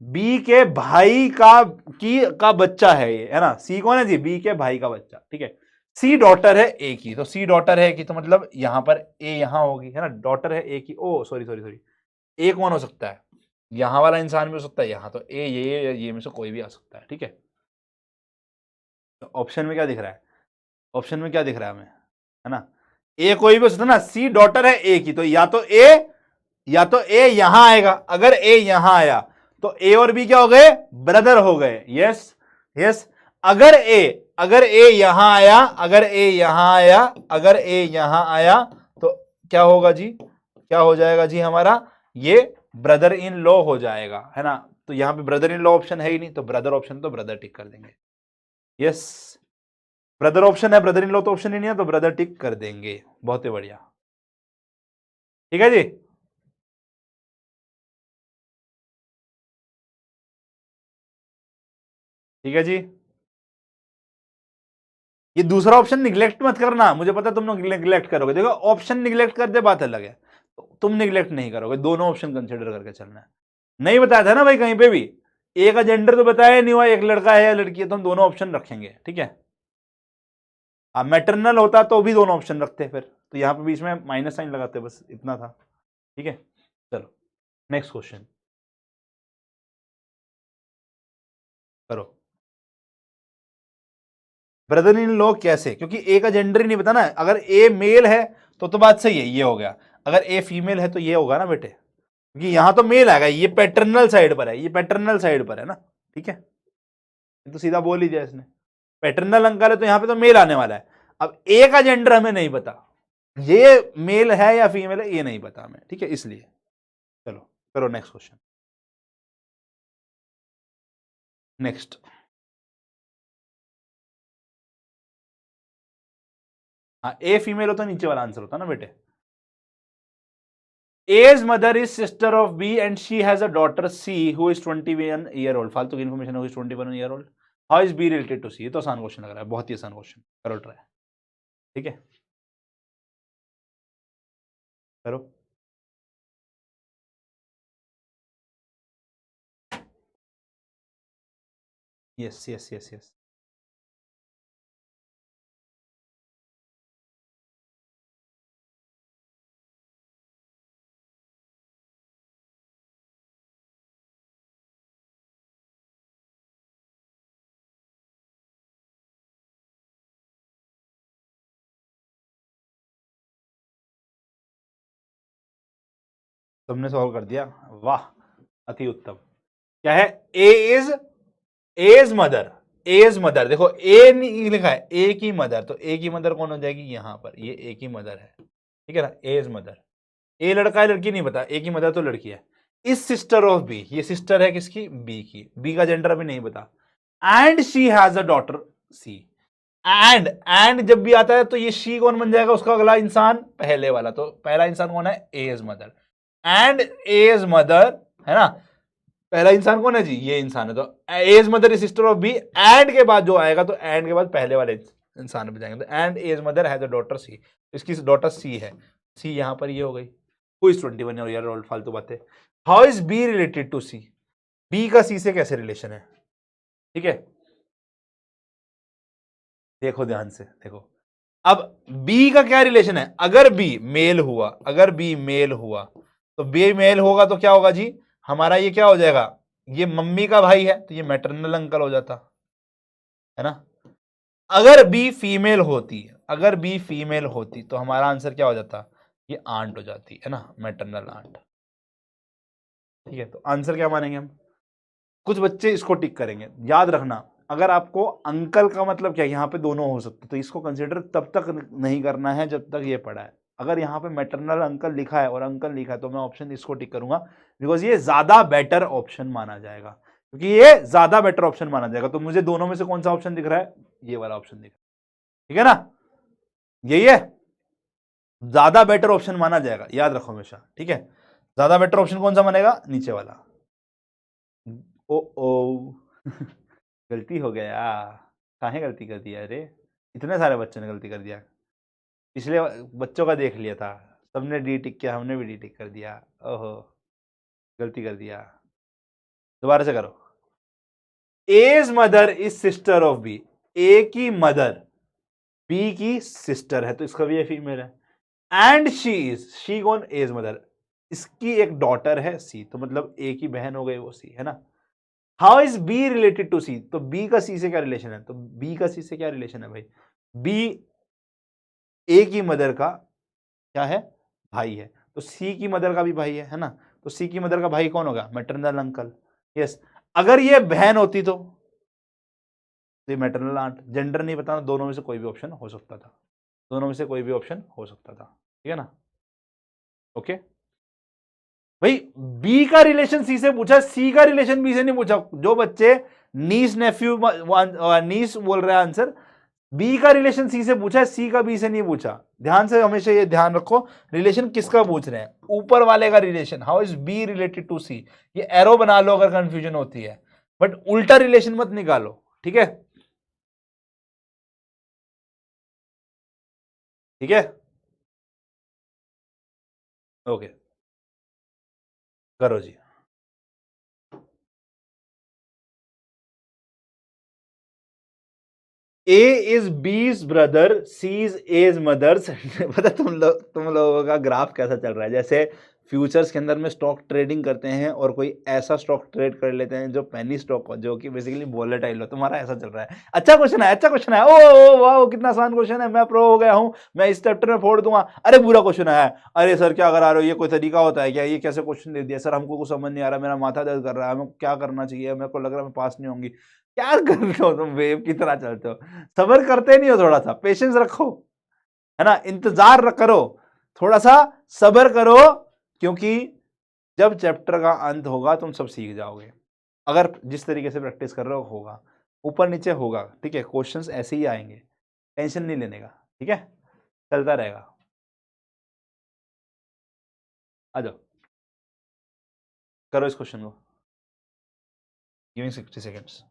A: बी के भाई का बच्चा है ये, है ना। सी कौन है जी, बी के भाई का बच्चा, ठीक है। सी डॉटर है ए की, तो सी डॉटर है की, तो मतलब यहां पर ए यहां होगी, है ना, डॉटर है ए की। ओ सॉरी सॉरी सॉरी, ए कौन हो सकता है, यहां वाला इंसान भी हो सकता है यहां, तो ए ये में से कोई भी आ सकता है, ठीक है। तो ऑप्शन में क्या दिख रहा है, ऑप्शन में क्या दिख रहा है हमें, है ना, ए कोई भी हो सकता है ना। सी डॉटर है ए की, तो या तो ए यहां आएगा, अगर ए यहां आया तो ए और बी क्या हो गए, ब्रदर हो गए। यस यस, अगर ए यहां आया, अगर ए यहां आया, अगर ए यहां आया, तो क्या होगा जी, क्या हो जाएगा जी हमारा, ये ब्रदर इन लॉ हो जाएगा, है ना। तो यहां पे ब्रदर इन लॉ ऑप्शन है ही नहीं, तो ब्रदर ऑप्शन, तो ब्रदर टिक कर देंगे। यस, ब्रदर ऑप्शन है, ब्रदर इन लॉ तो ऑप्शन ही नहीं है, तो ब्रदर टिक कर देंगे। बहुत ही बढ़िया, ठीक है जी। ठीक है जी, ये दूसरा ऑप्शन निगलेक्ट मत करना, मुझे पता है तुम लोग निगलेक्ट करोगे। देखो ऑप्शन निगलेक्ट कर दे बात अलग है, तो तुम निगलेक्ट नहीं करोगे, दोनों ऑप्शन कंसिडर करके चलना है। नहीं बताया था ना भाई कहीं पे भी, ए का जेंडर तो बताया नहीं हुआ, एक लड़का है या लड़की है, तो हम दोनों ऑप्शन रखेंगे, ठीक है। अब मैटरनल होता तो भी दोनों ऑप्शन रखते फिर, तो यहां पे बीच में माइनस साइन लगाते, बस इतना था, ठीक है। चलो नेक्स्ट क्वेश्चन करो। ब्रदर इन लॉ कैसे, क्योंकि ए का जेंडर ही नहीं बताना है। अगर ए मेल है तो बात सही है, ये हो गया। अगर ए फीमेल है तो ये होगा ना बेटे, क्योंकि यहां तो मेल आएगा, ये पैटर्नल साइड पर है, ये पैटर्नल साइड पर है ना, ठीक है। तो सीधा बोल ही दिया इसने, पैटर्नल अंकल है तो यहां पे तो मेल आने वाला है। अब ए का जेंडर हमें नहीं पता, ये मेल है या फीमेल है ये नहीं पता हमें, ठीक है, इसलिए। चलो करो नेक्स्ट क्वेश्चन। नेक्स्ट, हाँ ए फीमेल हो तो नीचे वाला आंसर होता ना बेटे। A's mother is sister of B and she has a daughter C who is 21 year old। फालतू की इन्फॉर्मेशन है, who is 21 year old। How is B related to C? ये तो आसान क्वेश्चन लग रहा है, बहुत ही आसान क्वेश्चन, करो ट्राई, ठीक है, करो। यस यस यस यस, तुमने सॉल्व कर दिया, वाह, अति उत्तम। क्या है, A is, A's mother, A's mother, देखो ए नहीं लिखा है, ए की मदर, तो ए की मदर कौन हो जाएगी यहां पर, ये ए की मदर है, ठीक है ना, एज मदर। ए लड़का है लड़की नहीं पता, ए की मदर तो लड़की है। इस सिस्टर ऑफ बी, ये सिस्टर है किसकी, बी की, बी का जेंडर अभी नहीं पता। And she has a daughter C, and जब भी आता है तो ये शी कौन बन जाएगा, उसका अगला इंसान पहले वाला, तो पहला इंसान कौन है, A's mother, and A's mother, है ना। पहला इंसान कौन है जी, ये इंसान है, तो A's mother is sister of B, and के बाद जो आएगा तो एंड के बाद पहले वाले इंसान पे जाएंगे, तो and A's mother has a daughter C, इसकी डॉटर सी है, सी यहां पर ये हो गई, हु इज 21 ईयर ओल्ड, फालतू बातें। How is B related to C, B का सी से कैसे रिलेशन है, ठीक है, देखो ध्यान से देखो। अब बी का क्या रिलेशन है, अगर बी मेल हुआ, अगर बी मेल हुआ तो बी मेल होगा तो क्या होगा जी, हमारा ये क्या हो जाएगा, ये मम्मी का भाई है तो ये मैटरनल अंकल हो जाता है ना। अगर बी फीमेल होती, अगर बी फीमेल होती तो हमारा आंसर क्या हो जाता, ये आंट हो जाती है ना, मैटरनल आंट, ठीक है। तो आंसर क्या मानेंगे हम, कुछ बच्चे इसको टिक करेंगे, याद रखना। अगर आपको अंकल का मतलब क्या, यहाँ पे दोनों हो सकते, तो इसको कंसिडर तब तक नहीं करना है जब तक ये पढ़ा है। अगर यहाँ पे मैटरनल अंकल लिखा है और अंकल लिखा है तो मैं ऑप्शन इसको टिक करूंगा, बिकॉज ये ज्यादा बेटर ऑप्शन माना जाएगा, क्योंकि ये ज्यादा बेटर ऑप्शन माना जाएगा। तो मुझे दोनों में से कौन सा ऑप्शन दिख रहा है, ये वाला ऑप्शन दिख रहा है, ठीक है ना, यही है, ज्यादा बेटर ऑप्शन माना जाएगा, याद रखो हमेशा, ठीक है। ज्यादा बेटर ऑप्शन कौन सा मानेगा, नीचे वाला। ओ ओ गलती हो गया, काहे गलती कर दिया, अरे इतने सारे बच्चों ने गलती कर दिया, पिछले बच्चों का देख लिया था, सबने डी टिक किया, हमने भी डी टिक कर दिया, ओहो गलती कर दिया, दोबारा से करो। A's mother is sister of B, A की मदर बी की सिस्टर है तो इसका भी फीमेल है, एंड शी इज, शी कौन, एज मदर, इसकी एक डॉटर है सी, तो मतलब ए की बहन हो गई वो सी, है ना। How is B related to C, तो बी का सी से क्या रिलेशन है, तो बी का सी से क्या रिलेशन है भाई, बी ए की मदर का क्या है, भाई है, तो सी की मदर का भी भाई है ना, तो सी की मदर का भाई कौन होगा, मैटरनल अंकल, यस। अगर ये बहन होती तो ये मैटरनल आंट, जेंडर नहीं बताना, दोनों में से कोई भी ऑप्शन हो सकता था, दोनों में से कोई भी ऑप्शन हो सकता था, ठीक है ना, ओके। भाई बी का रिलेशन सी से पूछा, सी का रिलेशन बी से नहीं पूछा। जो बच्चे नीस नेफ्यू, नीस बोल रहा है आंसर। बी का रिलेशन सी से पूछा है, सी का बी से नहीं पूछा। ध्यान से हमेशा ये ध्यान रखो, रिलेशन किसका पूछ रहे हैं, ऊपर वाले का relation. How is B related to C, ये एरो बना लो अगर कंफ्यूजन होती है, बट उल्टा रिलेशन मत निकालो, ठीक है? ठीक है, ओके, करो जी। A is B's brother, C is A's mother's. पता तुम लोगों का ग्राफ कैसा चल रहा है, जैसे फ्यूचर्स के अंदर में स्टॉक ट्रेडिंग करते हैं और कोई ऐसा स्टॉक ट्रेड कर लेते हैं जो पेनी स्टॉक हो, जो कि बेसिकली वोलेटाइल हो, तुम्हारा ऐसा चल रहा है। अच्छा क्वेश्चन है, अच्छा क्वेश्चन है, ओ वाह कितना आसान क्वेश्चन है, मैं प्रो हो गया हूं, मैं इस चैप्टर में फोड़ दूंगा। अरे बुरा क्वेश्चन है, अरे सर क्या करा रहे हो, ये कोई तरीका होता है क्या, ये कैसे क्वेश्चन दे दिया सर, हमको कुछ समझ नहीं आ रहा, मेरा माथा दर्द कर रहा है, हमें क्या करना चाहिए, मेरे को लग रहा है मैं पास नहीं होंगी। क्या करते हो तुम, वेव की तरह चलते हो, सबर करते नहीं हो, थोड़ा सा पेशेंस रखो, है ना, इंतजार करो, थोड़ा सा सबर करो, क्योंकि जब चैप्टर का अंत होगा तुम सब सीख जाओगे, अगर जिस तरीके से प्रैक्टिस कर रहे हो होगा, ऊपर नीचे होगा, ठीक है, क्वेश्चंस ऐसे ही आएंगे, टेंशन नहीं लेने का, ठीक है, चलता रहेगा। आ जाओ, करो इस क्वेश्चन को, गिविंग 60 सेकेंड्स।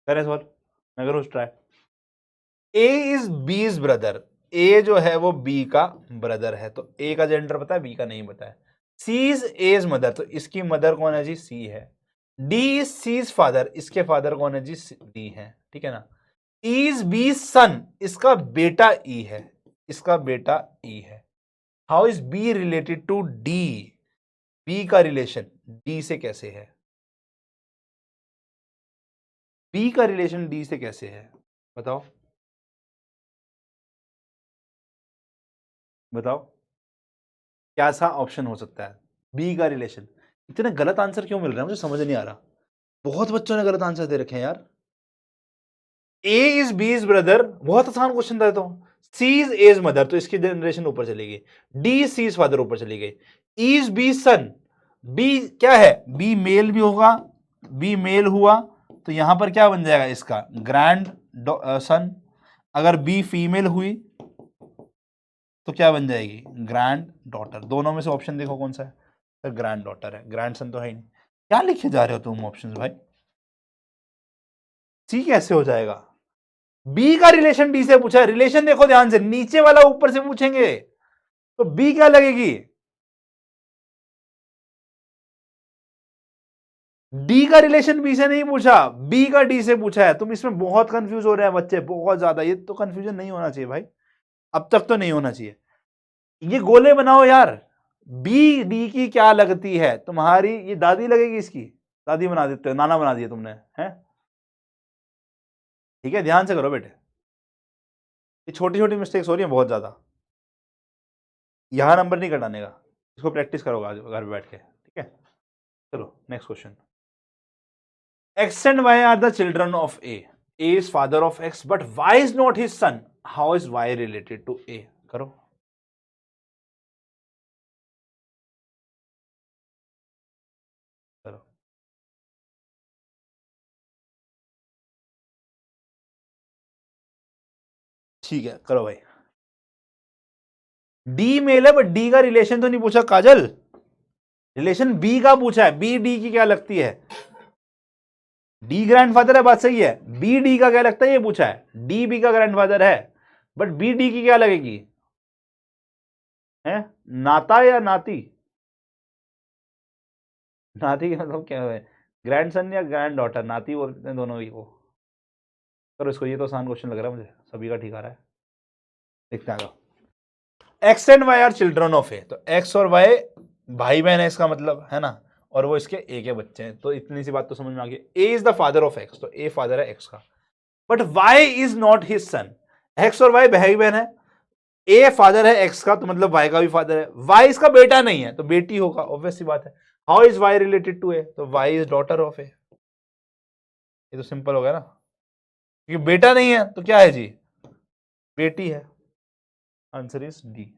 A: करें सवाल, मैं करूँ try. A is B's brother, ए जो है वो बी का ब्रदर है, तो ए का जेंडर पता है, बी का नहीं पता है। सी इज एज मदर, तो इसकी मदर कौन है जी, सी है। डी इज सीज फादर, इसके फादर कौन है जी, डी है, ठीक है ना। इज बी सन, इसका बेटा ई है, इसका बेटा ई है। How is B related to D, B का रिलेशन डी से कैसे है, बी का रिलेशन डी से कैसे है, बताओ बताओ, क्या सा ऑप्शन हो सकता है बी का रिलेशन। इतने गलत आंसर क्यों मिल रहे हैं, मुझे समझ नहीं आ रहा, बहुत बच्चों ने गलत आंसर दे रखे हैं यार। ए इज बी इज ब्रदर, बहुत आसान क्वेश्चन देता हूं। सी इज एज मदर, तो इसकी जनरेशन ऊपर चली गई। डी सी इज फादर, ऊपर चली गई। इज बी सन, बी क्या है, बी मेल भी होगा, बी मेल हुआ तो यहां पर क्या बन जाएगा इसका, ग्रैंड सन। अगर बी फीमेल हुई तो क्या बन जाएगी, ग्रैंड डॉटर। दोनों में से ऑप्शन देखो कौन सा है, तो ग्रैंड डॉटर है, ग्रैंड सन तो है ही नहीं। क्या लिखे जा रहे हो तुम ऑप्शंस भाई, सी कैसे हो जाएगा। बी का रिलेशन डी से पूछा है, रिलेशन देखो ध्यान से, नीचे वाला ऊपर से पूछेंगे तो बी क्या लगेगी, डी का रिलेशन बी से नहीं पूछा, बी का डी से पूछा है। तुम इसमें बहुत कंफ्यूज हो रहे हैं बच्चे, बहुत ज्यादा, ये तो कंफ्यूजन नहीं होना चाहिए भाई, अब तक तो नहीं होना चाहिए। ये गोले बनाओ यार, बी डी की क्या लगती है तुम्हारी, ये दादी लगेगी इसकी, दादी बना देते हो, नाना बना दिया तुमने, हैं, ठीक है, ध्यान से करो बेटे, ये छोटी छोटी मिस्टेक्स हो रही है बहुत ज्यादा, यहां नंबर नहीं कटाने का, इसको प्रैक्टिस करोगे आज घर पे बैठ के, ठीक है। चलो next question. X and Y are the children of A. A is father of X, but Y is not his son. How is Y related to A? करो, करो, ठीक है, करो भाई। डी मेल है, बट डी का relation तो नहीं पूछा काजल, रिलेशन बी का पूछा है, बी डी की क्या लगती है, डी ग्रैंडफादर है, बात सही है, बी डी का क्या लगता है ये पूछा है, डी बी का ग्रैंडफादर है, बट बी डी की क्या लगेगी, है नाता या नाती, नाती का मतलब क्या है, ग्रैंडसन या ग्रैंड डॉटर, नाती बोलते हैं दोनों ही को। करो इसको, ये तो आसान क्वेश्चन लग रहा है मुझे, सभी का ठीक आ रहा है, देखते हैं। X and Y are children of A, तो एक्स और वाई भाई बहन है इसका मतलब, है ना, और वो इसके ए के बच्चे हैं, तो इतनी सी बात तो समझ में आ गई। A is the father of X, तो ए फादर है एक्स का, but Y is not his son. X और वाई भाई बहन है, ए फादर है एक्स का, तो मतलब वाई का भी फादर है। वाई इसका बेटा नहीं है तो बेटी होगा, ऑब्वियस सी बात है। How is Y related to A, तो Y is daughter of A. ये तो सिंपल हो गया ना, क्योंकि बेटा नहीं है तो क्या है जी, बेटी है। Answer is D.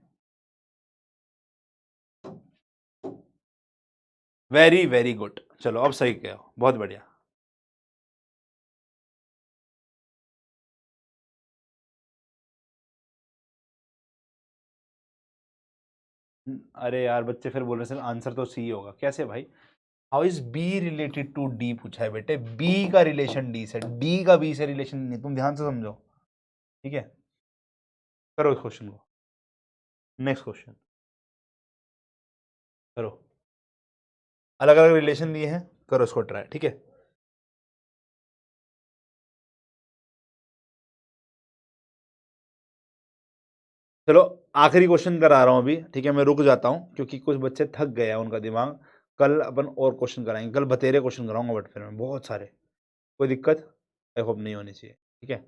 A: Very very good, चलो अब सही कहो, बहुत बढ़िया। अरे यार बच्चे फिर बोल रहे सर आंसर तो सी होगा, कैसे भाई? How is B related to D पूछा है बेटे, बी का रिलेशन डी से, डी का बी से रिलेशन नहीं, तुम ध्यान से समझो, ठीक है? करो इस क्वेश्चन को, नेक्स्ट क्वेश्चन करो। अलग अलग रिलेशन दिए हैं, करो इसको ट्राई, ठीक है? चलो आखिरी क्वेश्चन करा रहा हूं अभी, ठीक है? मैं रुक जाता हूं क्योंकि कुछ बच्चे थक गए हैं, उनका दिमाग। कल अपन और क्वेश्चन कराएंगे, कल बतेरे क्वेश्चन कराऊंगा बट फिर मैं बहुत सारे, कोई दिक्कत आई होप नहीं होनी चाहिए, ठीक है?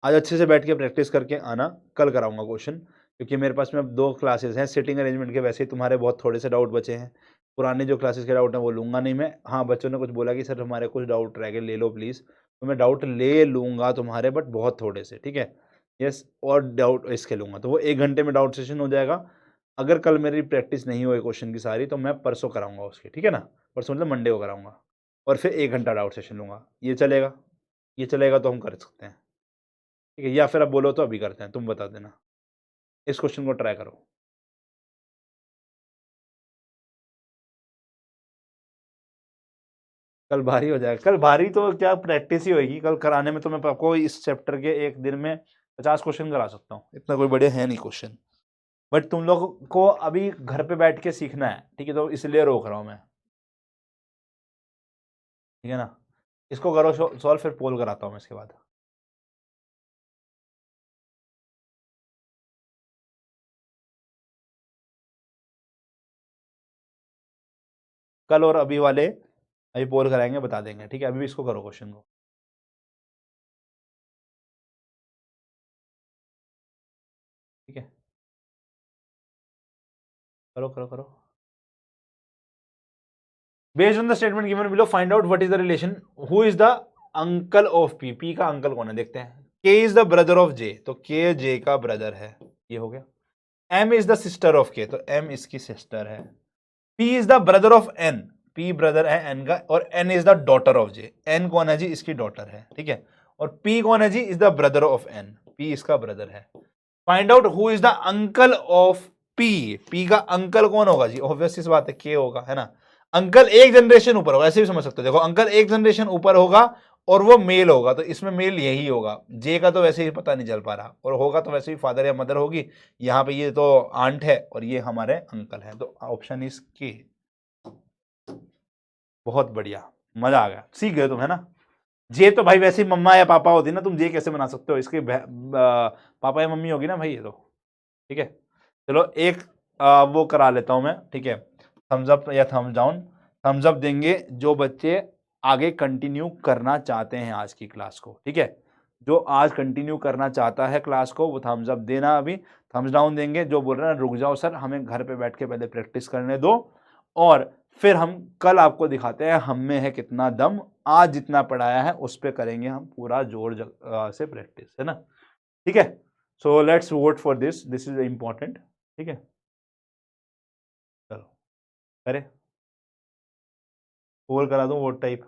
A: आज अच्छे से बैठ के प्रैक्टिस करके आना, कल कराऊंगा क्वेश्चन, क्योंकि मेरे पास में अब 2 क्लासेस हैं सिटिंग अरेंजमेंट के। वैसे ही तुम्हारे बहुत थोड़े से डाउट बचे हैं, पुराने जो क्लासेस के डाउट हैं वो लूंगा नहीं मैं। हाँ बच्चों ने कुछ बोला कि सर हमारे कुछ डाउट रह गए, ले लो प्लीज़, तो मैं डाउट ले लूंगा तुम्हारे, बट बहुत थोड़े से, ठीक है? यस, और डाउट इसके लूंगा तो वो 1 घंटे में डाउट सेशन हो जाएगा। अगर कल मेरी प्रैक्टिस नहीं हुई क्वेश्चन की सारी, तो मैं परसों कराऊंगा उसकी, ठीक है ना? परसों मतलब मंडे को कराऊंगा, और फिर 1 घंटा डाउट सेशन लूंगा। ये चलेगा? ये चलेगा तो हम कर सकते हैं, ठीक है? या फिर आप बोलो तो अभी करते हैं, तुम बता देना। इस क्वेश्चन को ट्राई करो। कल भारी हो जाएगा, कल भारी तो क्या प्रैक्टिस ही होगी कल कराने में, तो मैं आपको इस चैप्टर के एक दिन में 50 क्वेश्चन करा सकता हूँ, इतना कोई बढ़िया है नहीं क्वेश्चन। बट तुम लोग को अभी घर पे बैठ के सीखना है, ठीक है? तो इसलिए रोक रहा हूँ मैं, ठीक है ना? इसको करो सॉल्व, फिर पोल कराता हूँ मैं इसके बाद। कल और अभी वाले अभी पोल कराएंगे, बता देंगे, ठीक है? अभी भी इसको करो क्वेश्चन को, ठीक है? करो करो करो। Based on the statement given below find out what is the relation, who is the uncle of P, P का अंकल कौन है देखते हैं। K is the brother of J, तो के जे का ब्रदर है, ये हो गया। M is the sister of K, तो एम इसकी सिस्टर है। P is the brother of N, P brother है एन का, और N is the daughter of J, N कौन है जी, इसकी डॉटर है, ठीक है? और पी कौन है जी, is the brother of N, P इसका ब्रदर है। Find out who is the uncle of P, P का अंकल कौन होगा जी, ऑब्वियस इस बात है के होगा, है ना? अंकल एक जनरेशन ऊपर होगा, ऐसे भी समझ सकते हो, देखो अंकल एक जनरेशन ऊपर होगा और वो मेल होगा, तो इसमें मेल यही होगा। जे का तो वैसे ही पता नहीं चल पा रहा, और होगा तो वैसे ही फादर या मदर होगी। यहाँ पे ये तो आंट है और ये हमारे अंकल है, तो ऑप्शन इज के। बहुत बढ़िया, मजा आ गया, सीख गए तुम, है ना? जे तो भाई वैसे ही मम्मा या पापा होती ना, तुम जे कैसे बना सकते हो, इसके पापा या मम्मी होगी ना भाई ये तो, ठीक है? चलो एक वो करा लेता हूं मैं, ठीक है? थम्स अप या थम्स डाउन। थम्स अप देंगे जो बच्चे आगे कंटिन्यू करना चाहते हैं आज की क्लास को, ठीक है? जो आज कंटिन्यू करना चाहता है क्लास को वो थम्स अप देना अभी। थम्स डाउन देंगे जो बोल रहे हैं रुक जाओ सर, हमें घर पे बैठ के पहले प्रैक्टिस करने दो, और फिर हम कल आपको दिखाते हैं हम में है कितना दम। आज जितना पढ़ाया है उस पर करेंगे हम पूरा जोर से प्रैक्टिस, है ना? ठीक है? So let's vote for this, this is important, ठीक है? चलो करे, पोल करा दो वोट टाइप,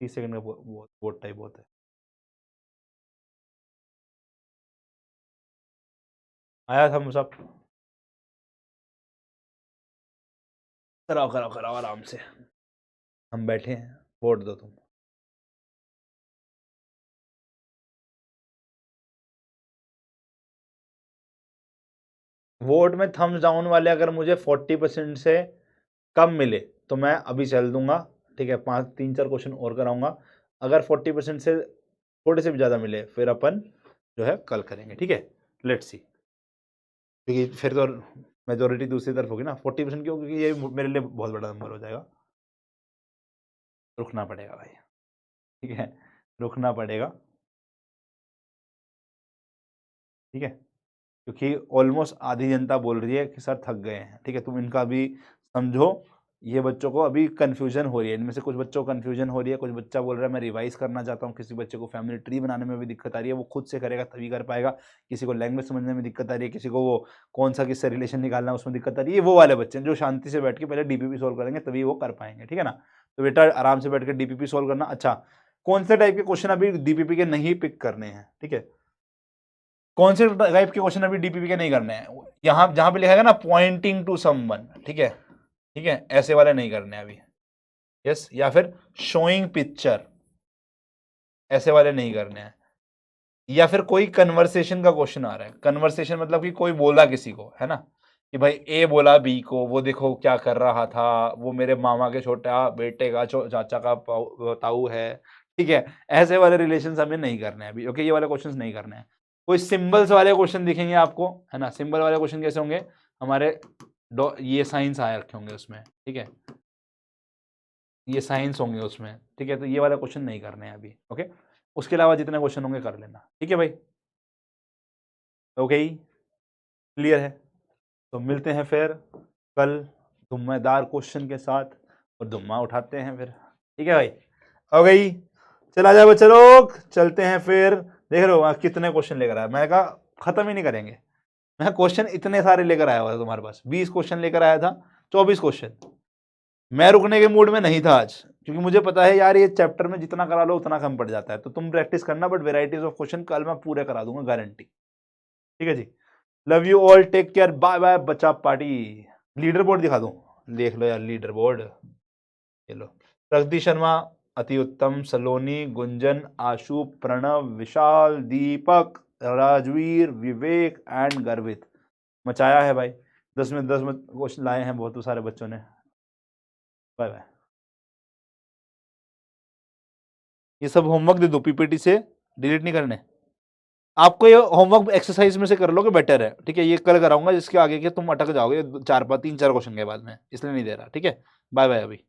A: 30 सेकंड का वोट टाइप होता है। आया था सब, कराओ कराओ कराओ आराम से, हम बैठे हैं, वोट दो तुम। वोट में थम्स डाउन वाले अगर मुझे 40% से कम मिले तो मैं अभी चल दूंगा, ठीक है? 3-4 क्वेश्चन और कराऊंगा। अगर 40% से थोड़े से भी ज़्यादा मिले फिर अपन जो है कल करेंगे, ठीक है? लेट्स सी, क्योंकि फिर तो मेजोरिटी दूसरी तरफ होगी ना। 40% क्यों? क्योंकि ये मेरे लिए बहुत बड़ा नंबर हो जाएगा, रुकना पड़ेगा भाई, ठीक है? रुकना पड़ेगा। ठीक है, क्योंकि ऑलमोस्ट आधी जनता बोल रही है कि सर थक गए हैं। ठीक है, तुम इनका भी समझो, ये बच्चों को अभी कन्फ्यूजन हो रही है, इनमें से कुछ बच्चों को कन्फ्यूजन हो रही है, कुछ बच्चा बोल रहा है मैं रिवाइज करना चाहता हूँ, किसी बच्चे को फैमिली ट्री बनाने में भी दिक्कत आ रही है, वो खुद से करेगा तभी कर पाएगा, किसी को लैंग्वेज समझने में दिक्कत आ रही है, किसी को वो कौन सा किससे रिलेशन निकालना है उसमें दिक्कत आ रही है, वो वाले बच्चे हैं जो शांति से बैठ के पहले डीपीपी सोल्व करेंगे तभी वो कर पाएंगे। ठीक है ना, तो बेटा आराम से बैठ के डीपीपी सोल्व करना। अच्छा, कौन से टाइप के क्वेश्चन अभी डीपीपी के नहीं पिक करने हैं? ठीक है, कौन से टाइप के क्वेश्चन अभी डीपीपी के नहीं करने हैं? यहाँ जहां पे लिखा है ना पॉइंटिंग टू समवन, ठीक है, ठीक है, ऐसे वाले नहीं करने अभी। यस, या फिर शोइंग पिक्चर, ऐसे वाले नहीं करने हैं। या फिर कोई कन्वर्सेशन का क्वेश्चन आ रहा है, कन्वर्सेशन मतलब कि कोई बोला किसी को, है ना, कि भाई ए बोला बी को, वो देखो क्या कर रहा था, वो मेरे मामा के छोटा बेटे का चाचा का ताऊ है। ठीक है, ऐसे वाले रिलेशन हमें नहीं करने हैं अभी। ओके, ये वाले क्वेश्चन नहीं करने हैं। कोई सिंबल्स वाले क्वेश्चन दिखेंगे आपको, है ना, सिंबल वाले क्वेश्चन कैसे होंगे? हमारे ये साइंस आए रखे होंगे उसमें, ठीक है, ये साइंस होंगे उसमें। ठीक है, तो ये वाला क्वेश्चन नहीं करने हैं अभी। ओके, उसके अलावा जितने क्वेश्चन होंगे कर लेना। ठीक है भाई, ओके, क्लियर है? तो मिलते हैं फिर कल धुम्मेदार क्वेश्चन के साथ और धुम्मा उठाते हैं फिर। ठीक है भाई, ओके, चला जाए बच्चे लोग, चलते हैं फिर। देख रहे हो कितने क्वेश्चन लेकर आया, मैंने कहा खत्म ही नहीं करेंगे। मैं क्वेश्चन इतने सारे लेकर आया हुआ था तुम्हारे पास, 20 क्वेश्चन लेकर आया था, 24 क्वेश्चन। मैं रुकने के मूड में नहीं था आज, क्योंकि मुझे पता है यार ये चैप्टर में जितना करा लो उतना कम पड़ जाता है। तो तुम प्रैक्टिस करना, बट वेराइटीज ऑफ क्वेश्चन कल मैं पूरे करा दूंगा, गारंटी। ठीक है जी, love you all, take care, bye bye बच्चा पार्टी। लीडर बोर्ड दिखा दूं, देख लो यार लीडर बोर्ड, ये लो। प्रगति शर्मा अति उत्तम, सलोनी, गुंजन, आशु, प्रणव, विशाल, दीपक, राजवीर, विवेक एंड गर्वित। मचाया है भाई, 10 में 10 में क्वेश्चन लाए हैं बहुत सारे बच्चों ने। Bye bye. ये सब होमवर्क दे दो पीपीटी से, डिलीट नहीं करने। आपको ये होमवर्क एक्सरसाइज में से कर लोगे बेटर है। ठीक है, ये कल कराऊंगा, जिसके आगे के तुम अटक जाओगे 4 5 3 4 क्वेश्चन के बाद में, इसलिए नहीं दे रहा। ठीक है, बाय बाय अभी।